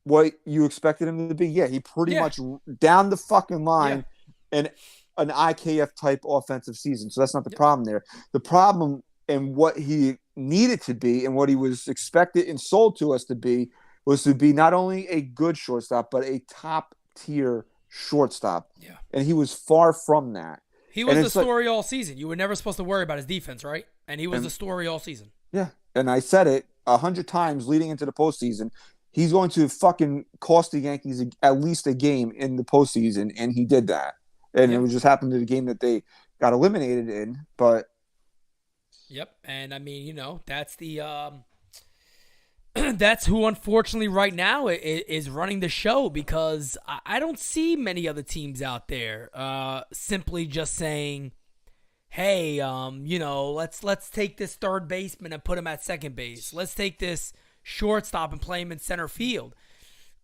what you expected him to be? Yeah, he pretty much down the fucking line and an IKF type offensive season. So that's not the problem there. The problem and what he needed to be and what he was expected and sold to us to be was to be not only a good shortstop, but a top tier shortstop. Yeah. And he was far from that. He was the story all season. You were never supposed to worry about his defense, right? And he was the story all season. Yeah. And I said it 100 times leading into the postseason. He's going to fucking cost the Yankees at least a game in the postseason, and he did that. And it was just happened to the game that they got eliminated in. But yep, and I mean, that's the that's who unfortunately right now is running the show, because I don't see many other teams out there simply just saying, hey, let's take this third baseman and put him at second base. Let's take this shortstop and play him in center field.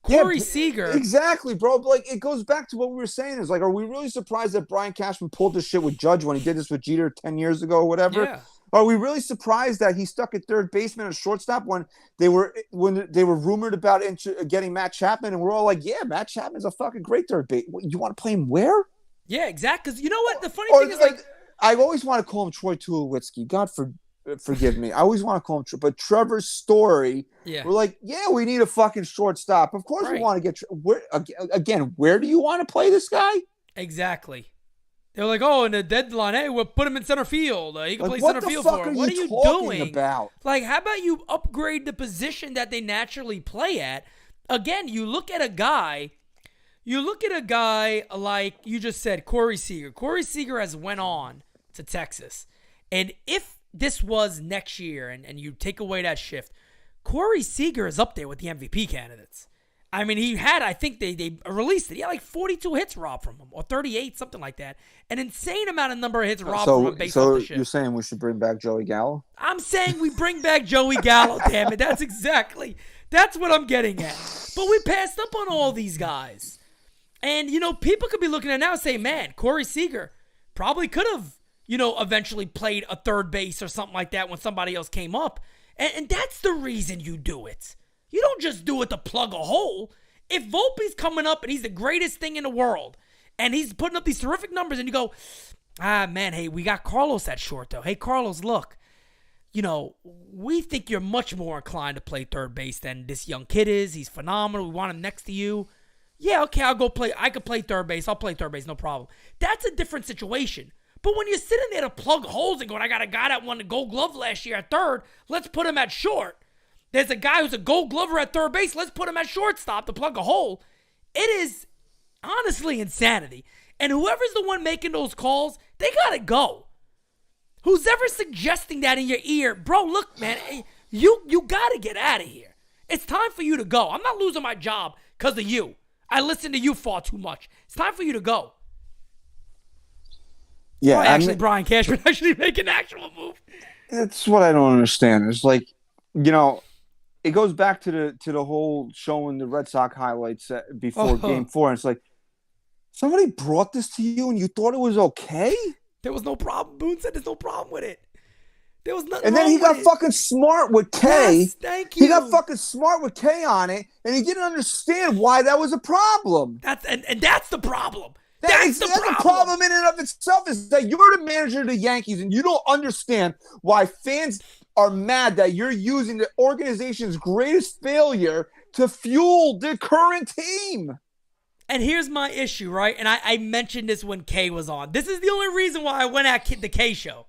Corey Seager. Exactly, bro. Like, it goes back to what we were saying. Is like, are we really surprised that Brian Cashman pulled this shit with Judge when he did this with Jeter 10 years ago or whatever? Yeah. Are we really surprised that he stuck at third baseman or shortstop when they were rumored about getting Matt Chapman, and we're all like, yeah, Matt Chapman's a fucking great third base. You want to play him where? Yeah, exactly. Because you know what? The funny thing is, like, I always want to call him Troy Tulowitzki. God forgive me. I always want to call him but Trevor Story. Yeah. We're like, yeah, we need a fucking shortstop. Of course we want to get where do you want to play this guy? Exactly. They're like, oh, in the deadline, hey, we'll put him in center field. He can play center field for him. What are you doing? About? Like, how about you upgrade the position that they naturally play at? Again, you look at a guy like you just said, Corey Seager. Corey Seager has went on to Texas. And if this was next year and you take away that shift, Corey Seager is up there with the MVP candidates. I mean, he had, I think they released it. He had like 42 hits robbed from him, or 38, something like that. An insane amount of number of hits robbed from him based off the shift. So you're saying we should bring back Joey Gallo? I'm saying we bring back Joey Gallo, damn it. That's what I'm getting at. But we passed up on all these guys. And, people could be looking at it now and say, man, Corey Seager probably could have, eventually played a third base or something like that when somebody else came up. And that's the reason you do it. You don't just do it to plug a hole. If Volpe's coming up and he's the greatest thing in the world, and he's putting up these terrific numbers, and you go, man, hey, we got Carlos at short, though. Hey, Carlos, look, we think you're much more inclined to play third base than this young kid is. He's phenomenal. We want him next to you. Yeah, okay, I could play third base. I'll play third base, no problem. That's a different situation. But when you're sitting there to plug holes and going, I got a guy that won the Gold Glove last year at third, let's put him at short. There's a guy who's a Gold Glover at third base, let's put him at shortstop to plug a hole. It is honestly insanity. And whoever's the one making those calls, they got to go. Who's ever suggesting that in your ear, bro, look, man, you got to get out of here. It's time for you to go. I'm not losing my job because of you. I listen to you far too much. It's time for you to go. Yeah, Brian Cashman actually make an actual move. That's what I don't understand. It's like, it goes back to the whole showing the Red Sox highlights before Game 4. And it's like, somebody brought this to you and you thought it was okay? There was no problem. Boone said there's no problem with it. There was nothing And wrong then he with got it. fucking smart with K. Yes, thank you. He got fucking smart with K on it, and he didn't understand why that was a problem. That's the problem. That's the problem in and of itself is that you're the manager of the Yankees, and you don't understand why fans are mad that you're using the organization's greatest failure to fuel the current team. And here's my issue, right? And I mentioned this when K was on. This is the only reason why I went at the K show.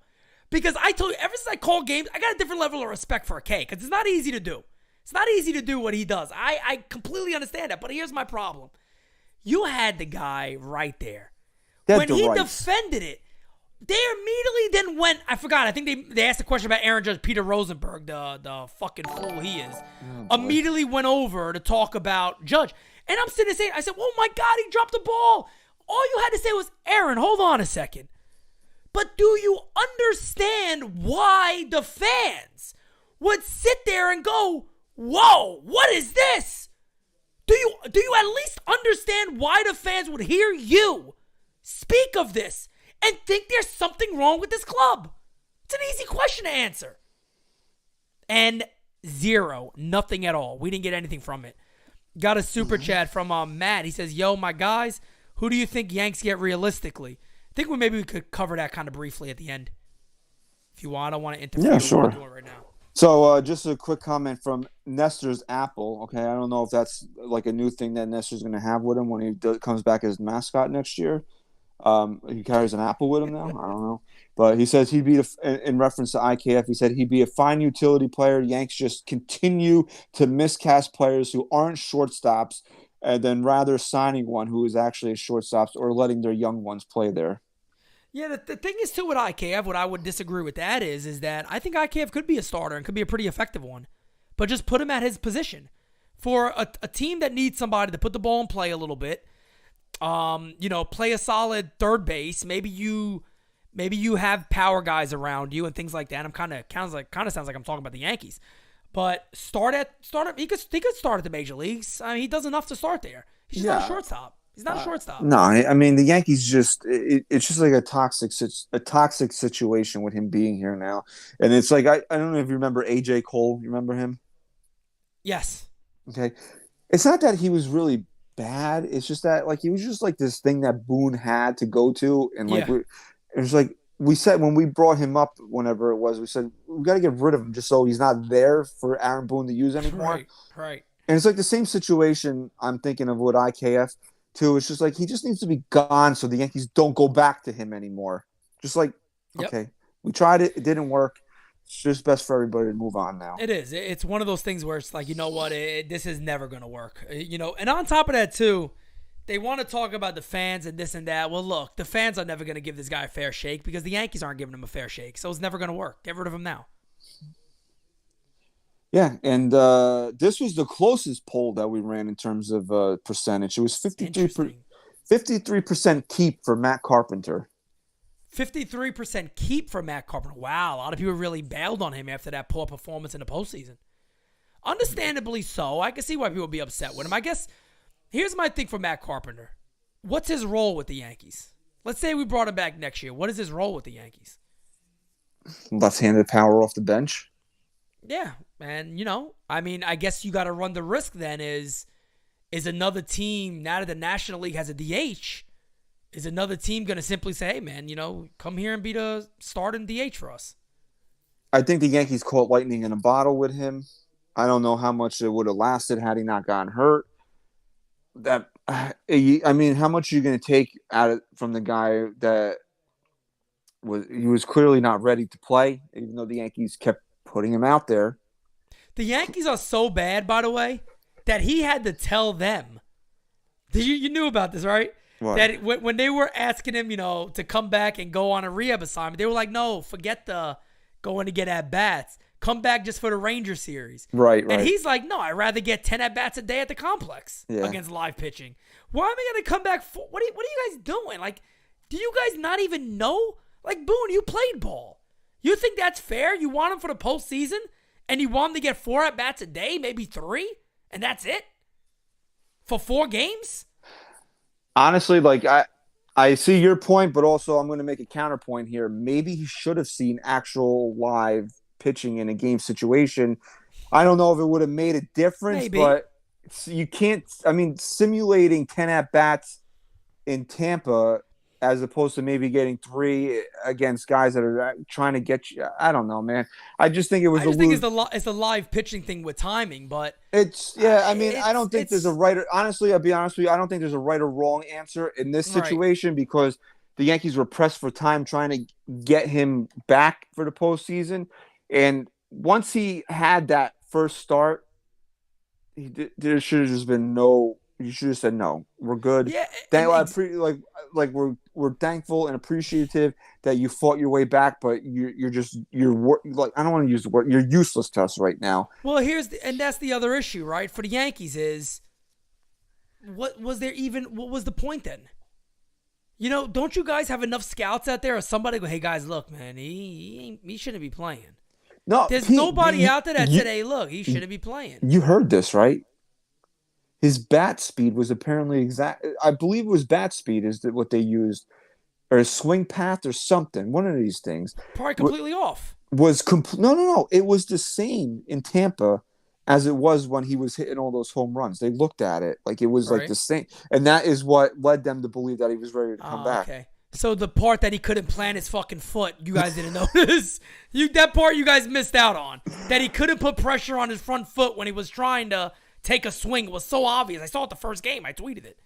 Because I told you, ever since I called games, I got a different level of respect for a K. Because it's not easy to do. It's not easy to do what he does. I completely understand that. But here's my problem. You had the guy right there. When he defended it, they immediately then went, I forgot, I think they asked a question about Aaron Judge, Peter Rosenberg, the fucking fool he is. Immediately went over to talk about Judge. And I'm sitting there saying, I said, oh my God, he dropped the ball. All you had to say was, Aaron, hold on a second. But do you understand why the fans would sit there and go, whoa, what is this? Do you at least understand why the fans would hear you speak of this and think there's something wrong with this club? It's an easy question to answer. And zero, nothing at all. We didn't get anything from it. Got a super chat from Matt. He says, yo, my guys, who do you think Yanks get realistically? I think we could cover that kind of briefly at the end. If you want, I don't want to interfere. Yeah, sure. With what we're doing right now. So just a quick comment from Nestor's Apple. Okay, I don't know if that's like a new thing that Nestor's going to have with him when he comes back as mascot next year. He carries an apple with him now. I don't know. But he says he'd be, in reference to IKF, he said he'd be a fine utility player. Yanks just continue to miscast players who aren't shortstops and then rather signing one who is actually a shortstop or letting their young ones play there. Yeah, the thing is, too, with IKF, what I would disagree with that is that I think IKF could be a starter and could be a pretty effective one. But just put him at his position. For a team that needs somebody to put the ball in play a little bit, play a solid third base, maybe you have power guys around you and things like that. I'm kind of sounds like I'm talking about the Yankees. But start at he could start at the major leagues. I mean, he does enough to start there. He's just not a shortstop. He's not a shortstop. No, I mean the Yankees just it's just like a toxic situation with him being here now. And it's like I don't know if you remember AJ Cole. You remember him? Yes. Okay. It's not that he was really bad. It's just that like he was just like this thing that Boone had to go to, and like it was like we said when we brought him up, whenever it was, we said we got to get rid of him just so he's not there for Aaron Boone to use anymore. Right. And it's like the same situation I'm thinking of with IKF too. It's just like he just needs to be gone so the Yankees don't go back to him anymore. Just like okay, we tried it didn't work. It's just best for everybody to move on now. It is. It's one of those things where it's like, you know what, this is never going to work. And on top of that, too, they want to talk about the fans and this and that. Well, look, the fans are never going to give this guy a fair shake because the Yankees aren't giving him a fair shake. So it's never going to work. Get rid of him now. Yeah, and this was the closest poll that we ran in terms of percentage. It was 53% keep for Matt Carpenter. 53% keep for Matt Carpenter. Wow, a lot of people really bailed on him after that poor performance in the postseason. Understandably so. I can see why people would be upset with him. I guess here's my thing for Matt Carpenter. What's his role with the Yankees? Let's say we brought him back next year. What is his role with the Yankees? Left-handed power off the bench. Yeah, and I guess you got to run the risk then is another team, now that the National League has a DH, is another team going to simply say, hey, man, come here and be the starting DH for us? I think the Yankees caught lightning in a bottle with him. I don't know how much it would have lasted had he not gotten hurt. How much are you going to take from the guy that was clearly not ready to play, even though the Yankees kept putting him out there? The Yankees are so bad, by the way, that he had to tell them. You knew about this, right? What? That when they were asking him, to come back and go on a rehab assignment, they were like, no, forget the going to get at-bats. Come back just for the Ranger series. Right. And he's like, no, I'd rather get 10 at-bats a day at the complex against live pitching. Why am I going to come back for? What are you guys doing? Like, do you guys not even know? Like, Boone, you played ball. You think that's fair? You want him for the postseason? And you want him to get 4 at-bats a day, maybe 3? And that's it? For 4 games? Honestly, like I see your point, but also I'm going to make a counterpoint here. Maybe he should have seen actual live pitching in a game situation. I don't know if it would have made a difference, Maybe. but you can't. I mean, simulating 10 at bats in Tampa as opposed to maybe getting 3 against guys that are trying to get you. I don't know, man. I just think it was. I just think it's the live pitching thing with timing, but it's yeah. I mean, I don't think there's a right. Honestly, I'll be honest with you. I don't think there's a right or wrong answer in this situation because the Yankees were pressed for time trying to get him back for the postseason, and once he had that first start, there should have just been no. You should have said no. We're good. Yeah, we're thankful and appreciative that you fought your way back, but you're like I don't want to use the word. You're useless to us right now. Well, that's the other issue, right? For the Yankees is what was the point then? You know, don't you guys have enough scouts out there or somebody go, hey guys, look, man, he shouldn't be playing. No, there's nobody out there that said, hey, look, he shouldn't be playing. You heard this, right? His bat speed was apparently exact. I believe it was bat speed is what they used, or a swing path or something. One of these things. Probably completely off. No. It was the same in Tampa as it was when he was hitting all those home runs. They looked at it like it was like the same, and that is what led them to believe that he was ready to come back. Okay. So the part that he couldn't plant his fucking foot, you guys didn't notice. That part you guys missed out on. That he couldn't put pressure on his front foot when he was trying to take a swing. It was so obvious. I saw it the first game. I tweeted it.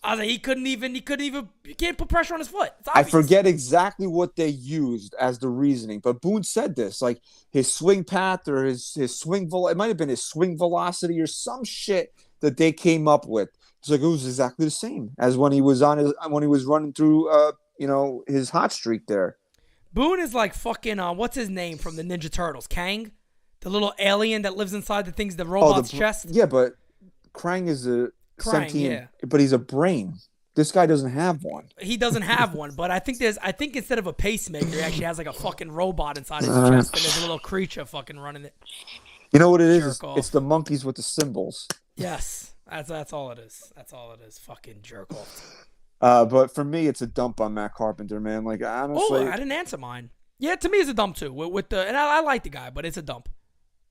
I was like, he can't put pressure on his foot. It's obvious. I forget exactly what they used as the reasoning, but Boone said this, like his swing path or his swing it might have been his swing velocity or some shit that they came up with. It's like it was exactly the same as when he was running through his hot streak there. Boone is like fucking what's his name from the Ninja Turtles? Kang? The little alien that lives inside the robot's chest? Yeah, but Krang is a sentient, but he's a brain. This guy doesn't have one. He doesn't have one, but I think instead of a pacemaker, he actually has like a fucking robot inside his chest, and there's a little creature fucking running it. You know what it is? It's the monkeys with the symbols. Yes, that's all it is. That's all it is. Fucking jerk off. But for me, it's a dump on Matt Carpenter, man. Like honestly, I didn't answer mine. Yeah, to me, it's a dump too. And I like the guy, but it's a dump.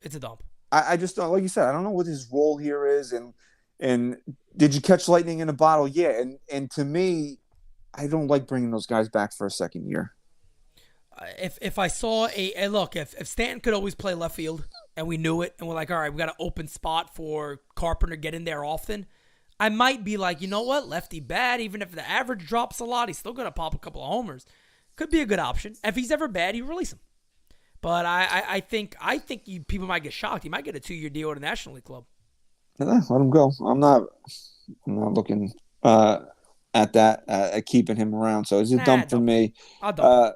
It's a dump. I just don't, like you said, I don't know what his role here is, and did you catch lightning in a bottle? Yeah, and to me, I don't like bringing those guys back for a second year. If I saw if Stanton could always play left field and we knew it, and we're like, all right, we got an open spot for Carpenter to get in there often, I might be like, you know what, lefty bad, even if the average drops a lot, he's still gonna pop a couple of homers. Could be a good option. If he's ever bad, you release him. But I think people might get shocked. He might get a 2-year deal with the National League club. Yeah, let him go. I'm not looking at that at keeping him around. So it's a dump for me. I'll dump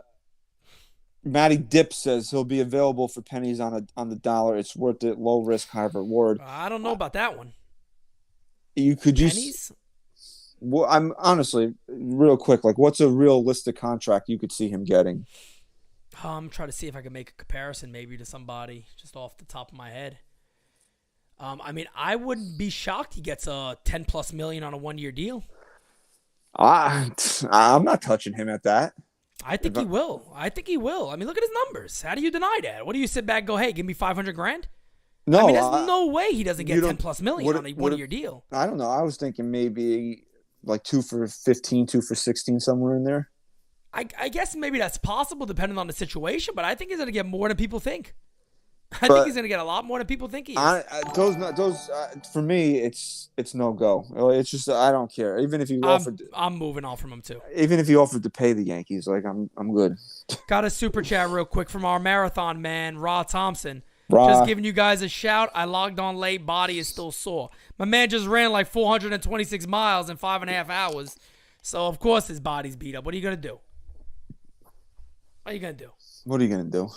him. Matty Dip says he'll be available for pennies on the dollar. It's worth it. Low risk, high reward. I don't know about that one. Pennies? Well, I'm honestly real quick. Like, what's a realistic contract you could see him getting? I'm trying to see if I can make a comparison maybe to somebody just off the top of my head. I mean, I wouldn't be shocked he gets a $10+ million on a 1-year deal. I'm not touching him at that. I think he will. I mean, look at his numbers. How do you deny that? What do you sit back and go, hey, give me $500,000? No, I mean, there's no way he doesn't get $10+ million on a 1-year deal. I don't know. I was thinking maybe like 2 for 15, 2 for 16, somewhere in there. I guess maybe that's possible depending on the situation, but I think he's going to get more than people think. I think he's going to get a lot more than people think he is. Those for me, it's no go. It's just I don't care. Even if he offered, I'm moving on from him too. Even if he offered to pay the Yankees, like I'm good. Got a super chat real quick from our marathon man, Rod Thompson. Just giving you guys a shout. I logged on late. Body is still sore. My man just ran like 426 miles in 5.5 hours. So, of course, his body's beat up. What are you going to do? What are you going to do?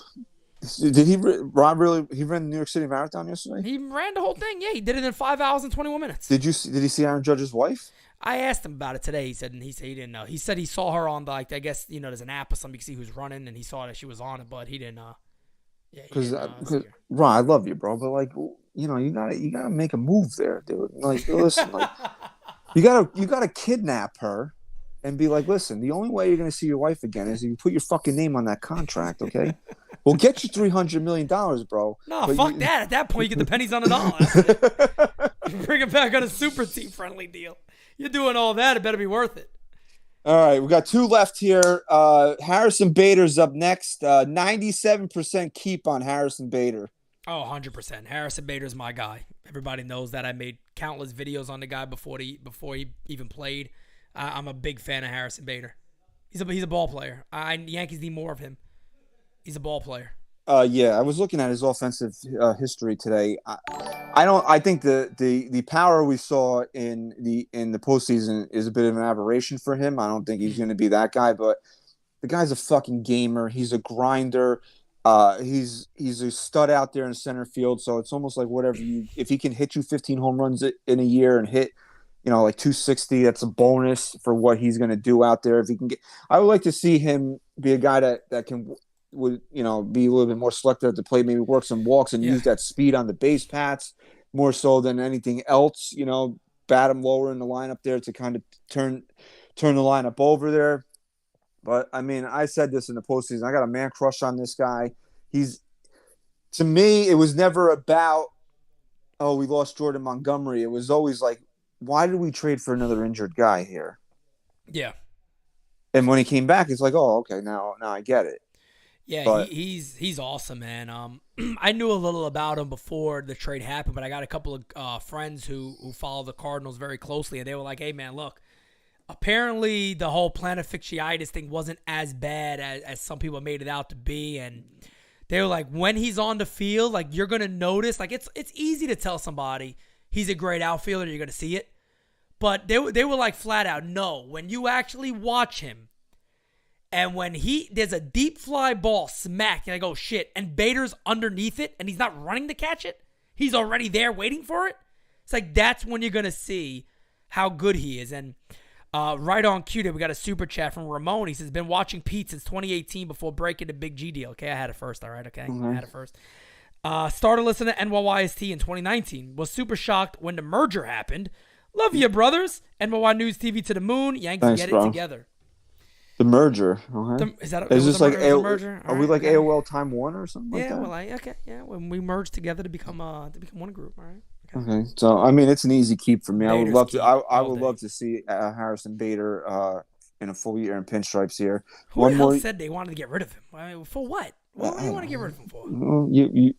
Did Rob ran the New York City Marathon yesterday? He ran the whole thing. Yeah, he did it in 5 hours and 21 minutes. Did he see Aaron Judge's wife? I asked him about it today. He said he didn't know. He said he saw her on I guess, there's an app or something. You can see who's running, and he saw that she was on it, but he didn't Because Ron, I love you, bro, but like you gotta make a move there, dude. Like listen, like you gotta kidnap her and be like, listen, the only way you're going to see your wife again is if you put your fucking name on that contract, okay? We'll get you $300 million, bro. No, fuck that. At that point, you get the pennies on the dollar. That's it. Bring it back on a super team friendly deal. You're doing all that. It better be worth it. All right, we got 2 left here. Harrison Bader's up next. 97% keep on Harrison Bader. Oh, 100%. Harrison Bader's my guy. Everybody knows that. I made countless videos on the guy before he even played. I'm a big fan of Harrison Bader. He's a ball player. Yankees need more of him. He's a ball player. Yeah, I was looking at his offensive history today. I think the power we saw in the postseason is a bit of an aberration for him. I don't think he's going to be that guy, but the guy's a fucking gamer. He's a grinder. He's a stud out there in center field. So it's almost like if he can hit you 15 home runs in a year and hit, like 260, that's a bonus for what he's going to do out there. If he can I would like to see him be a guy that would be a little bit more selective at the plate, maybe work some walks and use that speed on the base paths more so than anything else. Bat him lower in the lineup there to kind of turn the lineup over there. But I mean, I said this in the postseason. I got a man crush on this guy. To me, it was never about, we lost Jordan Montgomery. It was always like, why did we trade for another injured guy here? Yeah. And when he came back, it's like, oh, okay, now I get it. Yeah, but he's awesome, man. I knew a little about him before the trade happened, but I got a couple of friends who follow the Cardinals very closely, and they were like, hey, man, look, apparently the whole plantar fasciitis thing wasn't as bad as some people made it out to be, and they were like, when he's on the field, like, you're going to notice, like, it's easy to tell somebody he's a great outfielder, you're going to see it, but they were like flat out, no, when you actually watch him, and when there's a deep fly ball smack, and I go, shit, and Bader's underneath it, and he's not running to catch it, he's already there waiting for it, it's like, that's when you're going to see how good he is. And right on cue, we got a super chat from Ramon. He says, been watching Pete since 2018 before breaking the Big G deal. Okay, I had it first, all right, okay? I had it first. Started listening to NYYST in 2019. Was super shocked when the merger happened. Love you, brothers. NYYNewsTV to the moon. Yankees Thanks, get bro. it together. The merger. Okay. Is this like a merger? Are we like AOL Time Warner or something like that? When we merge together to become one group, all right? Okay. So I mean, it's an easy keep for me. Bader's I would love to see Harrison Bader in a full year in pinstripes here. Who the hell said they wanted to get rid of him? I mean, for what? What do you want to get rid of him for? Well, you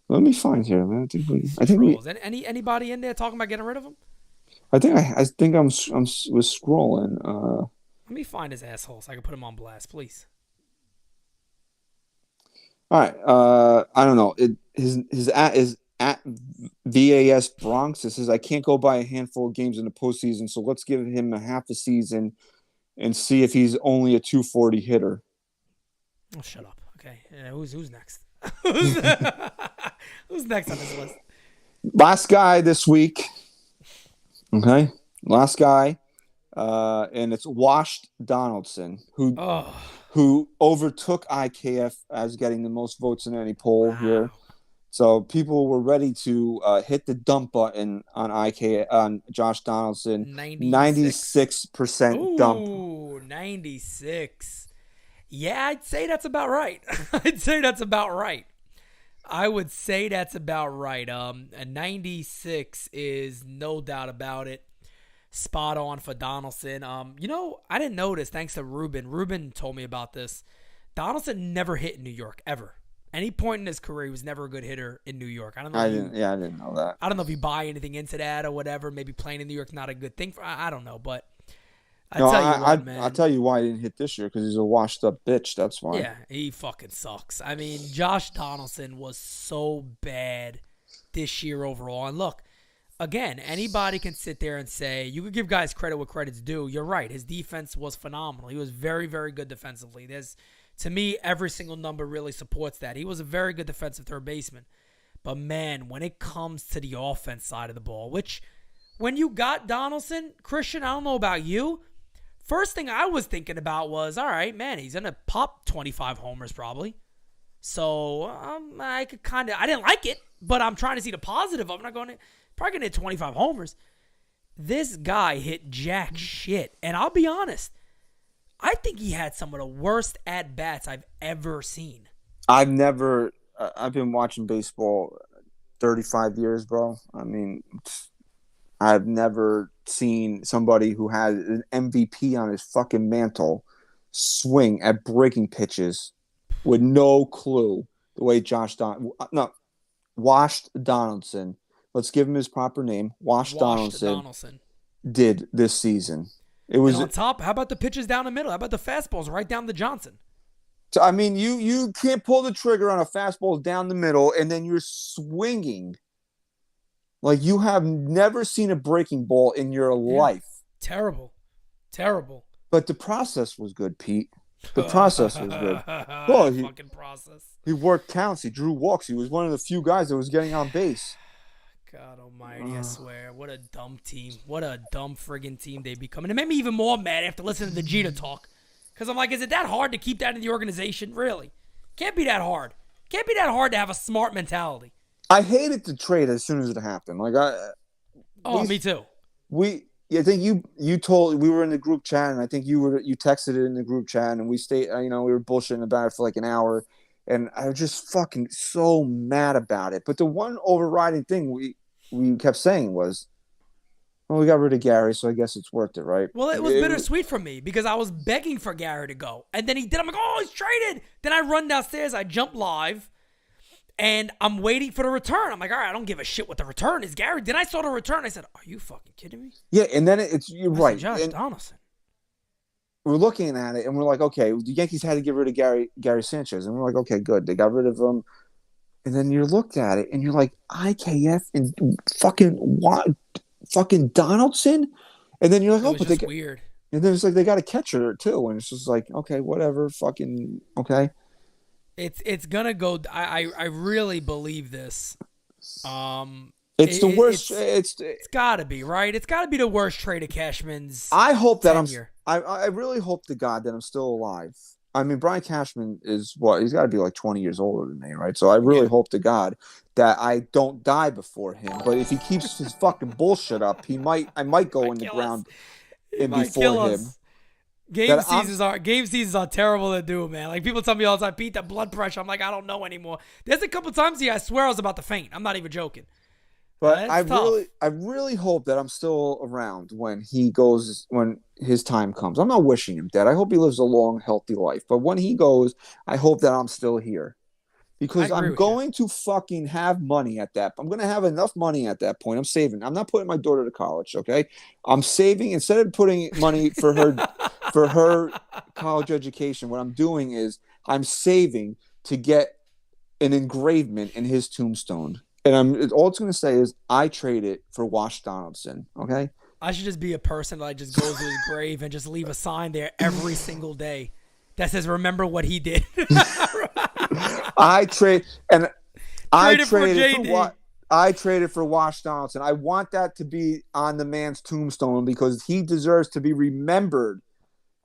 let me find here, man. I think anybody in there talking about getting rid of him? I think I was scrolling. Let me find his asshole so I can put him on blast, please. All right. I don't know. His at VAS Bronx. It says, I can't go by a handful of games in the postseason, so let's give him a half a season and see if he's only a 240 hitter. Oh, shut up. Okay. Who's next? Who's next on this list? Last guy this week. Okay. Last guy. And it's Washed Donaldson, who overtook IKF as getting the most votes in any poll here. So people were ready to hit the dump button on Josh Donaldson. 96% dump. Ooh, 96. Yeah, I'd say that's about right. I would say that's about right. A 96 is no doubt about it. Spot on for Donaldson. I didn't know this thanks to Ruben. Ruben told me about this. Donaldson never hit in New York, ever. Any point in his career, he was never a good hitter in New York. I didn't know that. I don't know if you buy anything into that or whatever. Maybe playing in New York not a good thing. I don't know, but I'll tell you why he didn't hit this year, because he's a washed up bitch. That's why. Yeah, he fucking sucks. I mean, Josh Donaldson was so bad this year overall. And look, again, anybody can sit there and say, you could give guys credit what credit's due. You're right. His defense was phenomenal. He was very, very good defensively. To me, every single number really supports that. He was a very good defensive third baseman. But, man, when it comes to the offense side of the ball, which when you got Donaldson, Christian, I don't know about you, first thing I was thinking about was, all right, man, he's going to pop 25 homers probably. So I didn't like it, but I'm trying to see the positive of it. I'm not going to, probably going to hit 25 homers. This guy hit jack shit. And I'll be honest, I think he had some of the worst at-bats I've ever seen. I've been watching baseball 35 years, bro. I mean, I've never seen somebody who had an MVP on his fucking mantle swing at breaking pitches with no clue the way Washed Donaldson. Let's give him his proper name. Washed Donaldson did this season. It was and on top. How about the pitches down the middle? How about the fastballs right down the Johnson? So, I mean, you can't pull the trigger on a fastball down the middle, and then you're swinging like you have never seen a breaking ball in your life. Terrible. But the process was good, Pete. The process was good. Well, fucking process. He worked counts. He drew walks. He was one of the few guys that was getting on base. God almighty, I swear. What a dumb team. What a dumb friggin' team they become. And it made me even more mad after listening to the Jeter talk. Because I'm like, is it that hard to keep that in the organization? Really? Can't be that hard. Can't be that hard to have a smart mentality. I hated the trade as soon as it happened. Me too. I think you told, we were in the group chat, and I think you texted it in the group chat, and we we were bullshitting about it for like an hour, and I was just fucking so mad about it. But the one overriding thing we kept saying was, well, we got rid of Gary, so I guess it's worth it, right? Well, it was bittersweet for me because I was begging for Gary to go. And then he did. I'm like, oh, he's traded. Then I run downstairs. I jump live. And I'm waiting for the return. I'm like, all right, I don't give a shit what the return is. Gary, then I saw the return. I said, are you fucking kidding me? Yeah, and then you're right. Josh Donaldson. We're looking at it, and we're like, okay, the Yankees had to get rid of Gary Sanchez. And we're like, okay, good. They got rid of him. And then you looked at it, and you're like, IKF and fucking Donaldson? And then you're like, but weird. And then it's like they got a catcher too, and it's just like, okay, whatever, fucking okay. It's gonna go. I really believe this. It's the worst. It's gotta be right. It's gotta be the worst trade of Cashman's. I hope that tenure. I really hope to God that I'm still alive. I mean, Brian Cashman is what? He's got to be like 20 years older than me, right? So I really hope to God that I don't die before him. But if he keeps his fucking bullshit up, I might go in the ground and before him. Game seasons are terrible to do, man. Like people tell me all the time, Pete, that blood pressure. I'm like, I don't know anymore. There's a couple times here I swear I was about to faint. I'm not even joking. But I really hope that I'm still around when his time comes. I'm not wishing him dead. I hope he lives a long, healthy life. But when he goes, I hope that I'm still here. Because I'm going to fucking have money at that. I'm going to have enough money at that point. I'm saving. I'm not putting my daughter to college, okay? I'm saving. Instead of putting money for her college education, what I'm doing is I'm saving to get an engravement in his tombstone. And all it's going to say is I traded for Wash Donaldson, okay? I should just be a person that just goes to his grave and just leave a sign there every single day that says, remember what he did. I traded for Wash Donaldson. I want that to be on the man's tombstone because he deserves to be remembered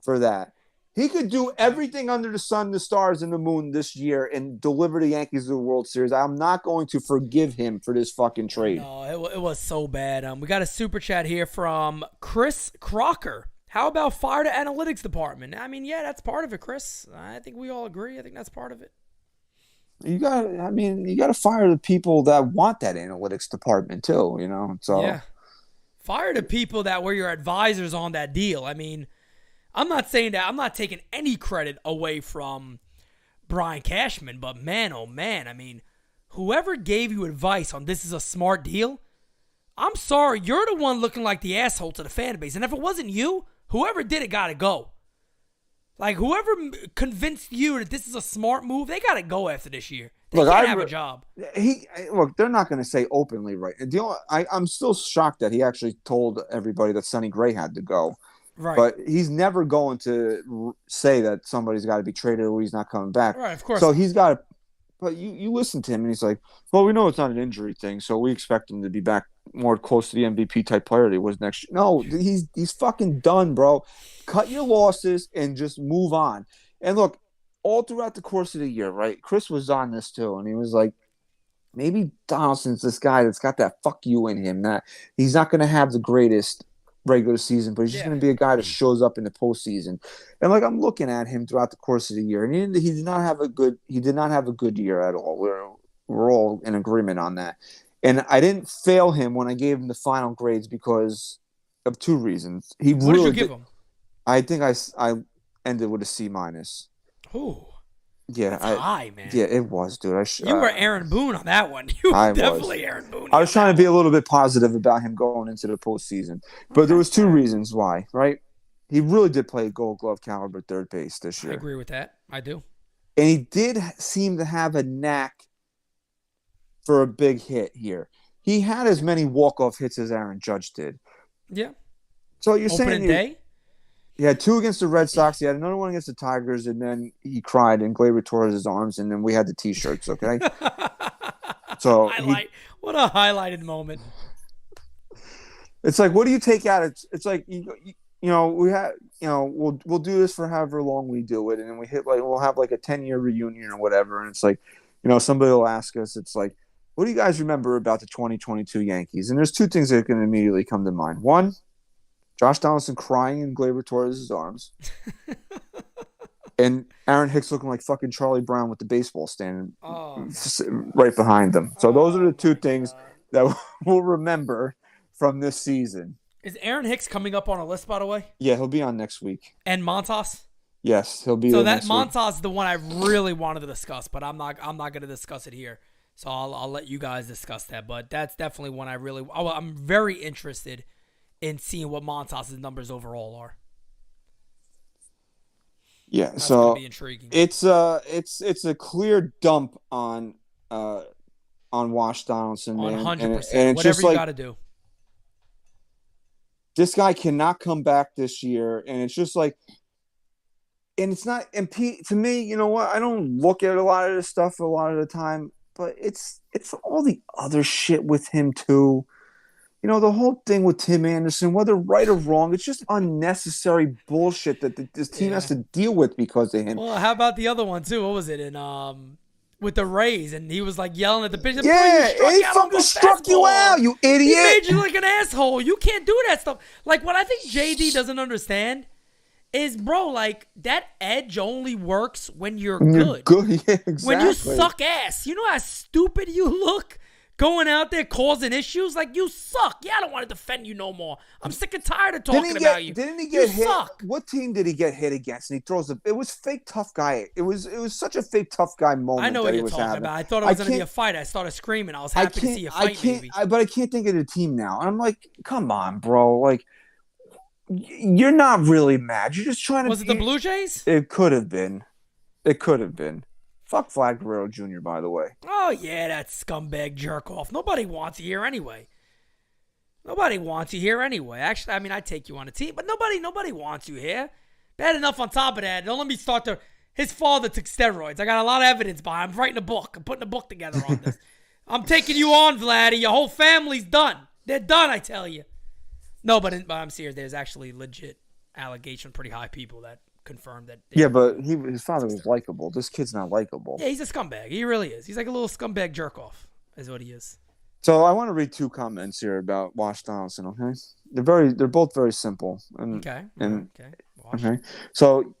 for that. He could do everything under the sun, the stars, and the moon this year and deliver the Yankees to the World Series. I'm not going to forgive him for this fucking trade. No, it was so bad. We got a super chat here from Chris Crocker. How about fire the analytics department? I mean, yeah, that's part of it, Chris. I think we all agree. I think that's part of it. You got to fire the people that want that analytics department too, you know? So yeah. Fire the people that were your advisors on that deal. I mean, I'm not saying that. I'm not taking any credit away from Brian Cashman, but man, oh man, I mean, whoever gave you advice on this is a smart deal, I'm sorry, you're the one looking like the asshole to the fan base. And if it wasn't you, whoever did it got to go. Like, whoever convinced you that this is a smart move, they got to go after this year. They can't have a job. They're not going to say openly, right? I'm still shocked that he actually told everybody that Sonny Gray had to go. Right. But he's never going to say that somebody's got to be traded or he's not coming back. Right, of course. So he's got to – but you listen to him, and he's like, well, we know it's not an injury thing, so we expect him to be back more close to the MVP-type player that he was next year. No, he's fucking done, bro. Cut your losses and just move on. And look, all throughout the course of the year, right, Chris was on this too, and he was like, maybe Donaldson's this guy that's got that fuck you in him. That he's not going to have the greatest regular season, but he's just going to be a guy that shows up in the postseason. And like I'm looking at him throughout the course of the year, and he did not have a good year at all. We're all in agreement on that. And I didn't fail him when I gave him the final grades because of two reasons. What did you give him? I think I ended with a C minus. Ooh. Yeah, That's high, man. Yeah, it was, dude. You were Aaron Boone on that one. You were definitely Aaron Boone. I was trying to be a little bit positive about him going into the postseason, but there was two reasons why. Right, he really did play Gold Glove caliber third base this year. I agree with that. I do. And he did seem to have a knack for a big hit here. He had as many walk-off hits as Aaron Judge did. Yeah. So you're Opening saying day? He had 2 against the Red Sox. He had another one against the Tigers, and then he cried in Gleyber Torres' arms, and then we had the T-shirts, okay? So what a highlighted moment. It's like, what do you take out? It's like, we'll do this for however long we do it, and then we'll have like a 10-year reunion or whatever, and it's like, somebody will ask us, it's like, what do you guys remember about the 2022 Yankees? And there's 2 things that can immediately come to mind. One, Josh Donaldson crying in Gleyber Torres' arms. And Aaron Hicks looking like fucking Charlie Brown with the baseball stand right behind them. So those are the 2 things that we'll remember from this season. Is Aaron Hicks coming up on a list, by the way? Yeah, he'll be on next week. And Montas? Yes, he'll be so there that next Montas week. is the one I really wanted to discuss, but I'm not going to discuss it here. So I'll let you guys discuss that. But that's definitely one I'm very interested in seeing what Montas' numbers overall are. Yeah, that's so gonna be intriguing. It's a clear dump on Wash Donaldson, man. 100%. And it's whatever just you got to do. This guy cannot come back this year, and it's just like, and it's not. And to me, you know what? I don't look at a lot of this stuff a lot of the time, but it's all the other shit with him too. The whole thing with Tim Anderson, whether right or wrong, it's just unnecessary bullshit that this team has to deal with because of him. Well, how about the other one too? What was it in with the Rays, and he was like yelling at the pitcher. Yeah, he fucking struck you out, you idiot. He made you like an asshole. You can't do that stuff. Like, what I think JD doesn't understand is, bro, like, that edge only works when you're good. Yeah, exactly. When you suck ass. You know how stupid you look? Going out there causing issues? Like, you suck. Yeah, I don't want to defend you no more. I'm sick and tired of talking about you. Didn't he get hit? Suck. What team did he get hit against? And he throws it was fake tough guy. It was such a fake tough guy moment. I know what you're talking about. I thought it was going to be a fight. I started screaming. I was happy to see you fight, maybe. But I can't think of the team now. And I'm like, come on, bro. Like, you're not really mad. You're just trying to. Was it the Blue Jays? It could have been. Fuck Vlad Guerrero Jr., by the way. Oh, yeah, that scumbag jerk-off. Nobody wants you here anyway. Actually, I mean, I take you on a team, but nobody wants you here. Bad enough on top of that. Don't let me start to... His father took steroids. I got a lot of evidence behind. I'm writing a book. I'm putting a book together on this. I'm taking you on, Vladdy. Your whole family's done. They're done, I tell you. No, but I'm serious. There's actually legit allegation, pretty high people that confirmed that. Yeah, but his father was likable. This kid's not likable. Yeah, he's a scumbag. He really is. He's like a little scumbag jerk-off is what he is. So I want to read 2 comments here about Wash Donaldson, okay? They're both very simple. Okay. So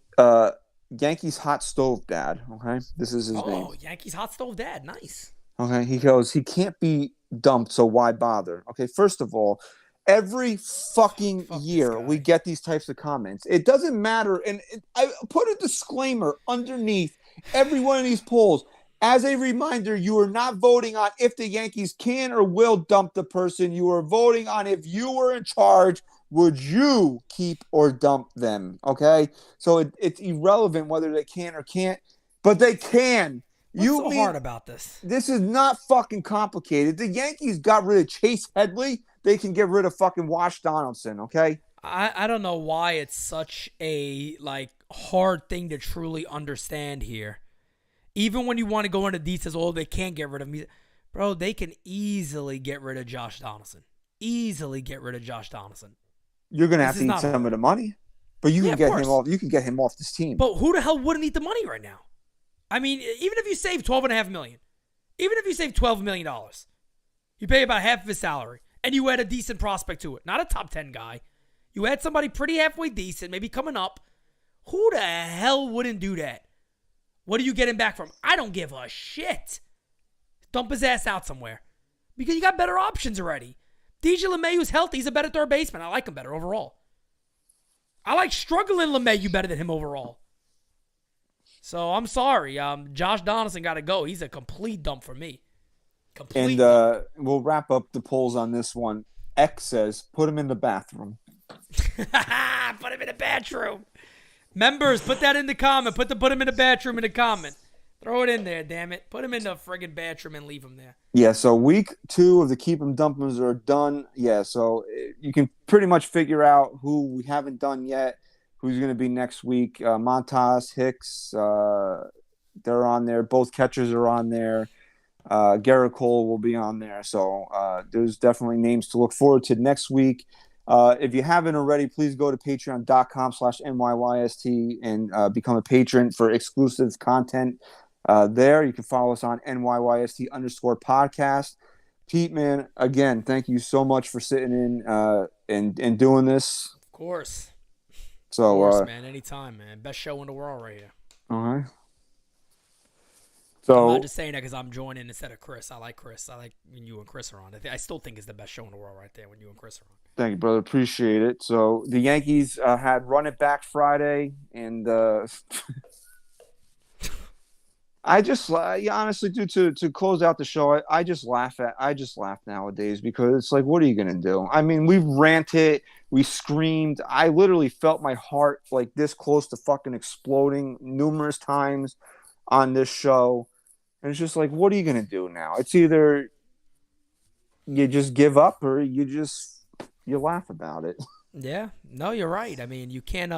Yankees Hot Stove Dad, okay? This is his name. Oh, Yankees Hot Stove Dad. Nice. Okay, he goes, he can't be dumped, so why bother? Okay, first of all, every fucking year we get these types of comments. It doesn't matter. And I put a disclaimer underneath every one of these polls. As a reminder, you are not voting on if the Yankees can or will dump the person. You are voting on if you were in charge, would you keep or dump them? Okay? So it's irrelevant whether they can or can't, but they can. What's so hard about this? This is not fucking complicated. The Yankees got rid of Chase Headley. They can get rid of fucking Wash Donaldson, okay? I don't know why it's such a hard thing to truly understand here. Even when you want to go into details, they can't get rid of me. Bro, they can easily get rid of Josh Donaldson. You're gonna have to eat some of the money. But you can get him off. You can get him off this team. But who the hell wouldn't eat the money right now? I mean, even if you save $12.5 million, Even if you save $12 million, you pay about half of his salary, and you add a decent prospect to it. Not a top 10 guy. You add somebody pretty halfway decent, maybe coming up. Who the hell wouldn't do that? What are you getting back from? I don't give a shit. Dump his ass out somewhere. Because you got better options already. DJ LeMahieu's healthy. He's a better third baseman. I like him better overall. I like struggling LeMahieu better than him overall. So I'm sorry. Josh Donaldson got to go. He's a complete dump for me. Complete dump. We'll wrap up the polls on this one. X says, put him in the bathroom. Put him in the bathroom. Members, put that in the comment. Put him in the bathroom in the comment. Throw it in there, damn it. Put him in the friggin' bathroom and leave him there. Yeah, so week 2 of the Keep 'em Dumpers are done. Yeah, so you can pretty much figure out who we haven't done yet, who's going to be next week. Montas, Hicks, they're on there. Both catchers are on there. Garrett Cole will be on there. So there's definitely names to look forward to next week. If you haven't already, please go to patreon.com/NYYST and become a patron for exclusive content. There, you can follow us on NYYST_podcast. Pete, man, again, thank you so much for sitting in and doing this. Of course. So, of course, man. Anytime, man. Best show in the world right here. All right. So, I'm not just saying that because I'm joining instead of Chris. I like Chris. I like when you and Chris are on. I still think it's the best show in the world right there when you and Chris are on. Thank you, brother. Appreciate it. So, the Yankees had Run It Back Friday, and I just honestly, dude, to close out the show, I just laugh nowadays because it's like, what are you gonna do? I mean, we ranted, we screamed. I literally felt my heart like this close to fucking exploding numerous times on this show, and it's just like, what are you gonna do now? It's either you just give up or you laugh about it. Yeah, no, you're right. I mean, you can't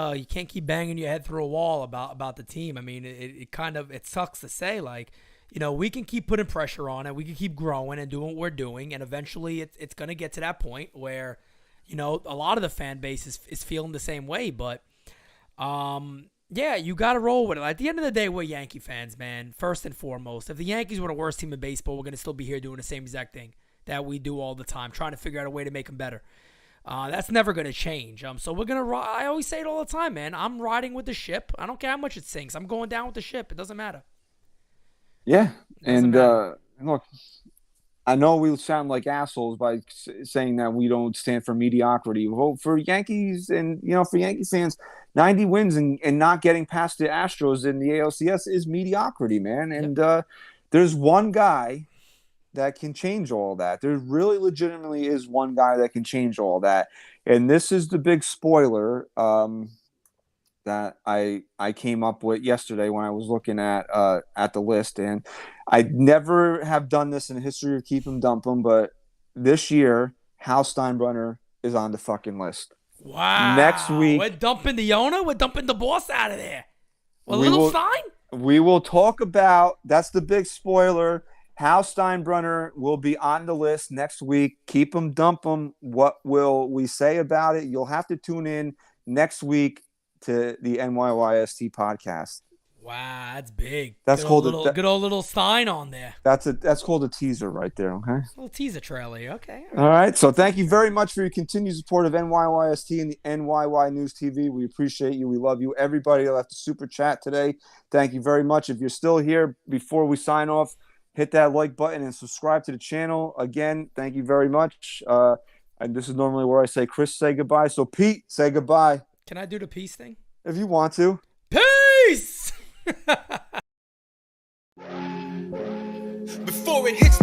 keep banging your head through a wall about the team. I mean, it sucks to say, like, you know, we can keep putting pressure on it, we can keep growing and doing what we're doing, and eventually it's gonna get to that point where, you know, a lot of the fan base is feeling the same way. But, yeah, you gotta roll with it. At the end of the day, we're Yankee fans, man. First and foremost, if the Yankees were the worst team in baseball, we're gonna still be here doing the same exact thing that we do all the time, trying to figure out a way to make them better. That's never going to change. So we're going to I always say it all the time, man. I'm riding with the ship. I don't care how much it sinks. I'm going down with the ship. It doesn't matter. Yeah. And look, I know we sound like assholes by saying that we don't stand for mediocrity. Well, for Yankees and, you know, for Yankee fans, 90 wins and not getting past the Astros in the ALCS is mediocrity, man. And there's one guy that can change all that. There really legitimately is one guy that can change all that. And this is the big spoiler that I came up with yesterday when I was looking at the list. And I never have done this in the history of Keep 'em Dump 'em, but this year, Hal Steinbrenner is on the fucking list. Wow. Next week. We're dumping the owner. We're dumping the boss out of there. Well, little Stein? We will talk about, that's the big spoiler, Hal Steinbrenner will be on the list next week. Keep 'em, dump 'em. What will we say about it? You'll have to tune in next week to the NYYST podcast. Wow, that's big. That's good called good old little Stein on there. That's called a teaser right there. Okay. A little teaser trailer. Okay. All right. So thank you very much for your continued support of NYYST and the NYY News TV. We appreciate you. We love you. Everybody that left a super chat today, thank you very much. If you're still here, before we sign off, hit that like button and subscribe to the channel. Again, thank you very much. And this is normally where I say, Chris, say goodbye. So, Pete, say goodbye. Can I do the peace thing? If you want to. Peace! Before it hits